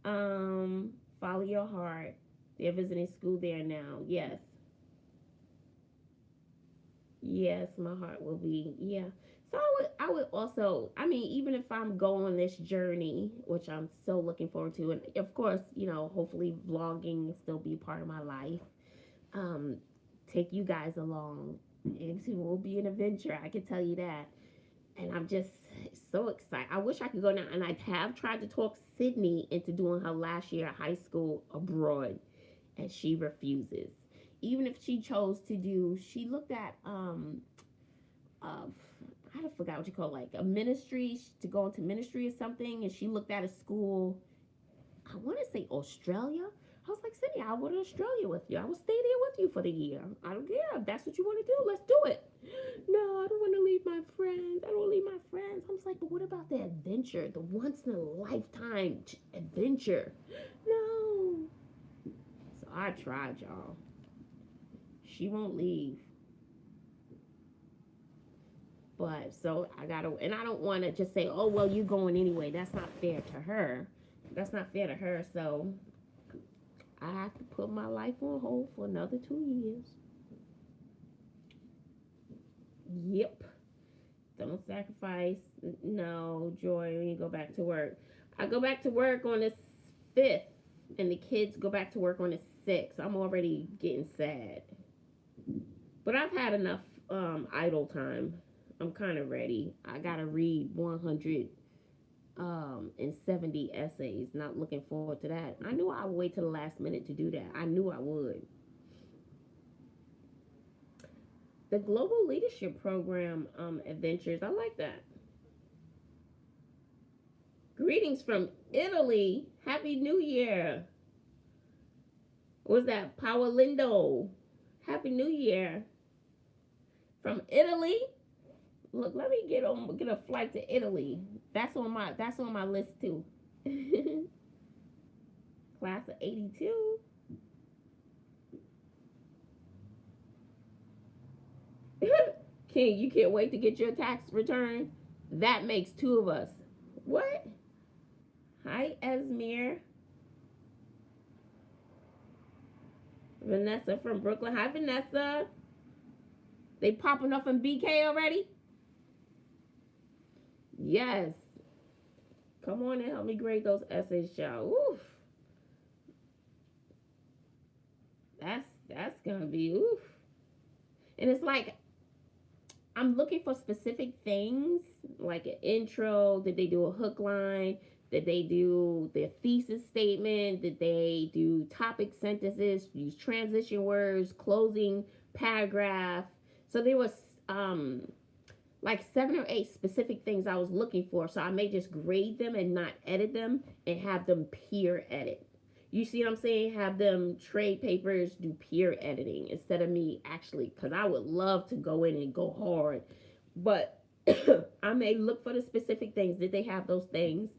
Follow your heart. They're visiting school there now. Yes. Yes, my heart will be. Yeah. So I would also, even if I'm going on this journey, which I'm so looking forward to, and of course, hopefully vlogging will still be part of my life. Take you guys along. It will be an adventure, I can tell you that. And I'm just so excited. I wish I could go now. And I have tried to talk Sydney into doing her last year of high school abroad, and she refuses. Even if she chose to do, she looked at I forgot what you call it, like a ministry, to go into ministry or something, and she looked at a school. I want to say Australia. I was like, Sydney, I'll go to Australia with you. I will stay there with you for the year. I don't care. If that's what you want to do, let's do it. No, I don't want to leave my friends. I don't leave my friends. I was like, but what about the adventure? The once in a lifetime adventure? No. So I tried, y'all. She won't leave. But so I gotta, and I don't want to just say, oh, well, you're going anyway. That's not fair to her. So I have to put my life on hold for another 2 years. Yep. Don't sacrifice. No, Joy, when you go back to work. I go back to work on the 5th, and the kids go back to work on the 6th. I'm already getting sad. But I've had enough idle time. I'm kind of ready. I got to read 170 essays. Not looking forward to that. I knew I would wait till the last minute to do that. I knew I would. The Global Leadership Program adventures. I like that. Greetings from Italy. Happy New Year. What was that? Paolindo. Happy New Year. From Italy. Look, let me get a flight to Italy. That's on my list too. Class of 82. King, you can't wait to get your tax return? That makes 2 of us. What? Hi, Esmir. Vanessa from Brooklyn. Hi, Vanessa. They popping up in BK already? Yes. Come on and help me grade those essays, y'all. Oof. gonna be oof. And it's like I'm looking for specific things, like an intro. Did they do a hook line? Did they do their thesis statement? Did they do topic sentences? Use transition words, closing paragraph. So there was like 7 or 8 specific things I was looking for. So I may just grade them and not edit them and have them peer edit. You see what I'm saying? Have them trade papers, do peer editing instead of me actually, because I would love to go in and go hard. But I may look for the specific things. Did they have those things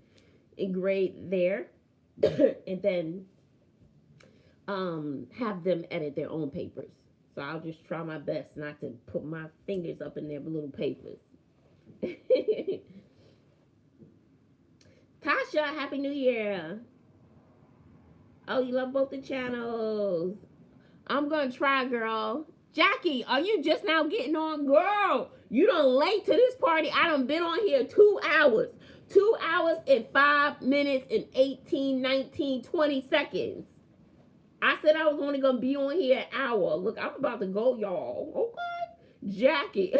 and grade there? And then have them edit their own papers. So I'll just try my best not to put my fingers up in their little papers. Tasha, Happy New Year. Oh, you love both the channels. I'm going to try, girl. Jackie, are you just now getting on? Girl, you done late to this party. I done been on here 2 hours. 2 hours and 5 minutes and 18, 19, 20 seconds. I said I was only going to be on here an hour. Look, I'm about to go, y'all. Okay? Jackie.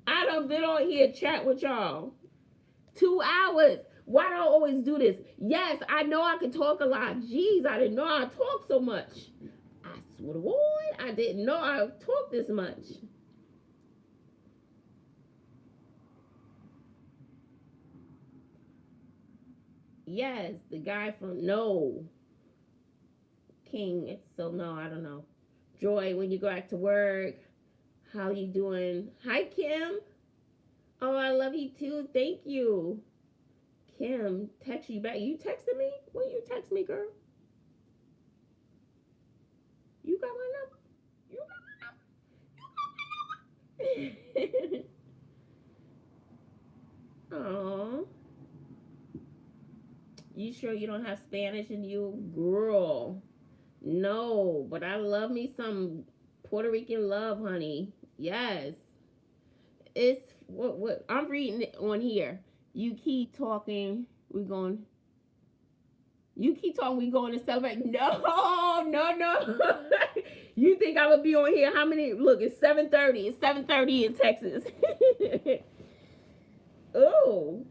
I done been on here chat with y'all. 2 hours. Why do I always do this? Yes, I know I can talk a lot. Jeez, I didn't know I talk so much. I swear to God, I didn't know I talk this much. Yes, the guy from No. King, it's so no, I don't know. Joy, when you go back to work, how you doing? Hi, Kim. Oh, I love you too. Thank you. Kim, text you back. You texted me? When you text me, girl? You got my number? You got my number? Aww. You sure you don't have Spanish in you? Girl. No, but I love me some Puerto Rican love, honey. Yes. It's what I'm reading it on here. You keep talking, we're going. You keep talking, we're going to celebrate. No. You think I would be on here? How many? Look, it's 7:30. It's 7:30 in Texas. Oh.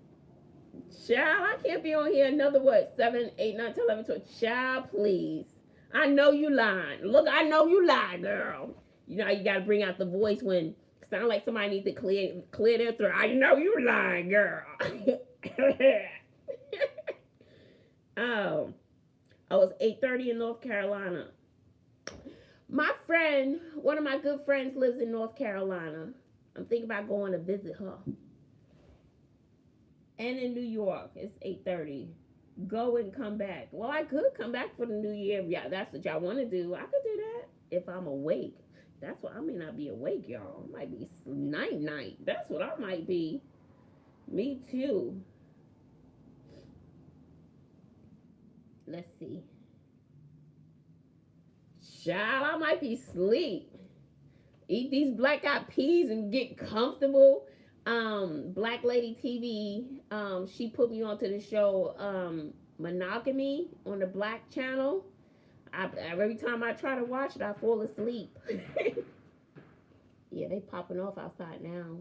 Child, I can't be on here another what? 7, 8, 9, 10, 11, 12. Child, please. I know you lying. Look, I know you lie, girl. You know, you got to bring out the voice when it sound like somebody needs to clear their throat. I know you lying, girl. Oh, it's 8:30 in North Carolina. My friend, one of my good friends lives in North Carolina. I'm thinking about going to visit her. And in New York, it's 8:30. Go and come back. Well, I could come back for the new year. Yeah, that's what y'all want to do. I could do that if I'm awake. That's what I may not be awake, y'all. I might be night. That's what I might be. Me too. Let's see. Child, I might be asleep. Eat these black eyed peas and get comfortable. Black Lady TV, she put me onto the show Monogamy on the Black channel. Every time I try to watch it, I fall asleep. Yeah, they popping off outside now.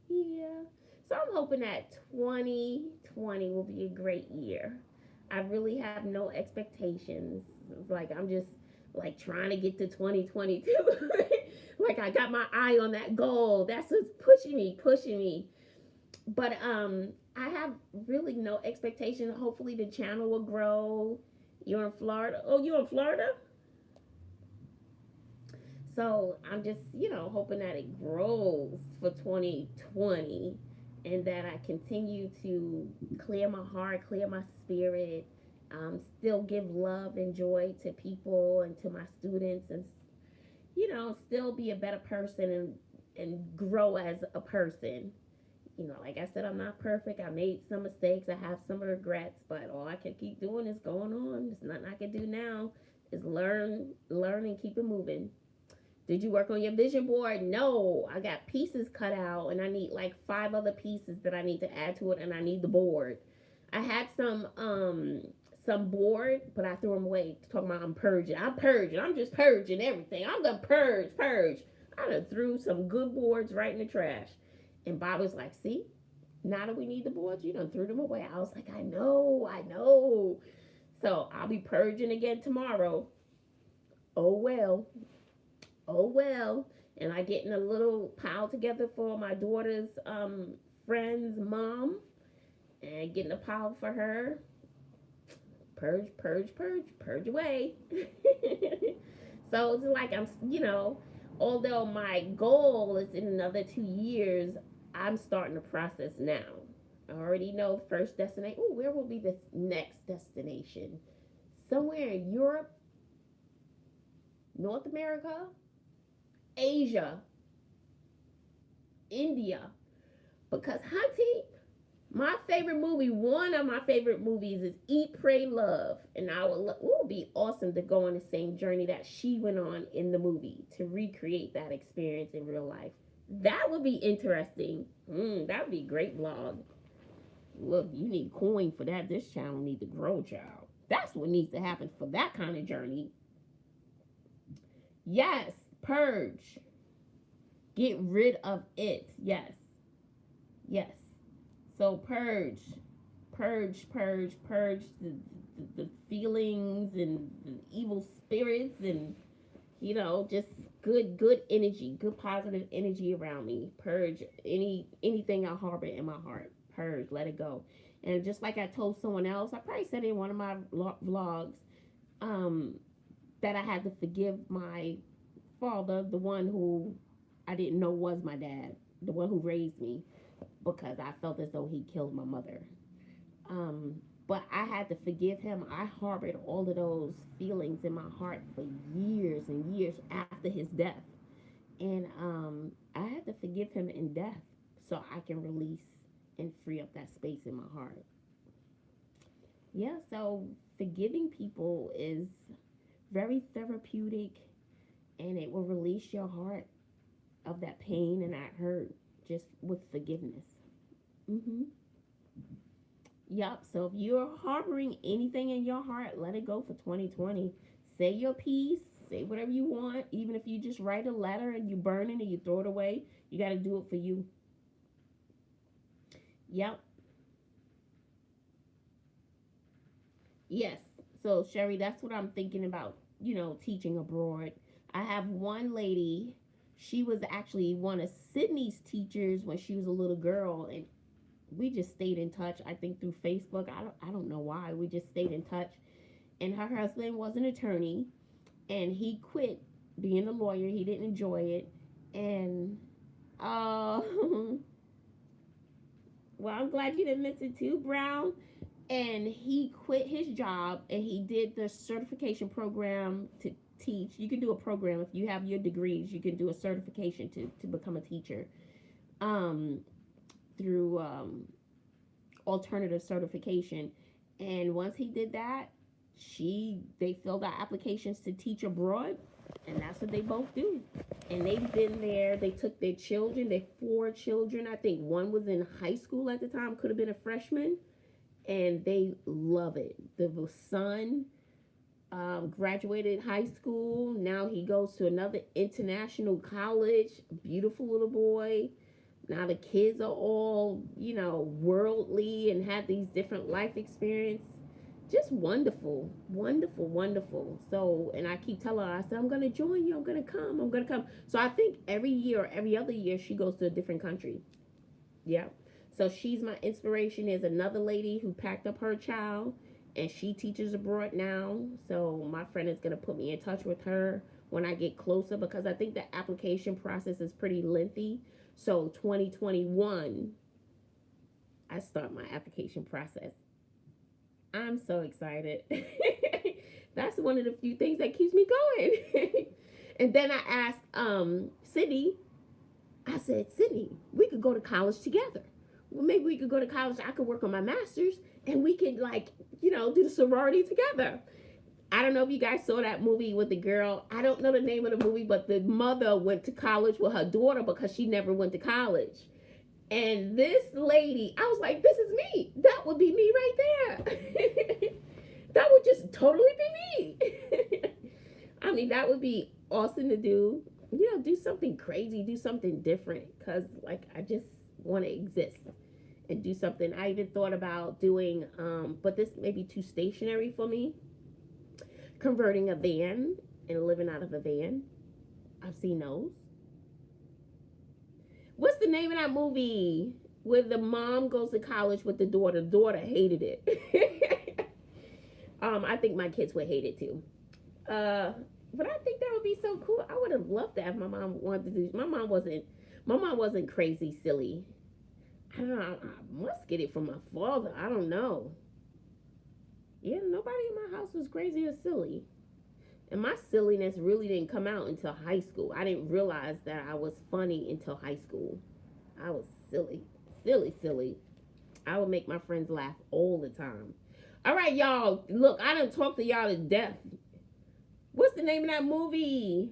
Yeah. So I'm hoping that 2020 will be a great year. I really have no expectations. It's like I'm just like trying to get to 2022. Like I got my eye on that goal. That's what's pushing me. But I have really no expectation. Hopefully the channel will grow. You're in Florida. Oh, you're in Florida? So I'm just, hoping that it grows for 2020 and that I continue to clear my heart, clear my spirit, still give love and joy to people and to my students, and still be a better person and grow as a person. Like I said, I'm not perfect. I made some mistakes. I have some regrets, but all I can keep doing is going on. There's nothing I can do now is learn and keep it moving. Did you work on your vision board? No, I got pieces cut out and I need like 5 other pieces that I need to add to it, and I need the board. I had some some board, but I threw them away. Talking about I'm purging. I'm just purging everything. I'm gonna purge. I done threw some good boards right in the trash. And Bob was like, see, now that we need the boards, you done threw them away. I was like, I know. So I'll be purging again tomorrow. Oh well. And I getting a little pile together for my daughter's friend's mom, and getting a pile for her. Purge away. So it's like I'm, although my goal is in another 2 years, I'm starting the process now. I already know first destination. Oh, where will be this next destination? Somewhere in Europe, North America, Asia, India. Because, hunty, my favorite movie, one of my favorite movies is Eat, Pray, Love. And it would be awesome to go on the same journey that she went on in the movie, to recreate that experience in real life. That would be interesting. That would be a great vlog. Look, you need coin for that. This channel needs to grow, child. That's what needs to happen for that kind of journey. Yes, purge. Get rid of it. Yes. So purge the feelings and the evil spirits, and just good energy, good positive energy around me. Purge anything I harbor in my heart. Purge, let it go. And just like I told someone else, I probably said it in one of my vlogs, that I had to forgive my father, the one who I didn't know was my dad, the one who raised me, because I felt as though he killed my mother. But I had to forgive him. I harbored all of those feelings in my heart for years and years after his death. And I had to forgive him in death so I can release and free up that space in my heart. Yeah, so forgiving people is very therapeutic, and it will release your heart of that pain and that hurt just with forgiveness. Yep. So if you're harboring anything in your heart, let it go for 2020. Say your piece. Say whatever you want. Even if you just write a letter and you burn it and you throw it away, you got to do it for you. Yep. Yes. So Sherry, that's what I'm thinking about, teaching abroad. I have one lady, she was actually one of Sydney's teachers when she was a little girl, and we just stayed in touch, I think through Facebook. I don't know why. We just stayed in touch. And her husband was an attorney, and he quit being a lawyer. He didn't enjoy it. And well, I'm glad you didn't miss it too, Brown. And he quit his job, and he did the certification program to teach. You can do a program if you have your degrees. You can do a certification to become a teacher. Through alternative certification. And once he did that, they filled out applications to teach abroad, and that's what they both do. And they've been there. They took their children, their 4 children. I think one was in high school at the time, could have been a freshman, and they love it. The son graduated high school. Now he goes to another international college. Beautiful little boy. Now the kids are all, worldly and have these different life experience. Just wonderful. So, and I keep telling her, I said, I'm going to join you. I'm going to come. So I think every year or every other year she goes to a different country. Yeah. So she's my inspiration. There's another lady who packed up her child, and she teaches abroad now. So my friend is going to put me in touch with her when I get closer, because I think the application process is pretty lengthy. So 2021, I start my application process. I'm so excited. That's one of the few things that keeps me going. And then I asked Sydney, I said, Sydney, we could go to college together. Well, maybe we could go to college. I could work on my master's, and we could do the sorority together. I don't know if you guys saw that movie with the girl. I don't know the name of the movie, but the mother went to college with her daughter because she never went to college. And this lady, I was like, this is me. That would be me right there. That would just totally be me. I mean, that would be awesome to do. You know, do something crazy, do something different. Because, like, I just want to exist and do something. I even thought about doing, but this may be too stationary for me, converting a van and living out of a van. I've seen those. What's the name of that movie where the mom goes to college with the daughter? The daughter hated it. I think my kids would hate it too. But I think that would be so cool. I would have loved that if my mom wanted to do. My mom wasn't crazy silly. I don't know. I must get it from my father. I don't know. Yeah, nobody in my house was crazy or silly. And my silliness really didn't come out until high school. I didn't realize that I was funny until high school. I was silly. Silly. I would make my friends laugh all the time. All right, y'all. Look, I done talked to y'all to death. What's the name of that movie?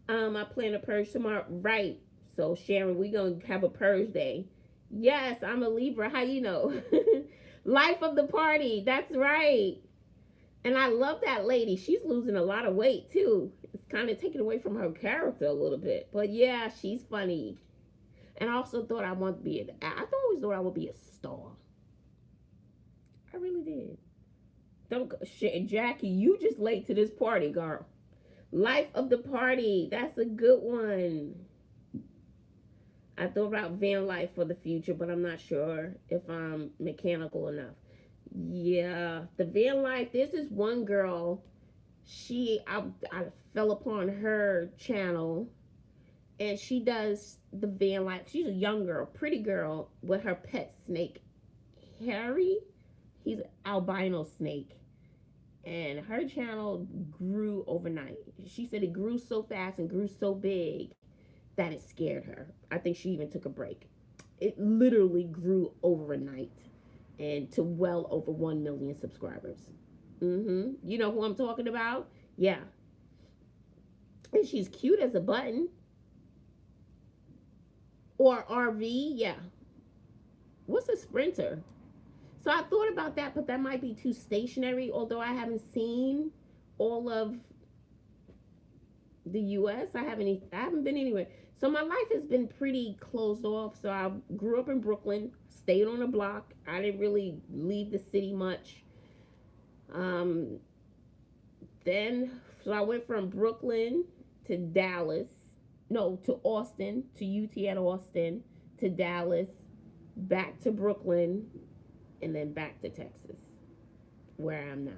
I plan to purge tomorrow. Right. So, Sharon, we going to have a purge day. Yes, I'm a Libra. How you know? Life of the party. That's right. And I love that lady. She's losing a lot of weight, too. It's kind of taken away from her character a little bit. But, yeah, she's funny. And I also thought I wanted to be I always thought I would be a star. I really did. Don't Jackie, you just late to this party, girl. Life of the party. That's a good one. I thought about van life for the future, but I'm not sure if I'm mechanical enough. Yeah, the van life. There's this one girl. I fell upon her channel, and she does the van life. She's a young girl, pretty girl, with her pet snake, Harry. He's an albino snake. And her channel grew overnight. She said it grew so fast and grew so big that it scared her. I think she even took a break. It literally grew overnight and to well over 1 million subscribers. You know who I'm talking about? Yeah. And she's cute as a button. Or RV, yeah. What's a sprinter? So I thought about that, but that might be too stationary, although I haven't seen all of the U.S. I haven't been anywhere. So my life has been pretty closed off. So I grew up in Brooklyn, stayed on a block. I didn't really leave the city much. So I went from Brooklyn to Dallas. No, to Austin, to UT at Austin, to Dallas, back to Brooklyn, and then back to Texas, where I am now.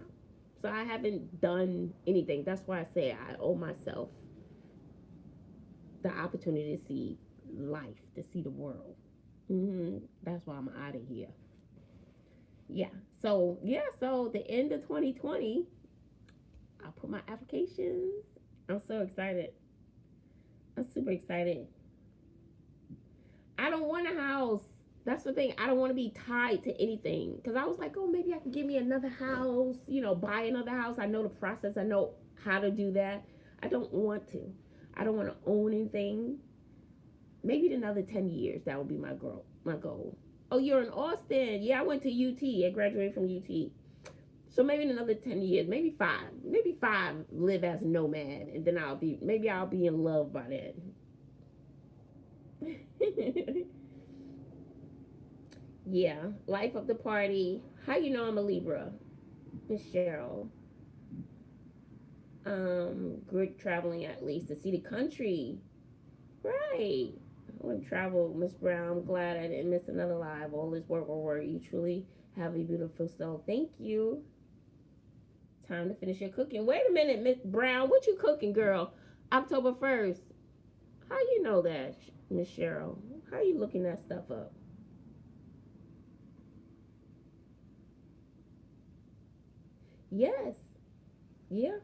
So I haven't done anything. That's why I say I owe myself the opportunity to see life, to see the world. That's why I'm out of here. Yeah. So the end of 2020, I'll put my applications. I'm so excited. I'm super excited. I don't want a house. That's the thing. I don't want to be tied to anything. Because I was like, oh, maybe I can give me another house, buy another house. I know the process. I know how to do that. I don't want to. I don't want to own anything. Maybe in another 10 years, that will be my goal. Oh, you're in Austin. Yeah, I went to UT. I graduated from UT. So maybe in another 10 years, maybe 5. Maybe 5, live as a nomad. And then I'll be in love by then. Yeah, life of the party. How you know I'm a Libra? Miss Cheryl. Good traveling at least to see the country. Right. I want to travel, Miss Brown. I'm glad I didn't miss another live. All this work. You truly have a beautiful soul. Thank you. Time to finish your cooking. Wait a minute, Miss Brown. What you cooking, girl? October 1st. How you know that, Miss Cheryl? How you looking that stuff up? Yes. Yeah.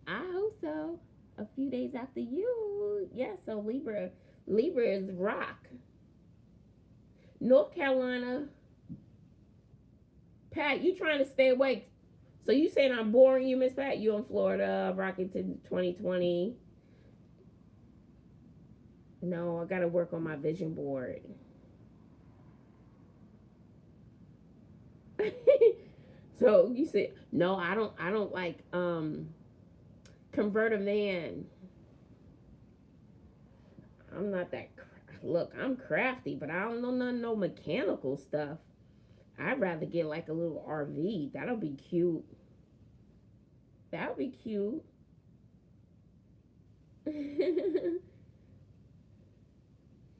I hope so. A few days after you. Yes, so Libra is rock. North Carolina. Pat, you trying to stay awake. So you saying I'm boring you, Miss Pat? You in Florida, rocking to 2020. No, I gotta work on my vision board. So you said no. I don't like convert a man. I'm not that. Look, I'm crafty, but I don't know nothing no mechanical stuff. I'd rather get like a little RV. That'll be cute. That'll be cute.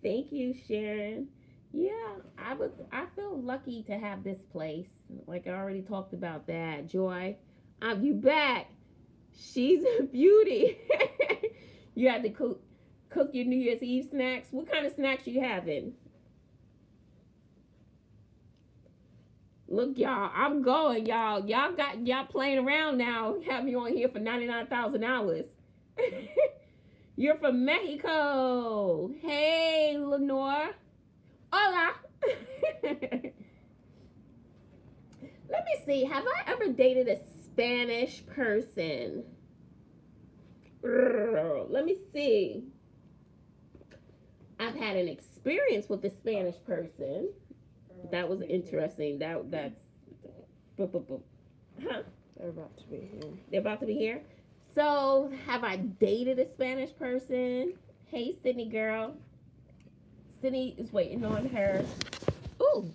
Thank you, Sharon. Yeah, I feel lucky to have this place. Like I already talked about that. Joy, you back. She's a beauty. You had to cook your New Year's Eve snacks. What kind of snacks you having? Look, y'all, I'm going, y'all. Y'all playing around now. Have me on here for 99,000 hours. You're from Mexico. Hey, Lenore. Hola. Let me see. Have I ever dated a Spanish person? Let me see. I've had an experience with a Spanish person. That was interesting. That's. Huh? They're about to be here. They're about to be here. So, have I dated a Spanish person? Hey, Sydney girl. Sydney is waiting on her. Ooh.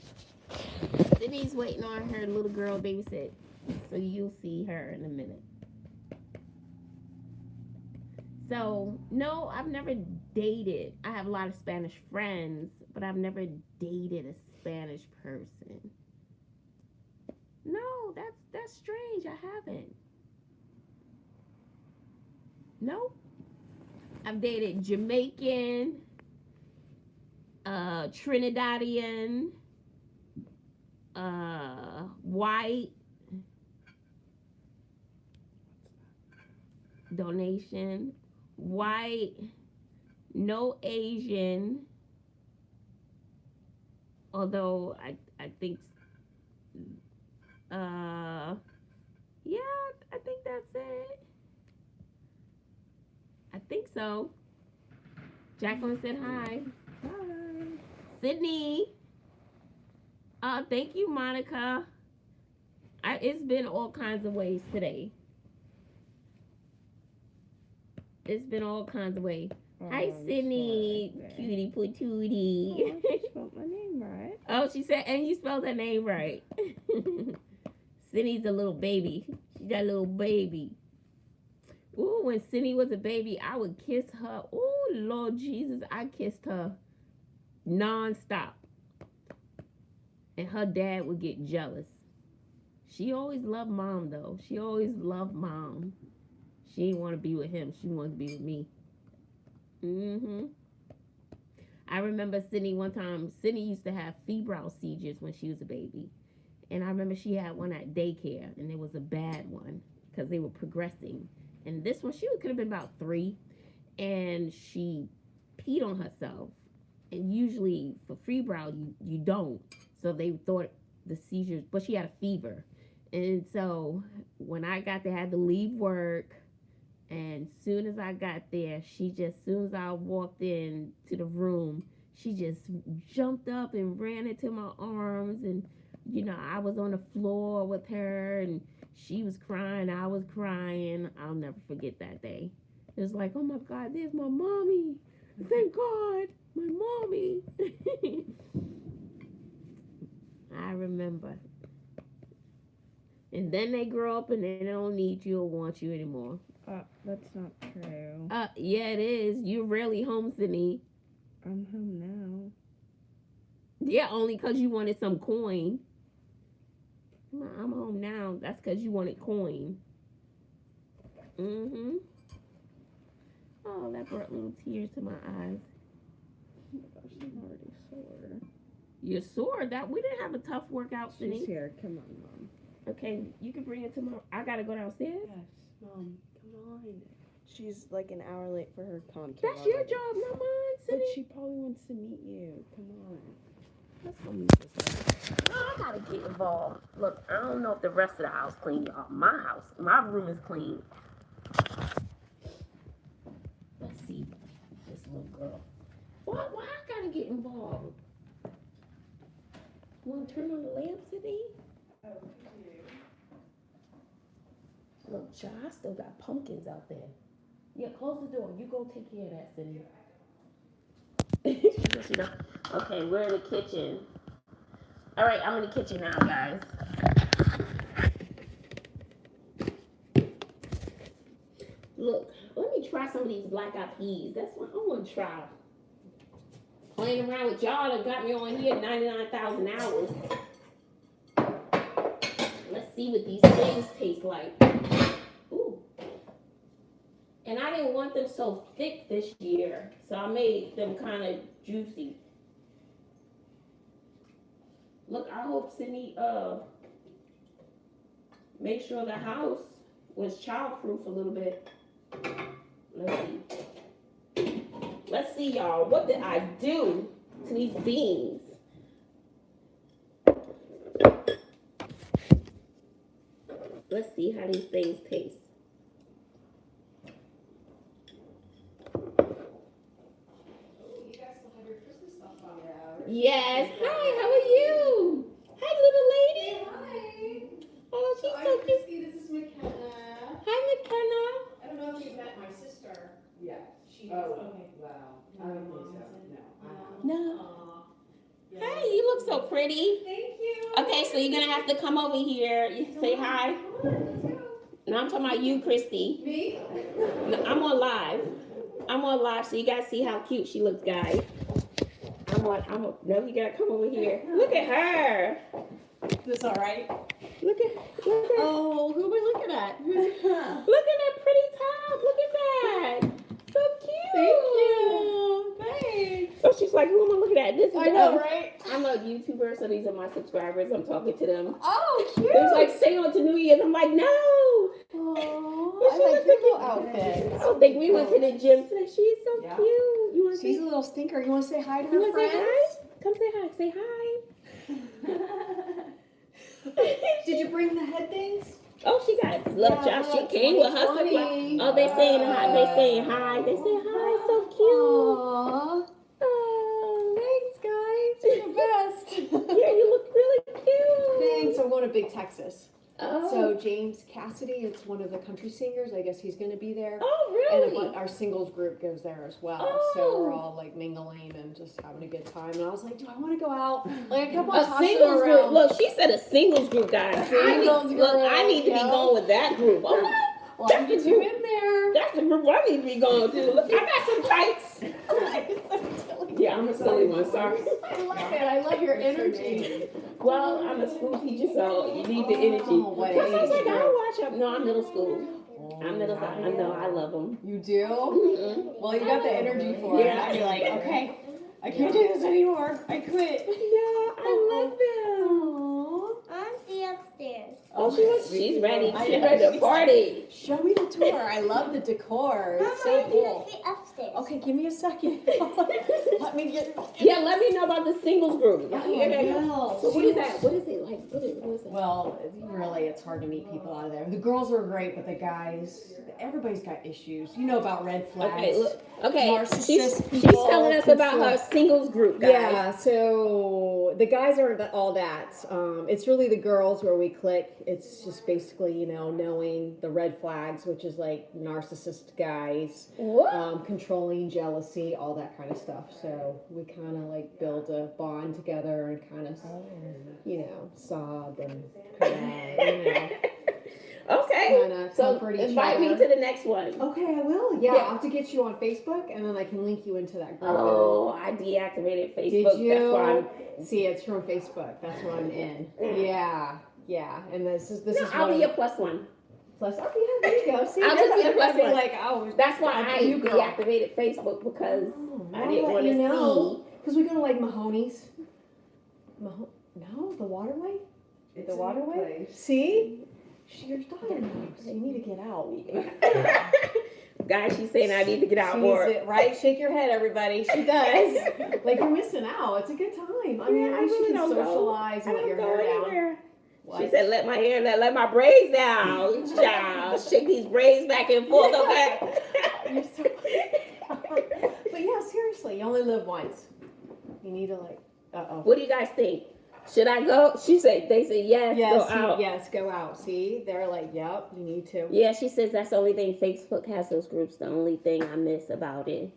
Sydney's waiting on her little girl babysit. So you'll see her in a minute. So, no, I've never dated. I have a lot of Spanish friends, but I've never dated a Spanish person. No, that's strange. I haven't. No. I've dated Jamaican, Trinidadian, white, donation, white, no Asian, although I think, yeah, I think that's it. I think so. Jacqueline said hi. Hi. Sydney. Thank you, Monica. It's been all kinds of ways today. It's been all kinds of ways. Hi, Sydney. Cutie patootie. Oh, I spelled my name right. Oh, she said, and you spelled her name right. Sydney's a little baby. She's that little baby. Ooh, when Sydney was a baby, I would kiss her. Ooh, Lord Jesus, I kissed her nonstop. And her dad would get jealous. She always loved mom, though. She always loved mom. She didn't want to be with him. She wanted to be with me. I remember Sydney one time. Sydney used to have febrile seizures when she was a baby. And I remember she had one at daycare. And it was a bad one because they were progressing. And this one, she could have been about 3. And she peed on herself. And usually for febrile, you don't. So they thought the seizures, but she had a fever. And so when I got there, I had to leave work. And soon as I got there, soon as I walked in to the room, she just jumped up and ran into my arms. And, I was on the floor with her and she was crying. I was crying. I'll never forget that day. It was like, oh my God, there's my mommy. Thank God, my mommy. I remember. And then they grow up and they don't need you or want you anymore. That's not true. Yeah, it is. You're rarely home, Sydney. I'm home now. Yeah, only because you wanted some coin. I'm home now. That's because you wanted coin. Oh, that brought little tears to my eyes. Oh my gosh, I'm already sore. You're sore? We didn't have a tough workout, Sydney. She's here. Come on, Mom. Okay, you can bring it to Mom. I gotta go downstairs? Yes, Mom. Come on. She's like an hour late for her concert. That's your job, not mine, Sydney. But she probably wants to meet you. Come on. Let's go meet this lady. No, I gotta get involved. Look, I don't know if the rest of the house clean, y'all. My room is clean. Let's see this little girl. Why I gotta get involved? You wanna turn on the lamp, Sydney? Look, child, I still got pumpkins out there. Yeah, close the door. You go take care of that, Cindy. Okay, we're in the kitchen. All right, I'm in the kitchen now, guys. Look, let me try some of these black eyed peas. That's what I want to try. Playing around with y'all that got me on here 99,000 hours. Let's see what these things taste like. Ooh. And I didn't want them so thick this year, so I made them kind of juicy. Look, I hope Cindy make sure the house was childproof a little bit. Let's see, y'all. What did I do to these beans? Let's see how these things taste. Yes. Hi, how are you? Hi, little lady. Hi. Oh, she's I'm so cute. Christy. This is McKenna. Hi, McKenna. I don't know if you've met my sister. Yeah. She is. Oh, Okay. wow. I don't think so. No. Aw. Yeah. Hi, you look so pretty. Thank you. Okay, so you're gonna have to come over here. You say hi. Come on, let's go. No, I'm talking about you, Christy. Me? No, I'm on live. I'm on live, so you guys see how cute she looks, guys. No, you gotta come over here. Look at her. This all right? Look at her. Oh, who am I looking at? Who's that? Look at that pretty top. Look at that. So cute. Thank you. Thanks. Oh, she's like, who am I looking at? This is I know, right? I'm a YouTuber, so these are my subscribers. I'm talking to them. Oh, cute. It was like, stay on to New Year's. I'm like, no. Oh, I like your little outfit. I think we went to the gym today. She's so Yeah. cute. You want to She's say a little stinker. You want to say hi to You her want to say friends? hi? Come say hi. Say hi. Did you bring the head things? Oh, she got love Yeah, child. She look, came with her 2020. supply. Oh, they saying hi. They saying hi. They say hi. So cute. Aww. Oh, Thanks, guys. You're the best. yeah, you look really cute. Thanks. I'm going to Big Texas. Oh, So James Cassidy, it's one of the country singers. I guess he's going to be there. oh And really? our singles group goes there as well. Oh. So we're all like mingling and just having a good time. And I was like, do I want to go out? Like I kept on A tossing singles it group. around. Look, she said a singles group, guys. Singles Look, I need to group, be yeah. going with that group. Okay. Well, I get you in there. That's the group I need to be going to. Look, I got some tights. Yeah, I'm a silly one. Sorry. I love it. I love your energy. Well, I'm a school teacher, so you need the energy. Oh, what Plus, I was like, age? I watch up. No, I'm middle school. I'm middle school. I know, I love them. You do? Mm-mm. Well, you got the energy for it. Yeah. I'd be like, okay, I can't do this anymore. I quit. Yeah, I love them. Aww. I'm the upstairs. Oh, she's ready. I She's know. ready to party. Show me the tour. I love the decor. It's so cool. The upstairs. Okay, give me a second. Let me get. Yeah, let me know about the singles group. Oh, Yeah, yeah, yeah. well, So what is that? What is it like? What is that? Well, really, it's hard to meet people out of there. The girls are great, but the guys, everybody's got issues. You know about red flags. Okay, look. Okay, Narcissist she's people, telling us about control. her singles group, guys. Yeah, so the guys aren't all that. It's really the girls where we click. It's just basically, you know, knowing the red flags, which is like narcissist guys, What? controlling, jealousy, all that kind of stuff. So we kind of like build a bond together and kind of, you know, sob and cry, you know. Okay. Kinda So comfort each invite me other. to the next one. Okay, I will. Yeah, Yeah. I'll have to get you on Facebook, and then I can link you into that group. Oh, I deactivated Facebook. Did you? That's why I'm. See, it's from Facebook. That's where I'm in. Yeah, yeah. And this is No, one I'll of be the a plus one. plus. Oh yeah, there you go. See, I'll just be a everybody's plus one. like, oh, That's why I'm I you, girl. deactivated Facebook because I didn't I'll want let to you know. see. Because we go to like Mahoney's. No, the waterway. It's The a waterway? place. See? Your daughter knows. You need to get out. Guys, she's saying I need to get out She's more. it, right? Shake your head, everybody. She does. Like you're missing out. It's a good time. I mean, Yeah, I at least really you can don't go. socialize I and let don't your go hair down. anywhere. What? She said, let my hair, let my braids down. Child, shake these braids back and forth, okay? You're so But yeah, seriously, you only live once. You need to like. What do you guys think? Should I go? She said, they said yes, Yes, go out. yes, go out. See, they're like, yep, you need to. Yeah, she says that's the only thing. Facebook has those groups. The only thing I miss about it.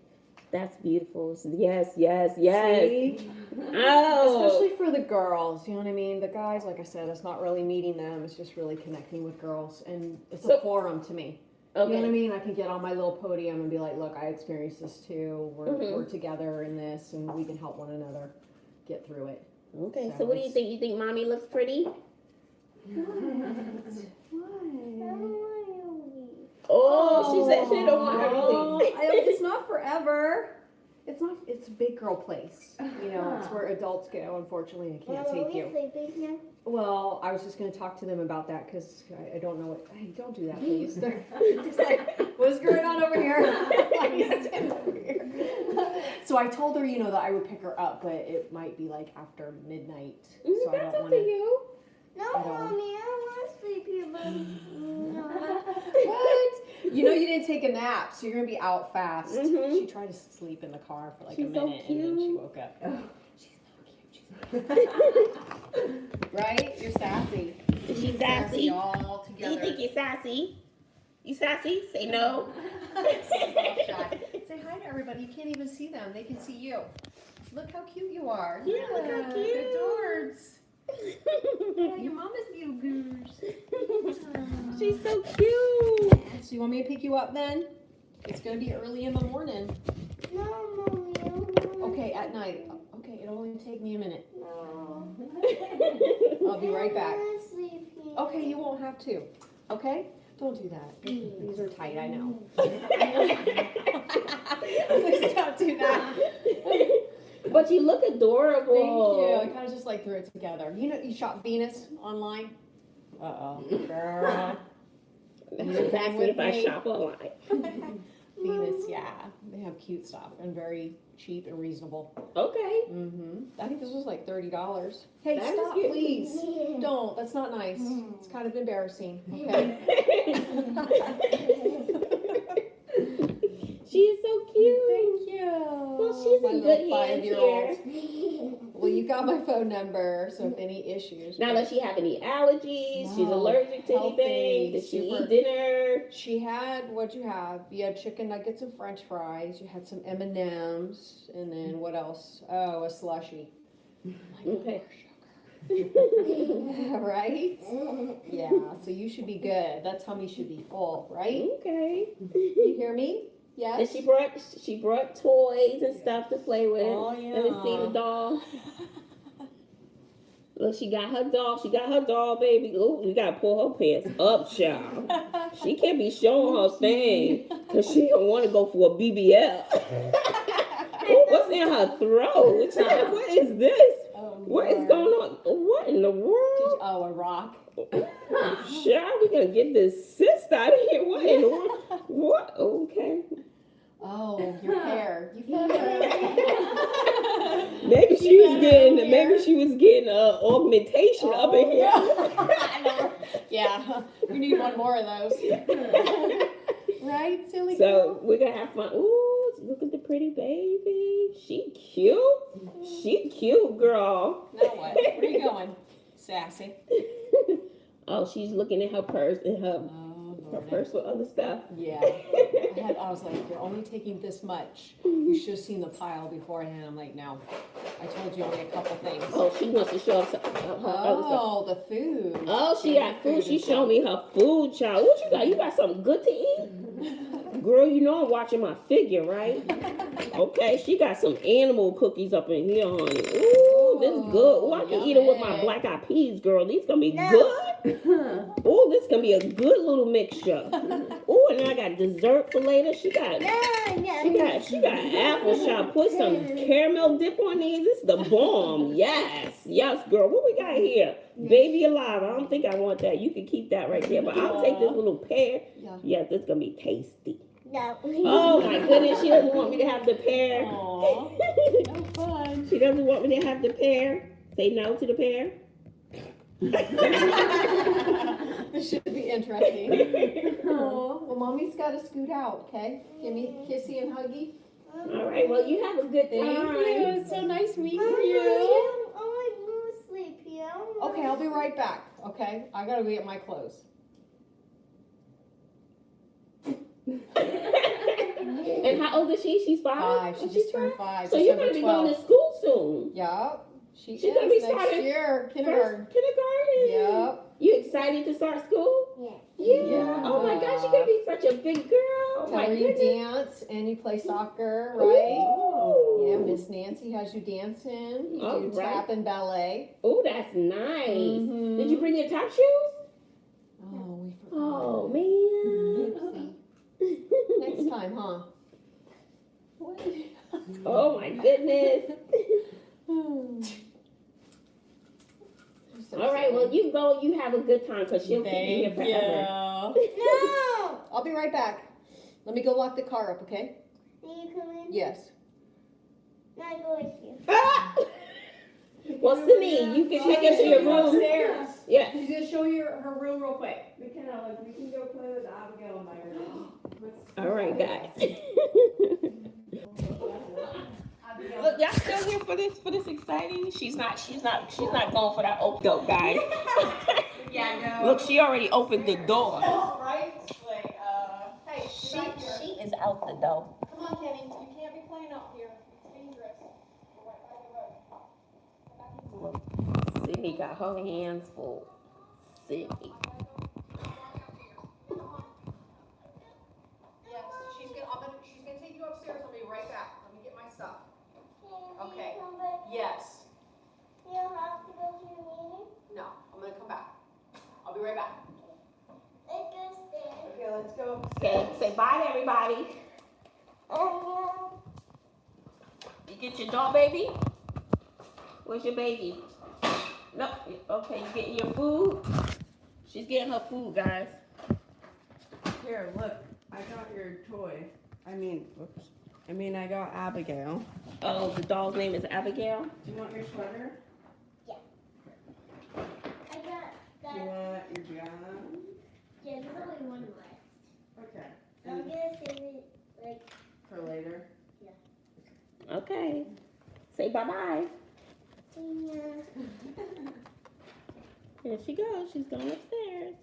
That's beautiful. Yes, yes, yes. See? Oh. Especially for the girls, you know what I mean? The guys, like I said, it's not really meeting them. It's just really connecting with girls. And it's a forum to me. Okay. You know what I mean? I can get on my little podium and be like, look, I experienced this too. We're together in this, and we can help one another get through it. Okay, so what do you think? You think mommy looks pretty? Oh, she said she don't want her to leave. It's not forever. It's not. It's a big girl place. You know, it's where adults go. Unfortunately, I can't take you. Well, I was just going to talk to them about that because I don't know what. Hey, don't do that, please. They're just like, what's going on over here? Stand over here. So I told her, you know, that I would pick her up, but it might be like after midnight. So I don't want to. You. No, Mommy, I don't want to sleep here, What? You know you didn't take a nap, so you're gonna be out fast. Mhm. She tried to sleep in the car for like She's a minute, so and then she cute. woke up. Oh, she's so cute. Right? You're sassy. Is she sassy? All Do together. you think you're sassy? You sassy? Say no. Say hi to everybody. You can't even see them. They can see you. Look how cute you are. Yeah, look how cute. Adorbs. Yeah, your mama's new goose. She's so cute. So you want me to pick you up then? It's gonna be early in the morning. No, Mommy, I don't want Okay, at night. Okay, it'll only take me a minute. No. I'll be right back. I don't want to sleep here. Okay, you won't have to. Okay? Don't do that. These are tight, I know. Please don't do that. But you look adorable. Thank you. I kind of just like threw it together. You know, you shop Venus online? Uh-oh. Girl. That's if I shop online. Venus, yeah. They have cute stuff and very cheap and reasonable. Okay. I think this was like $30. Hey, That is stop, cute. please. Yeah. Don't. That's not nice. It's kind of embarrassing. Okay? She is so cute. Thank you. Well, she's My in little good hands 5-year-old. here. Well, you got my phone number, so if any issues. Now, does she have any allergies? She's No, allergic to healthy, anything? Did she super- eat dinner? She had, what'd you have? You had chicken nuggets and french fries. You had some M&Ms. And then what else? Oh, a slushie. Okay. Right? Yeah, so you should be good. That tummy should be full, right? Okay. You hear me? Yes? And she brought toys and stuff to play with. Oh, Let me see the yeah. doll. Look, she got her doll. She got her doll, baby. Ooh, we gotta pull her pants up, child. She can't be showing her thing because she don't want to go for a BBL. Ooh, what's in her throat? Child, what is this? Oh, What is Lord. going on? What in the world? Oh, a rock. Child, we gonna get this cyst out of here. What in the world? What? Okay. Oh, your hair. You feel it? Maybe she was getting augmentation up in here. I know. Yeah, we need one more of those. Right, silly So girl? we're gonna have fun. Ooh, look at the pretty baby. She cute. She cute, girl. Now what? Where are you going? Sassy. Oh, she's looking at her purse and her Lord. purse with other stuff. Yeah. I was like, you're only taking this much. You should have seen the pile beforehand. I'm like, no. I told you only a couple things. Oh, she wants to show us her other stuff. Oh, the food. Oh, she got food. She showed me her food, child. What you got? You got something good to eat? Girl, you know I'm watching my figure, right? Okay, she got some animal cookies up in here, honey. Ooh, this is good. Oh, I can eat them with my black eyed peas, girl. These gonna be good. Oh, this gonna be a good little mixture. Oh, and then I got dessert for later. She got apple shot. Put some caramel dip on these. This is the bomb. Yes, girl. What we got here? Baby alive. I don't think I want that. You can keep that right there. But I'll take this little pear. Yeah, this is gonna be tasty. No. Oh my goodness, she doesn't want me to have the pear. Aw, no fun. She doesn't want me to have the pear. Say no to the pear. This should be interesting. Oh, well, mommy's got to scoot out, okay? Give me a kissy and huggy. All right, well, you have a good time. Thank you. It's so nice meeting I you. want to sleep I'll be right back, okay? I gotta go get my clothes. And how old is she? She's 5? 5. She just turned 5. So you're going to be going to school soon. Yep. She's going to be next starting year. Kindergarten. Kindergarten. Yep. You excited to start school? Yeah. Oh my gosh, you're going to be such a big girl. Oh Tell my her goodness. you dance and you play soccer, right? Ooh. Yeah, Miss Nancy has you dancing. You Oh, do right. tap and ballet. Oh, that's nice. Mhm. Did you bring your top shoes? Oh, we forgot. Oh, man. Oopsie. Next time, huh? Oh, my goodness. So All right, silly. well, you go. You have a good time because she'll keep you here Thank forever. No! I'll be right back. Let me go lock the car up, okay? Can you come in? Yes. No, I go with you. Ah! Well, Cindy, you can take us to your room. Upstairs. Yeah. She's gonna show you her room real quick. We can go play with Abigail in my room. All right, guys. Look, y'all still here for this exciting? She's not going for that open door, guys. Yeah, no. Look, she already opened the door. Right? Like, hey, She is out the door. Come on, Kenny. You can't be playing out here. It's dangerous. Look, Sydney got her hands full. Sydney. Yes, she's gonna take you upstairs. I'll be right back. Let me get my stuff. Okay. Yes. You don't have to go to your meeting? No, I'm gonna come back. I'll be right back. Let's go stairs. Okay, let's go. Okay, say bye to everybody. Oh, You get your doll, baby? Where's your baby? No. Okay, you getting your food? She's getting her food, guys. Here, look. I got your toy. I got Abigail. Oh, the doll's name is Abigail? Do you want your sweater? I got Do you that. want your gun? Yeah, there's only one left. Okay. So I'm gonna save it like. For later. Okay. Say bye-bye. Yeah. Here she goes. She's going upstairs.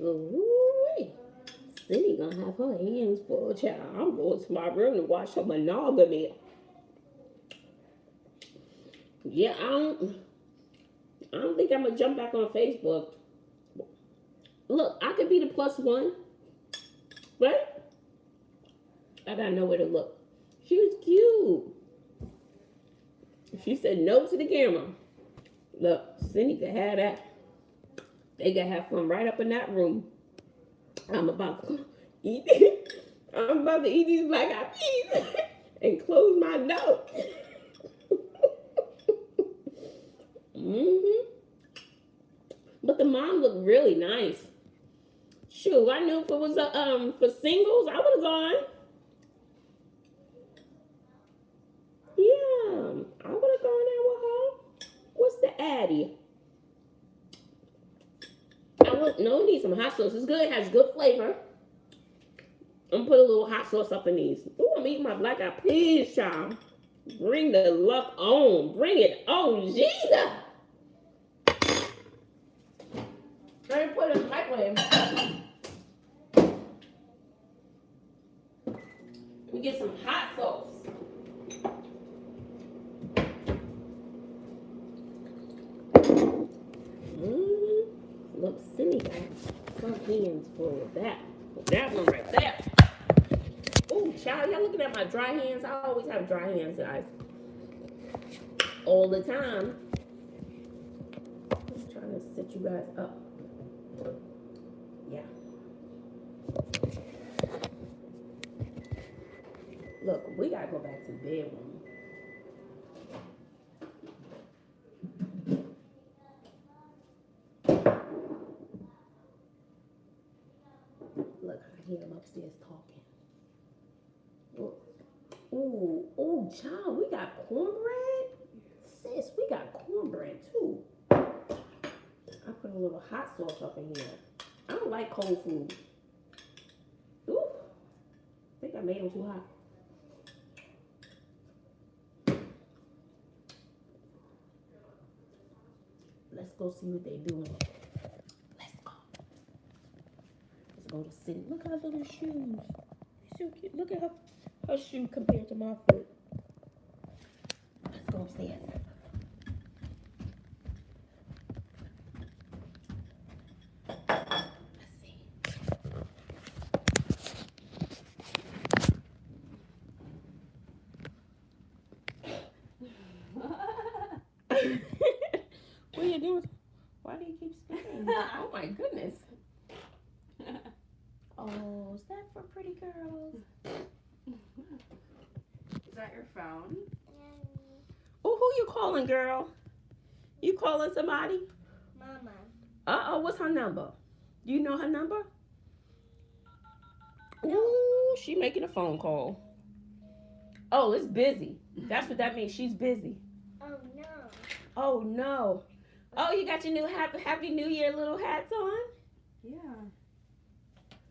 Ooh-wee. Cindy gonna have her hands full, child. I'm going to my room to watch her monogamy. Yeah, I don't think I'm gonna jump back on Facebook. Look, I could be the +1, right? I gotta know where to look. She was cute. She said no to the camera. Look, Cindy could have that. They could have fun right up in that room. I'm about to eat these black eyed peas and close my door. But the mom looked really nice. Shoot, I knew if it was for singles, I would have gone. Yeah, I would have gone there with her. What's the Addy? No, it needs some hot sauce. It's good. It has good flavor. I'm gonna put a little hot sauce up in these. Ooh, I'm eating my black eyed peas, child. Bring the luck on. Bring it on, Jesus. Let me put it in the microwave. Let me get some hot sauce. Look, Cindy got some hands full of that. That one right there. Oh, child, y'all looking at my dry hands? I always have dry hands, guys. All the time. I'm trying to set you guys up. Yeah. Look, we gotta go back to the bedroom. Look, I hear him upstairs talking. Ooh, child, we got cornbread? Sis, we got cornbread too. little hot sauce up in here. I don't like cold food. Ooh, I think I made them too hot. Let's go see what they're doing. Let's go. Let's go to City. Look at her little shoes. They're so cute. Look at her shoe compared to my foot. Let's go upstairs. What are you doing? Why do you keep spinning? Oh my goodness. Oh, is that for pretty girls? Is that your phone? Oh, who you calling, girl? You calling somebody? Mama. Uh-oh, what's her number? Do you know her number? Ooh, she making a phone call. Oh, it's busy. That's what that means. She's busy. Oh no. Oh no. Oh, you got your new Happy New Year little hats on? Yeah.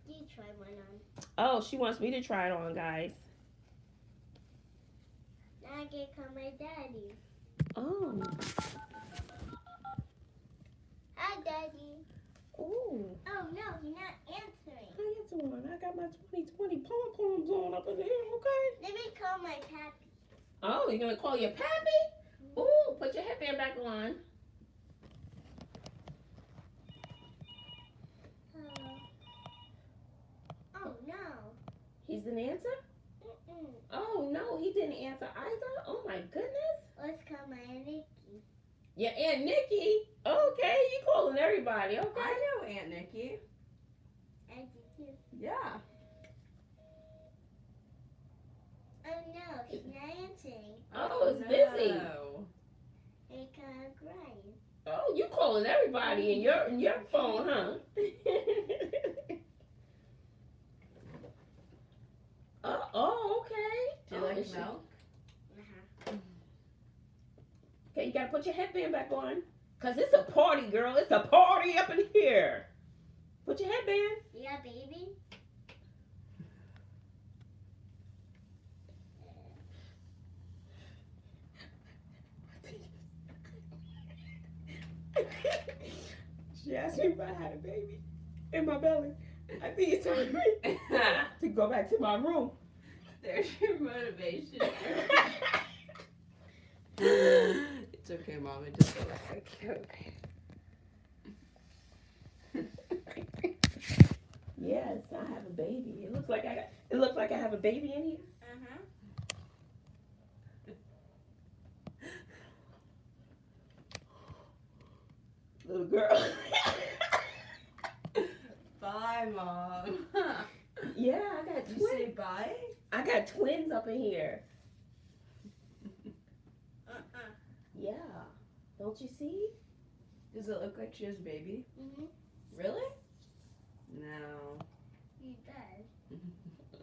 You try one on. Oh, she wants me to try it on, guys. Now I can call my daddy. Oh. Hi, Daddy. Ooh. Oh no, you're not answering. How you doing? I got my 2020 pom-poms on up in here, okay? Let me call my pappy. Oh, you're gonna call your pappy? Ooh, put your headband back on. Oh no. He didn't answer? Mm-mm. Oh no, he didn't answer either. Oh my goodness. Let's call my Nikki. Your Aunt Nikki. Okay, you calling everybody, okay? I know Aunt Nikki. I do too. Yeah. Oh no, she's not answering. Oh, it's busy. No. I can't crying. Oh, you calling everybody in your phone, huh? Oh, okay. Do you like is she- milk? Uh-huh. Okay, you gotta put your headband back on. Cause it's a party, girl. It's a party up in here. Put your headband. Yeah, baby. She asked me if I had a baby in my belly. I think it's time for me to go back to my room. There's your motivation. It's okay, Mom. It just looks like okay. Yes, I have a baby. It looks like I have a baby in here. Uh-huh. Little girl. Bye, Mom. Yeah, I got Did you say twins. bye? I got twins up in here. Uh-uh. Yeah. Don't you see? Does it look like she has a baby? Mm-hmm. Really? No. He does.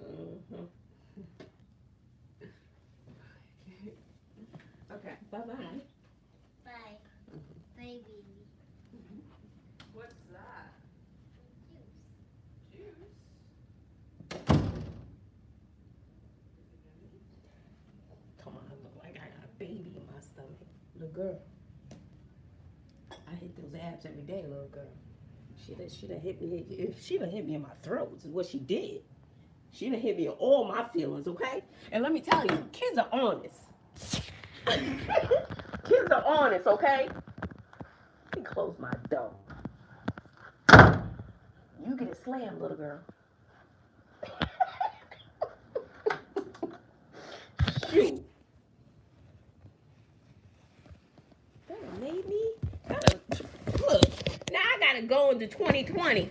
Mm-hmm. Okay. Bye-bye. Bye. Baby. What's that? Juice. Juice? Come on, I look like I got a baby in my stomach. Little girl. I hit those abs every day, little girl. She done hit me. She done hit me in my throat. Is what she did. She done hit me in all my feelings, okay? And let me tell you, kids are honest. Kids are honest, okay? Let me close my door. You get it slammed, little girl. Shoot. That done made me. Look, now I gotta go into 2020.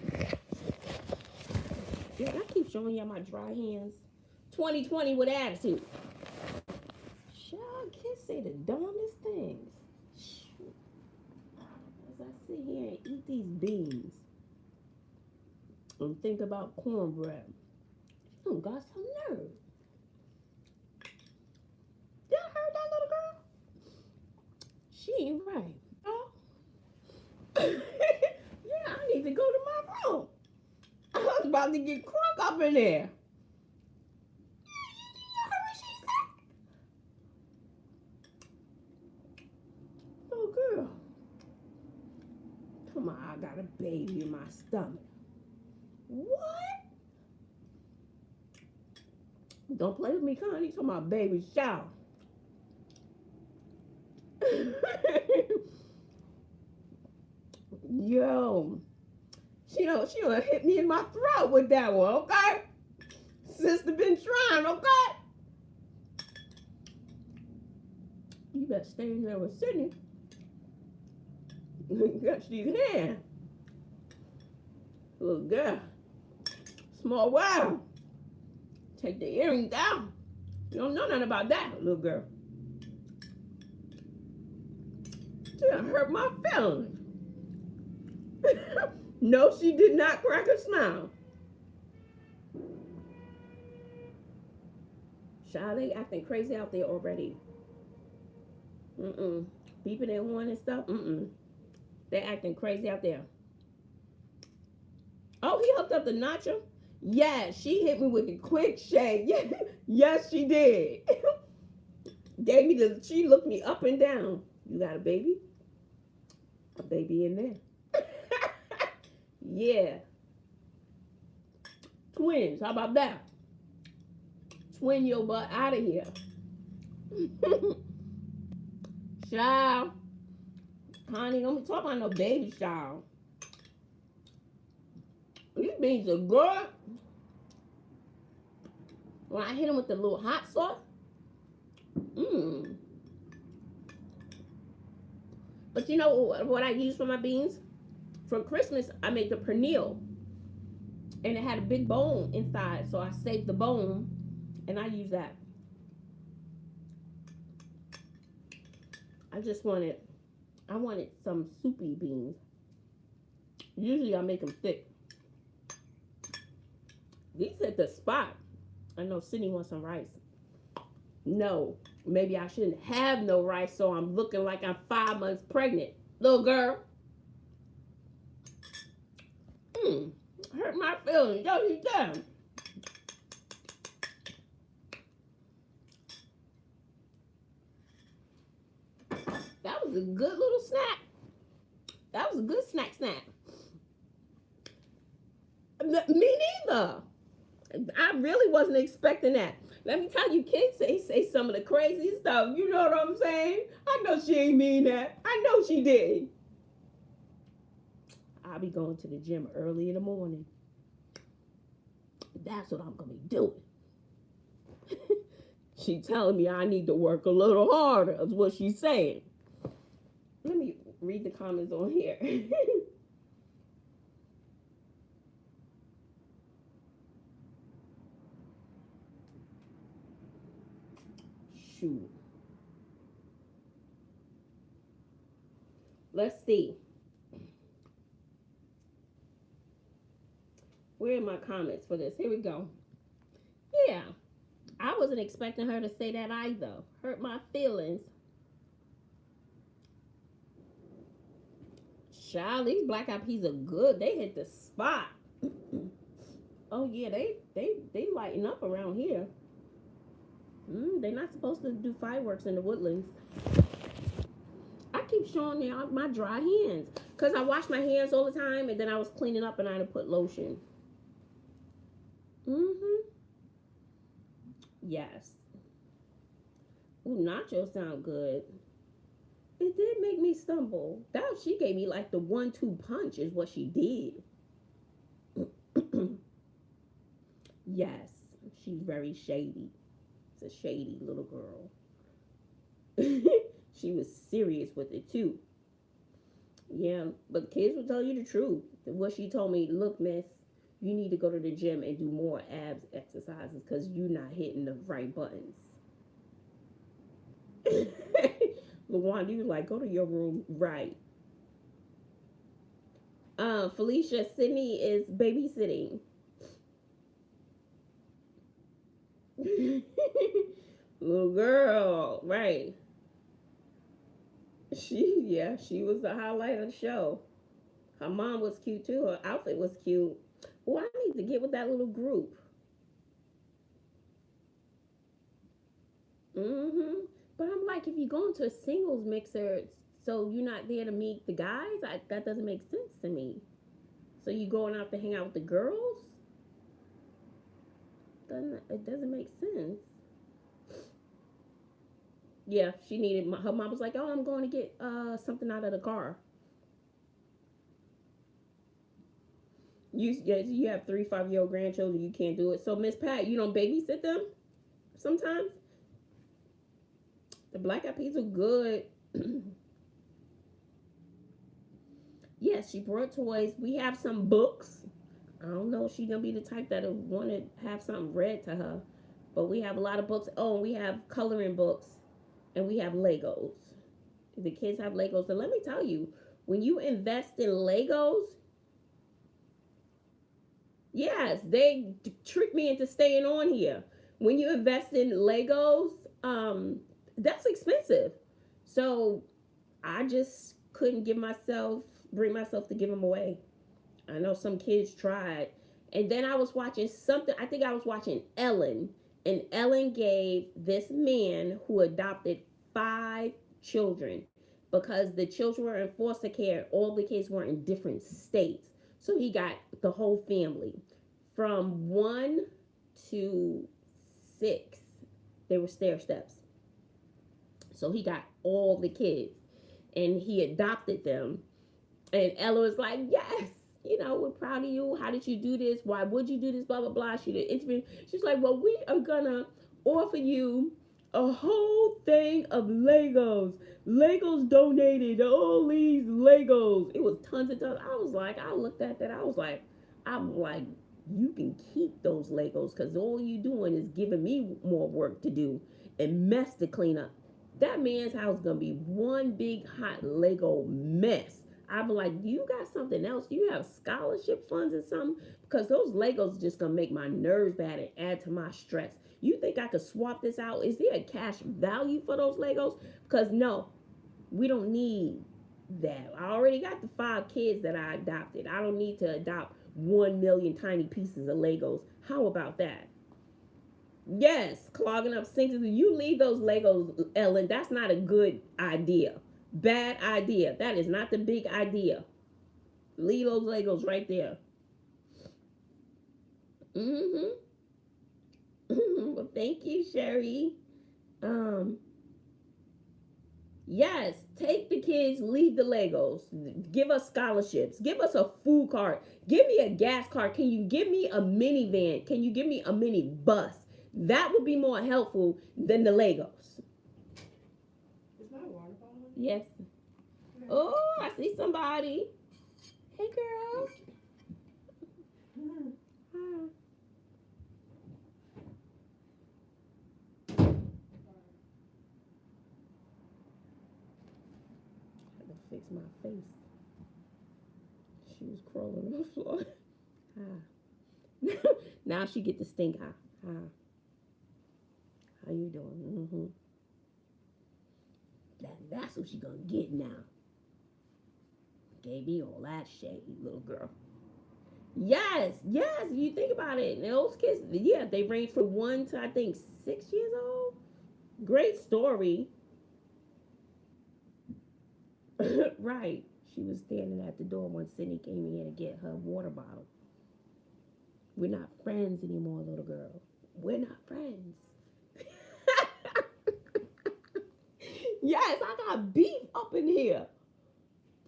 Yeah, I keep showing y'all my dry hands. 2020 with attitude. Y'all kids say the dumbest things. Shoot. As I sit here and eat these beans and think about cornbread, you got some nerve. Y'all heard that little girl? She ain't right. Oh. about to get crunk up in there. Oh, girl. Come on, I got a baby in my stomach. What? Don't play with me, Connie. Talking about baby shower. Yo. She don't hit me in my throat with that one, okay? Sister been trying, okay? You better stay in there with Sydney. Got these hands. Little girl. Small world. Take the earrings down. You don't know nothing about that, little girl. She done hurt my feelings. No, she did not crack a smile. Child, they acting crazy out there already. Beeping their horn and stuff. They acting crazy out there. Oh, he hooked up the nacho? Yeah, she hit me with the quick shake. Yes, she did. She looked me up and down. You got a baby? A baby in there. Yeah. Twins, how about that? Twin your butt out of here. Child. Honey, don't be talking about no baby child. These beans are good. When I hit them with the little hot sauce. But you know what I use for my beans? For Christmas, I make the pernil. And it had a big bone inside. So I saved the bone. And I use that. I wanted some soupy beans. Usually I make them thick. These hit the spot. I know Sydney wants some rice. No, maybe I shouldn't have no rice, so I'm looking like I'm 5 months pregnant. Little girl. Hurt my feelings. Yo, you done. That was a good little snack. That was a good snack. Me neither. I really wasn't expecting that. Let me tell you, kids say some of the crazy stuff. You know what I'm saying? I know she ain't mean that. I know she did. I'll be going to the gym early in the morning. That's what I'm going to be doing. She telling me I need to work a little harder is what she's saying. Let me read the comments on here. Shoot. Let's see. Where are my comments for this? Here we go. Yeah. I wasn't expecting her to say that either. Hurt my feelings. Child, these black eyed peas are good. They hit the spot. Oh yeah, they lighten up around here. They're not supposed to do fireworks in the woodlands. I keep showing you my dry hands because I wash my hands all the time, and then I was cleaning up and I had to put lotion. Yes. Ooh, nachos sound good. It did make me stumble. She gave me like the 1-2 punch is what she did. Yes, she's very shady. It's a shady little girl. She was serious with it too. Yeah, but kids will tell you the truth. What she told me, look, miss, you need to go to the gym and do more abs exercises because you're not hitting the right buttons. LaWanda, you like, go to your room, right? Felicia, Sydney is babysitting. Little girl, right? She was the highlight of the show. Her mom was cute too. Her outfit was cute. Well, I need to get with that little group. But I'm like, if you go into a singles mixer, so you're not there to meet the guys, that doesn't make sense to me. So you going out to hang out with the girls? It doesn't make sense. Yeah, she needed. Her mom was like, "Oh, I'm going to get something out of the car." You have 3 5-year-old grandchildren. You can't do it. So Miss Pat, you don't babysit them sometimes. The black eyed peas are good. Yes, she brought toys. We have some books. I don't know if she's gonna be the type that'll want to have something read to her, but we have a lot of books. Oh, and we have coloring books, and we have Legos. The kids have Legos, and let me tell you, when you invest in Legos, yes, they tricked me into staying on here. When you invest in Legos, that's expensive. So I just couldn't bring myself to give them away. I know some kids tried. And then I was watching something, I think I was watching Ellen. And Ellen gave this man who adopted 5 children because the children were in foster care. All the kids were in different states. So he got the whole family. From 1 to 6, they were stair steps. So he got all the kids and he adopted them. And Ella was like, yes, we're proud of you. How did you do this? Why would you do this? Blah, blah, blah. She did interview. She's like, well, we are going to offer you a whole thing of Legos. Legos donated all these Legos. It was tons and tons. I looked at that. I'm like, you can keep those Legos because all you doing is giving me more work to do and mess to clean up. That man's house is going to be one big hot Lego mess. I'd be like, do you got something else? Do you have scholarship funds or something? Because those Legos are just going to make my nerves bad and add to my stress. You think I could swap this out? Is there a cash value for those Legos? Because no, we don't need that. I already got the 5 kids that I adopted. I don't need to adopt 1 million tiny pieces of Legos. How about that? Yes, clogging up sinks. You leave those Legos, Ellen. That's not a good idea. Bad idea. That is not the big idea. Leave those Legos right there. Well, thank you, Sherry. Yes, take the kids, leave the Legos. Give us scholarships. Give us a food card. Give me a gas card. Can you give me a minivan? Can you give me a mini bus? That would be more helpful than the Legos. Is my water bottle? Yes. Oh, I see somebody. Hey, girl. Hi. I had to fix my face. She was crawling on the floor. Hi. Now she get the stink eye. Hi. How you doing? That's what she gonna get now. Gave me all that shade, little girl. Yes. You think about it. And those kids, yeah, they range from 1 to I think 6 years old. Great story. Right. She was standing at the door when Sydney came in to get her water bottle. We're not friends anymore, little girl. We're not friends. Yes, I got beef up in here.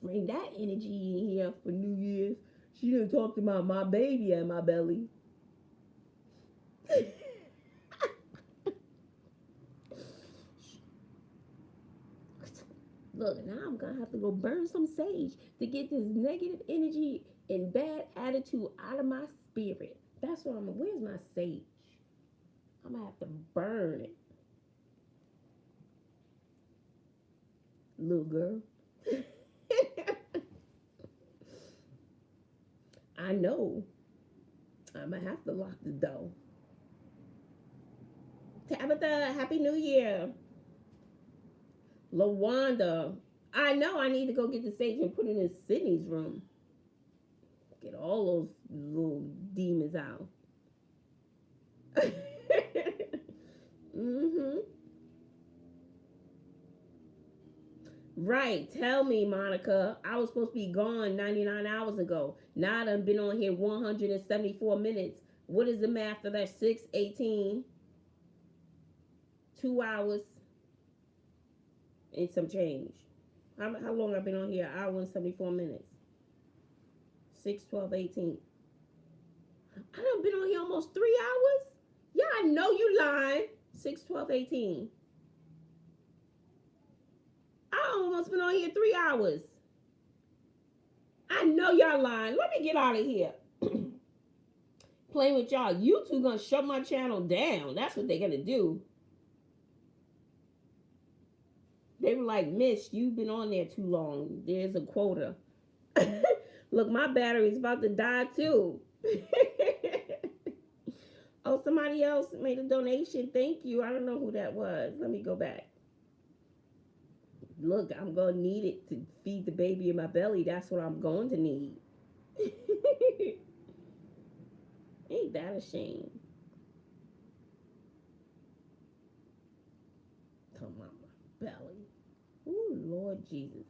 Bring that energy in here for New Year's. She didn't talk about my baby and my belly. Look, now I'm going to have to go burn some sage to get this negative energy and bad attitude out of my spirit. That's what where's my sage? I'm going to have to burn it. Little girl. I know. I'm going to have to lock the door. Tabitha, Happy New Year. LaWanda, I know I need to go get the sage and put it in Sydney's room. Get all those little demons out. Mm-hmm. Right. Tell me, Monica. I was supposed to be gone 99 hours ago. Now I done been on here 174 minutes. What is the math of that? 6, 18, 2 hours, and some change. How long I've been on here? Hour and 74 minutes. 6, 12, 18. I done been on here almost 3 hours. Yeah, I know you lying. 6, 12, 18. I almost been on here 3 hours. I know y'all lying. Let me get out of here. Playing with y'all. YouTube gonna shut my channel down. That's what they're gonna do. They were like, Miss, you've been on there too long. There's a quota. Look, my battery's about to die too. Oh, somebody else made a donation. Thank you. I don't know who that was. Let me go back. Look, I'm going to need it to feed the baby in my belly. That's what I'm going to need. Ain't that a shame? Come on, my belly. Ooh, Lord Jesus.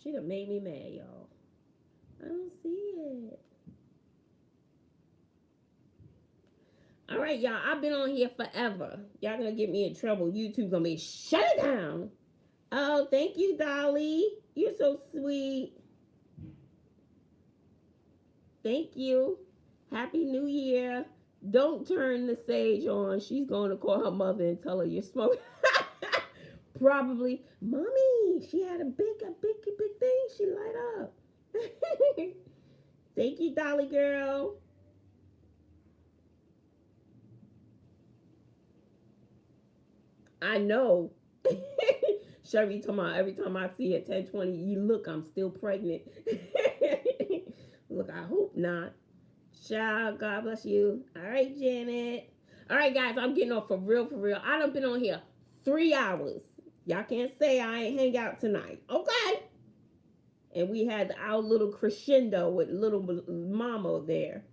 She done made me mad, y'all. I don't see it. All right, y'all. I've been on here forever. Y'all gonna get me in trouble. YouTube gonna be shut it down. Oh, thank you, Dolly. You're so sweet. Thank you. Happy New Year. Don't turn the sage on. She's going to call her mother and tell her you're smoking. Probably. Mommy, she had a big thing. She light up. Thank you, Dolly girl. I know. Sherry talking about every time I see it 10:20, you look, I'm still pregnant. Look, I hope not. Child, God bless you. All right, Janet. All right, guys, I'm getting off for real. I done been on here 3 hours. Y'all can't say I ain't hang out tonight. Okay. And we had our little crescendo with little mama there.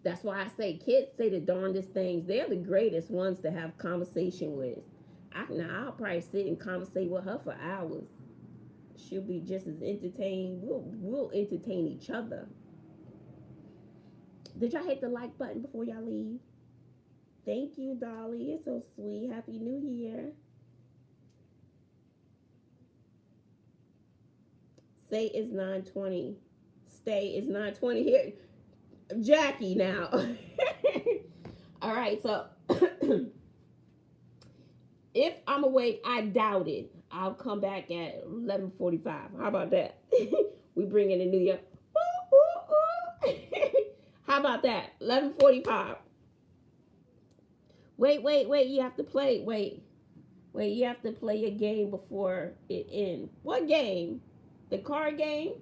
That's why I say kids say the darndest things. They're the greatest ones to have conversation with. I'll probably sit and conversate with her for hours. She'll be just as entertained. We'll entertain each other. Did y'all hit the like button before y'all leave? Thank you, Dolly. You're so sweet. Happy New Year. Say it's 9:20. Stay is 9:20 here. Jackie now. All right, so if I'm awake, I doubt it. I'll come back at 11:45. How about that? We bring in the new year. How about that? 11:45. Wait. You have to play. Wait. You have to play your game before it ends. What game? The card game?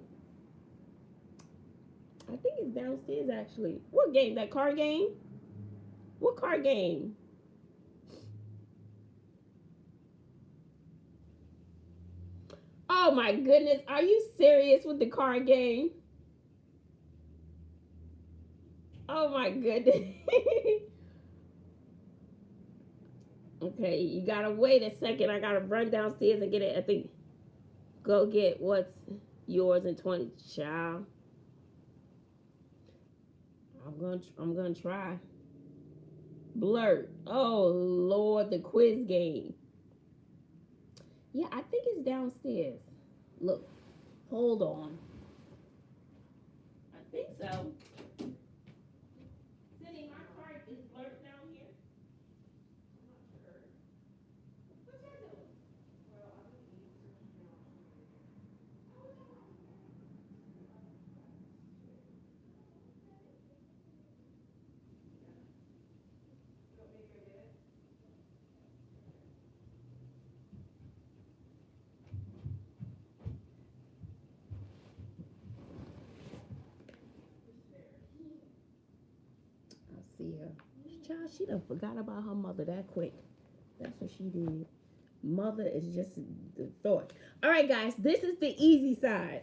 I think it's downstairs, actually. What game? That card game? What card game? Oh, my goodness. Are you serious with the card game? Oh, my goodness. Okay, you got to wait a second. I got to run downstairs and get it. I think go get what's yours in 20. Child. I'm gonna try. Blurt. Oh Lord, the quiz game. Yeah, I think it's downstairs. Look, hold on. I think so. Sitting, my card is Blurt down here. I'm not sure. What y'all doing? Well, I don't need to. See her. Child, she done forgot about her mother that quick. That's what she did. Mother is just the thought. All right, guys, this is the easy side.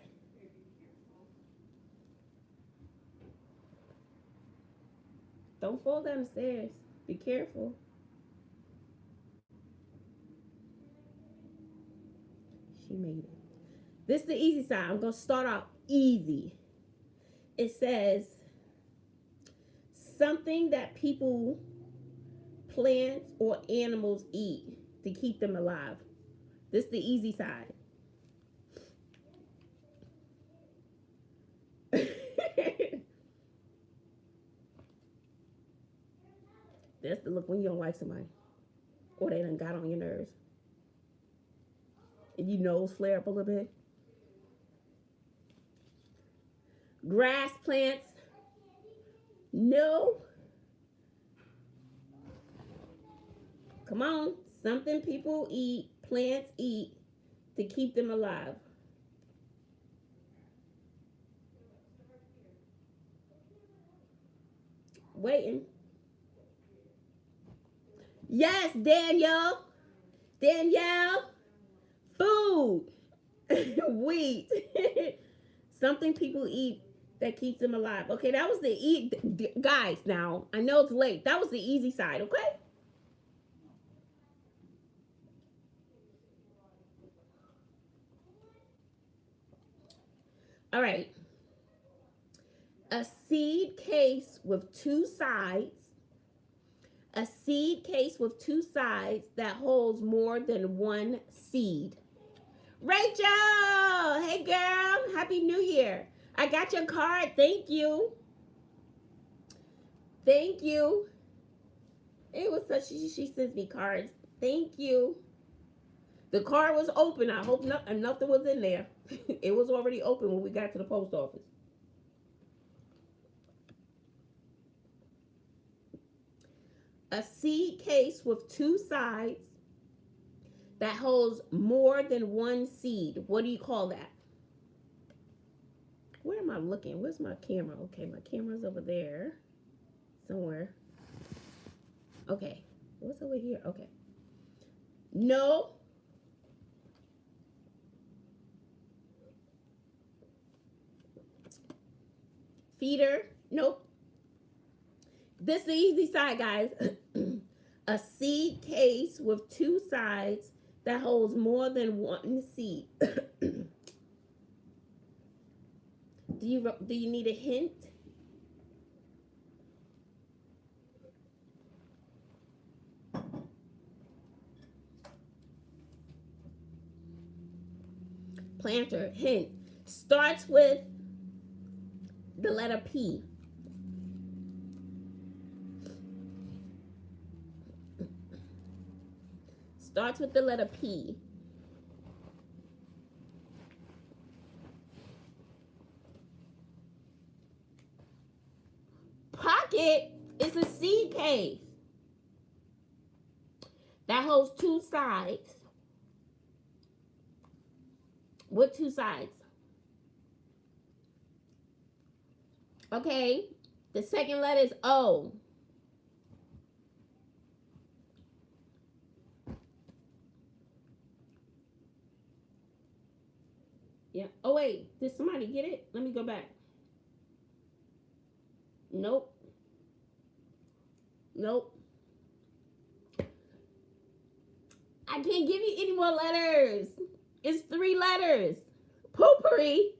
Don't fall down the stairs. Be careful. She made it. This is the easy side. I'm going to start out easy. It says something that people, plants, or animals eat to keep them alive. This is the easy side. That's the look when you don't like somebody. Or they done got on your nerves. And your nose flare up a little bit. Grass plants. No. Come on. Something people eat, plants eat to keep them alive. Waiting. Yes, Danielle. Danielle. Food. Wheat. Something people eat that keeps them alive. Okay, that was the guys, now, I know it's late. That was the easy side, okay? All right. A seed case with two sides. A seed case with two sides that holds more than one seed. Rachel! Hey, girl. Happy New Year. I got your card. Thank you. Thank you. It was such, she sends me cards. Thank you. The card was open. I hope nothing was in there. It was already open when we got to the post office. A seed case with two sides that holds more than one seed. What do you call that? Where am I looking? Where's my camera? Okay, my camera's over there somewhere. Okay, what's over here? Okay. No. Feeder. Nope. This is the easy side, guys. A seed case with two sides that holds more than one seed. Do you need a hint? Planter. Hint. Starts with the letter P. Starts with the letter P. Pocket is a seed case that holds two sides. What two sides? Okay, the second letter is O. Yeah. Oh, wait. Did somebody get it? Let me go back. Nope. Nope. I can't give you any more letters. It's 3 letters. Poopery.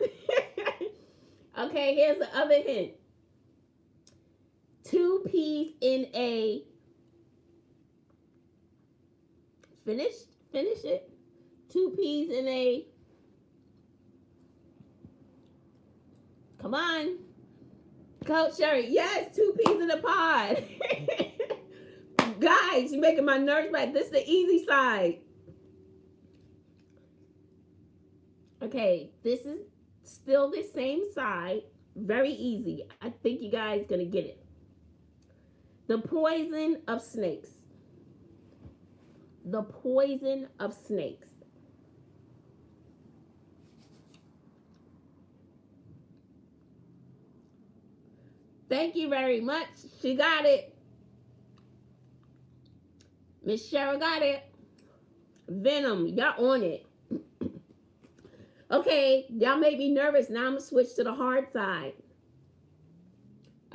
Okay, here's the other hint. 2 P's in a... Finish it. 2 P's in a... Come on. Coach Sherry. Yes, 2 P's in a pod. Guys, you're making my nerves bad. This is the easy side. Okay, this is still the same side. Very easy. I think you guys gonna get it. The poison of snakes. The poison of snakes. Thank you very much. She got it. Miss Cheryl got it. Venom. Y'all on it. Okay, y'all made me nervous. Now I'm going to switch to the hard side.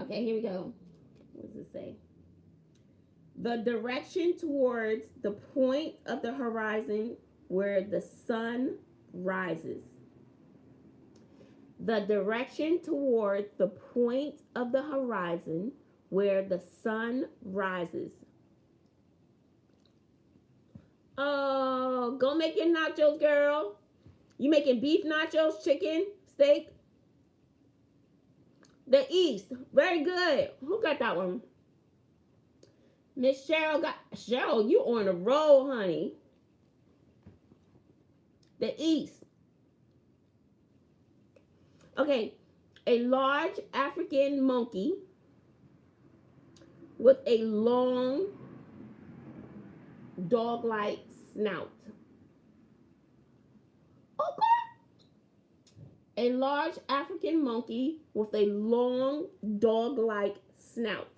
Okay, here we go. What does it say? The direction towards the point of the horizon where the sun rises. The direction toward the point of the horizon where the sun rises. Oh, go make your nachos, girl. You making beef nachos, chicken, steak? The East. Very good. Who got that one? Miss Cheryl got... Cheryl, you on a roll, honey. The East. Okay. A large African monkey with a long dog-like snout. Okay. A large African monkey with a long dog-like snout.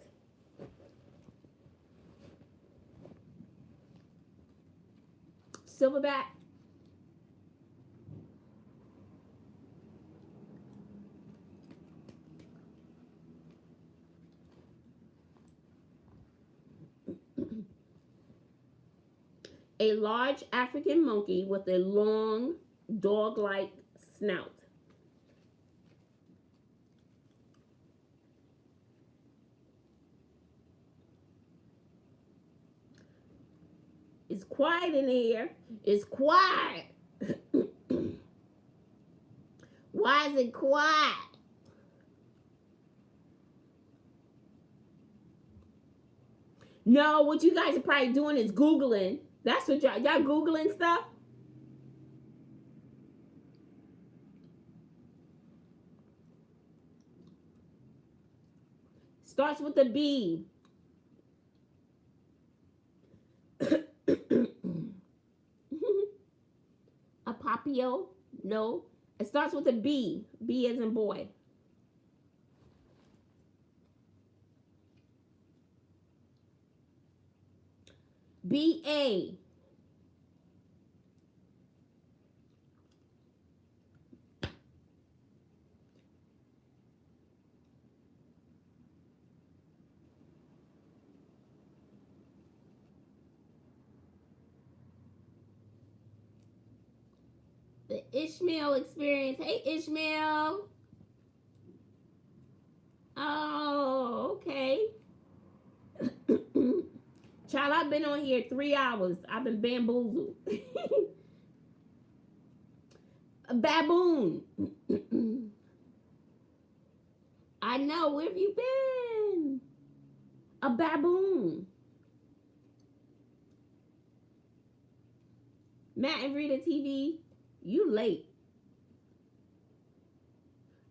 Silverback. A large African monkey with a long dog-like snout. It's quiet in here. It's quiet. Why is it quiet? No, what you guys are probably doing is Googling. That's what y'all Googling stuff? Starts with a B. A papio? No. It starts with a B. B as in boy. B-A. The Ishmael experience. Hey, Ishmael. Oh, okay. Child, I've been on here 3 hours. I've been bamboozled. A baboon. I know. Where have you been? A baboon. Matt and Rita TV, you late.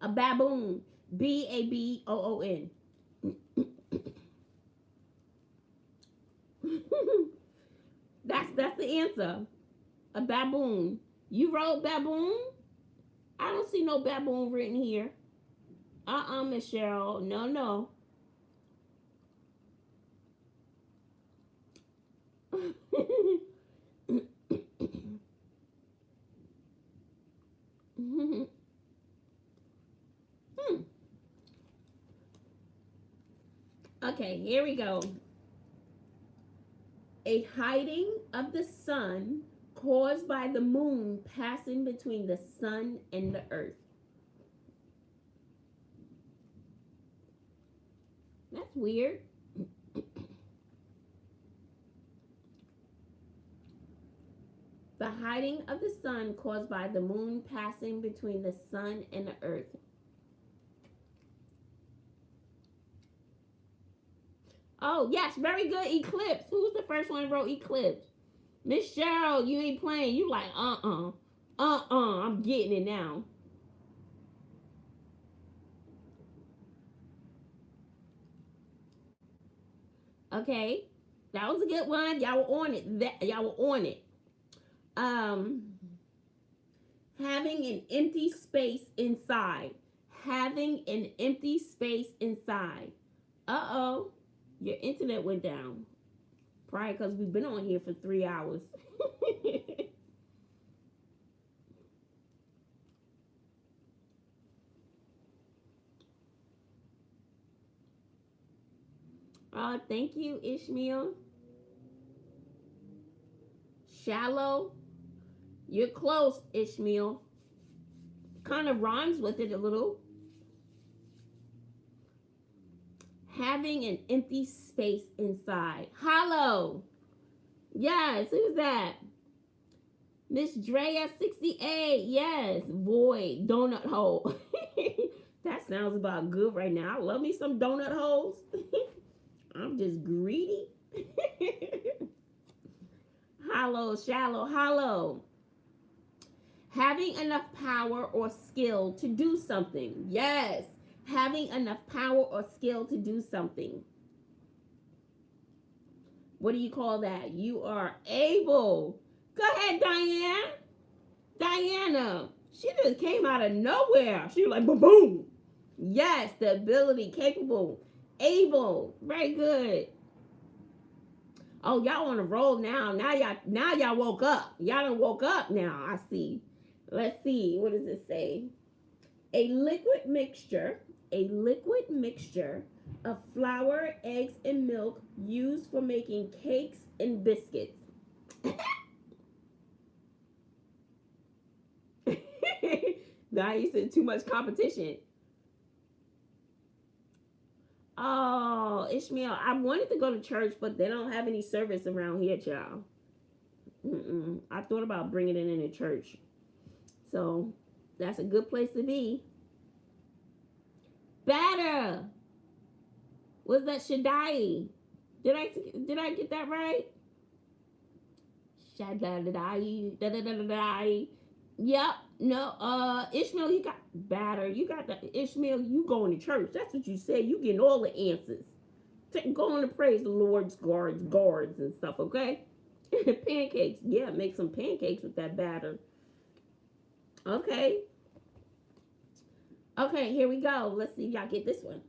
A baboon. B-A-B-O-O-N. That's the answer. A baboon. You wrote baboon? I don't see no baboon written here. Miss Cheryl. No. Okay, here we go. A hiding of the sun caused by the moon passing between the sun and the earth. That's weird. The hiding of the sun caused by the moon passing between the sun and the earth. Oh, yes, very good. Eclipse. Who's the first one who wrote eclipse? Miss Cheryl, you ain't playing. You like, I'm getting it now. Okay. That was a good one. Y'all were on it. Y'all were on it. Having an empty space inside. Having an empty space inside. Uh-oh. Your internet went down. Probably because we've been on here for 3 hours. Thank you, Ishmael. Shallow. You're close, Ishmael. Kind of rhymes with it a little. Having an empty space inside. Hollow. Yes, who's that? Miss Drea 68. Yes. Void. Donut hole. That sounds about good right now. I love me some donut holes. I'm just greedy. Hollow, shallow, hollow. Having enough power or skill to do something. Yes. Having enough power or skill to do something. What do you call that? You are able. Go ahead, Diane. Diana. She just came out of nowhere. She was like, boom, boom. Yes, the ability, capable, able. Very good. Oh, y'all on a roll now. Now y'all woke up. Y'all done woke up now. I see. Let's see. What does it say? A liquid mixture of flour, eggs, and milk used for making cakes and biscuits. Now you said too much competition. Oh, Ishmael, I wanted to go to church, but they don't have any service around here, child. I thought about bringing it in a church. So that's a good place to be. Batter. Was that Shaddai? Did I get that right? Shaddai. Yep. No. Ishmael, you got batter. You got that. Ishmael, you going to church. That's what you said. You getting all the answers. Go on to praise the Lord's guards and stuff. Okay. Pancakes. Yeah, make some pancakes with that batter. Okay. Okay, here we go. Let's see if y'all get this one.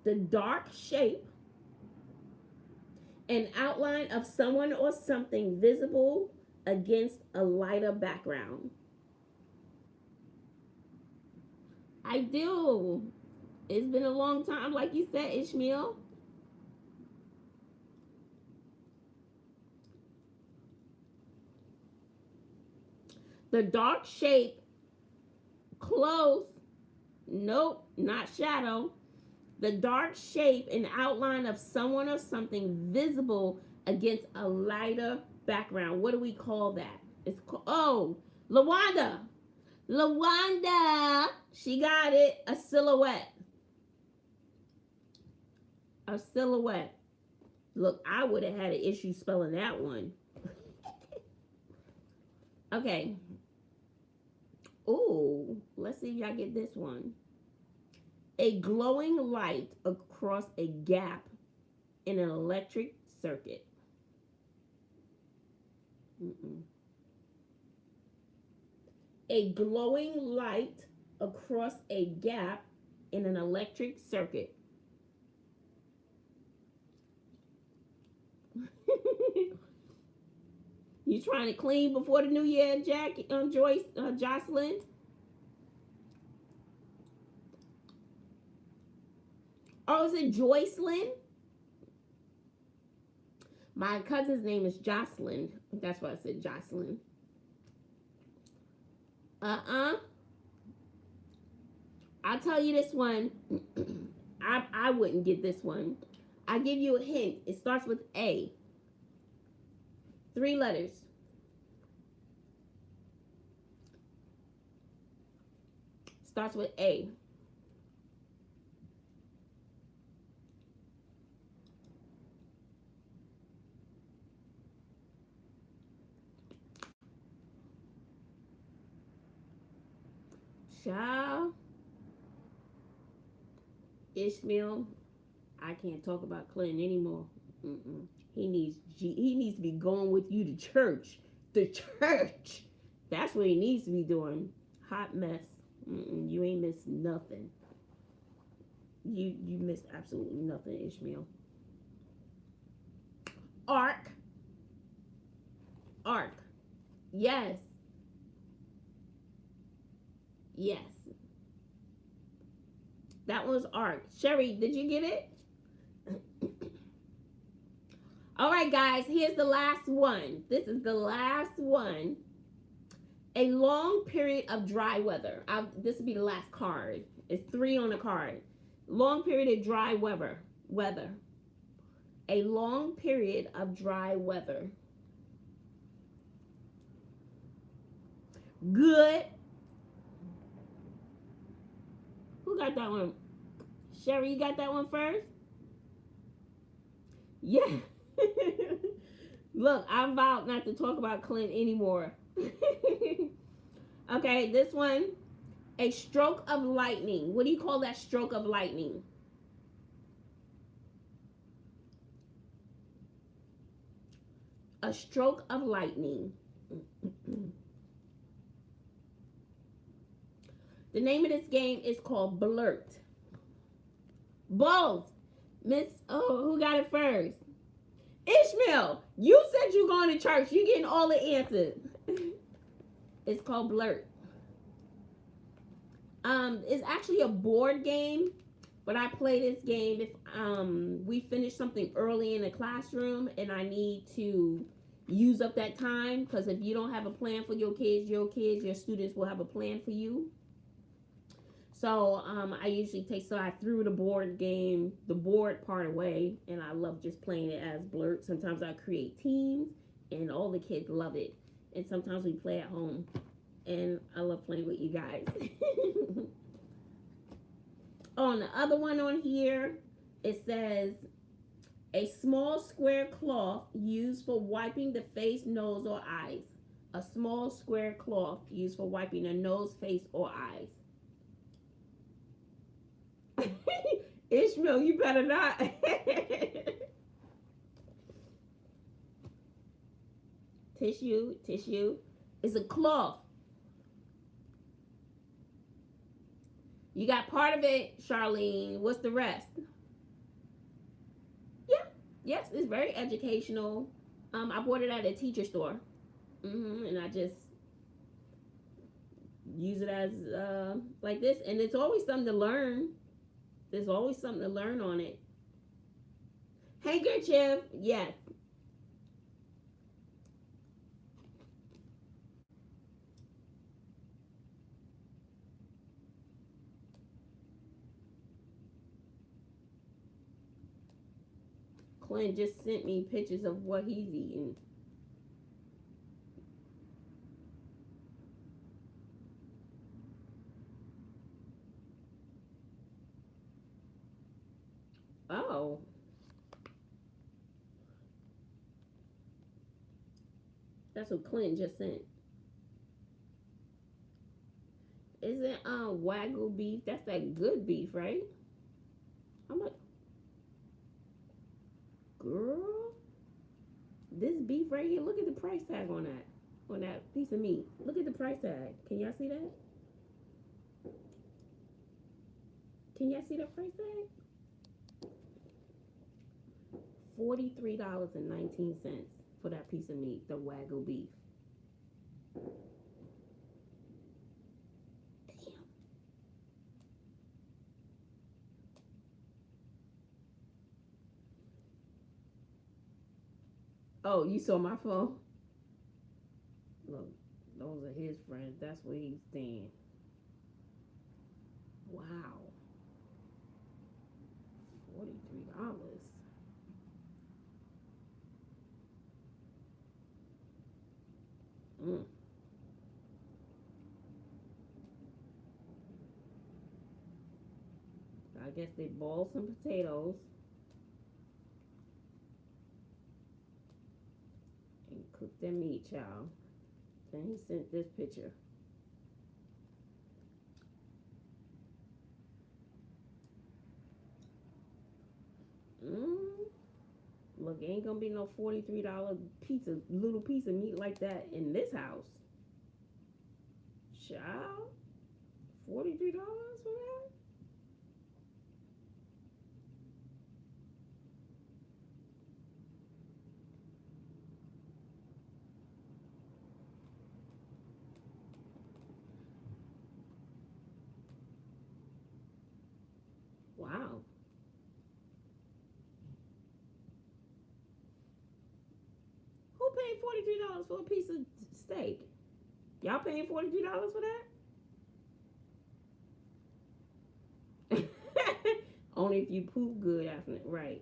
The dark shape, an outline of someone or something visible against a lighter background. I do. It's been a long time, like you said, Ishmael. The dark shape, close. Nope, not shadow. The dark shape and outline of someone or something visible against a lighter background. What do we call that? It's called, Lawanda. Lawanda. She got it. A silhouette. A silhouette. Look, I would have had an issue spelling that one. Okay. Ooh, let's see if y'all get this one. A glowing light across a gap in an electric circuit. A glowing light across a gap in an electric circuit. You trying to clean before the new year, Joyce, Jocelyn? Oh, is it Joycelyn? My cousin's name is Jocelyn. That's why I said Jocelyn. I'll tell you this one. I wouldn't get this one. I'll give you a hint. It starts with A. 3 letters. Starts with A. Child. Ishmael, I can't talk about Clinton anymore. He needs to be going with you to church. The church. That's what he needs to be doing. Hot mess. You ain't missed nothing. You missed absolutely nothing, Ishmael. Arc. Arc. Yes. Yes. That was Arc. Sherry, did you get it? All right, guys, here's the last one. This is the last one. A long period of dry weather. This will be the last card. It's 3 on the card. Long period of dry weather. A long period of dry weather. Good. Who got that one? Sherry, you got that one first? Yeah. Look, I vowed not to talk about Clint anymore. Okay, this one. A stroke of lightning. What do you call that stroke of lightning? A stroke of lightning. The name of this game is called Blurt. Both. Miss, who got it first? Ishmael, you said you going to church. You getting all the answers. It's called Blurt. It's actually a board game, but I play this game if we finish something early in the classroom and I need to use up that time, because if you don't have a plan for your students will have a plan for you. So I usually I threw the board part away, and I love just playing it as Blurt. Sometimes I create teams, and all the kids love it. And sometimes we play at home, and I love playing with you guys. On the other one on here, it says, a small square cloth used for wiping the face, nose, or eyes. A small square cloth used for wiping the nose, face, or eyes. Ishmael, you better not. Tissue. It's a cloth. You got part of it, Charlene. What's the rest? Yeah. Yes, it's very educational. I bought it at a teacher store. And I just use it as like this. And it's always something to learn. There's always something to learn on it. Handkerchief, yes. Clint just sent me pictures of what he's eating. Oh. That's what Clint just sent. Isn't Wagyu beef? That's that good beef, right? How much? Girl, this beef right here, look at the price tag on that piece of meat. Look at the price tag. Can y'all see that? Can y'all see that price tag? $43.19 for that piece of meat, the Wagyu beef. Damn. Oh, you saw my phone? Look, those are his friends. That's where he's staying. Wow. $43. I guess they boiled some potatoes and cooked their meat, child. Then he sent this picture. Look, ain't gonna be no $43 little piece of meat like that in this house. Child, $43 for that? paying $43 for a piece of steak. Y'all paying $43 for that? Only if you poop good after it, right?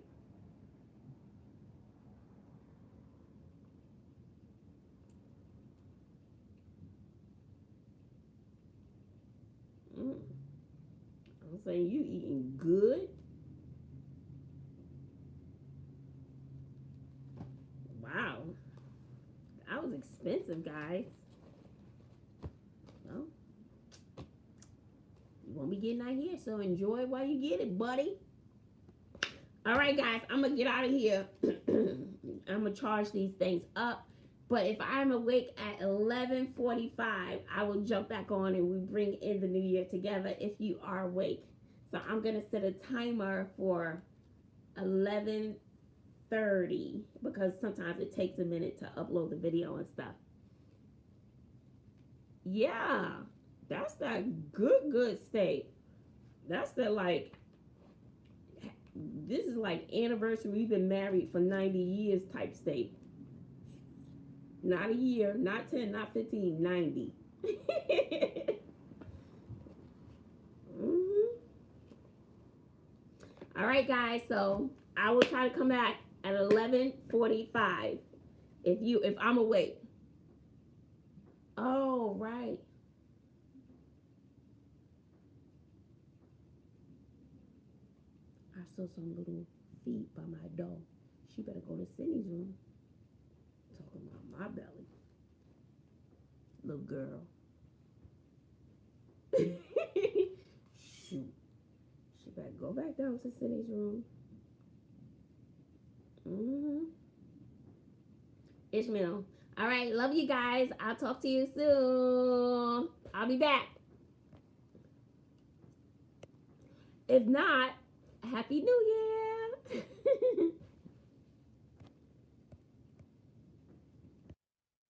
I'm saying you eating good. Wow, that was expensive, guys. Well, you won't be getting out here, so enjoy while you get it, buddy. All right, guys, I'm gonna get out of here. I'm gonna charge these things up. But if I'm awake at 11:45, I will jump back on and we bring in the new year together if you are awake. So I'm going to set a timer for 11:30 because sometimes it takes a minute to upload the video and stuff. Yeah, that's that good steak. That's the this is like anniversary. We've been married for 90 years type steak. Not a year, not 10, not 15, 90. All right, guys, so I will try to come back at 11:45 if I'm awake. Oh, right. I saw some little feet by my dog. She better go to Sydney's room. Talking about my belly. Little girl. Shoot. She better go back down to Sydney's room. Ishmael. All right, love you guys. I'll talk to you soon. I'll be back. If not, Happy New Year.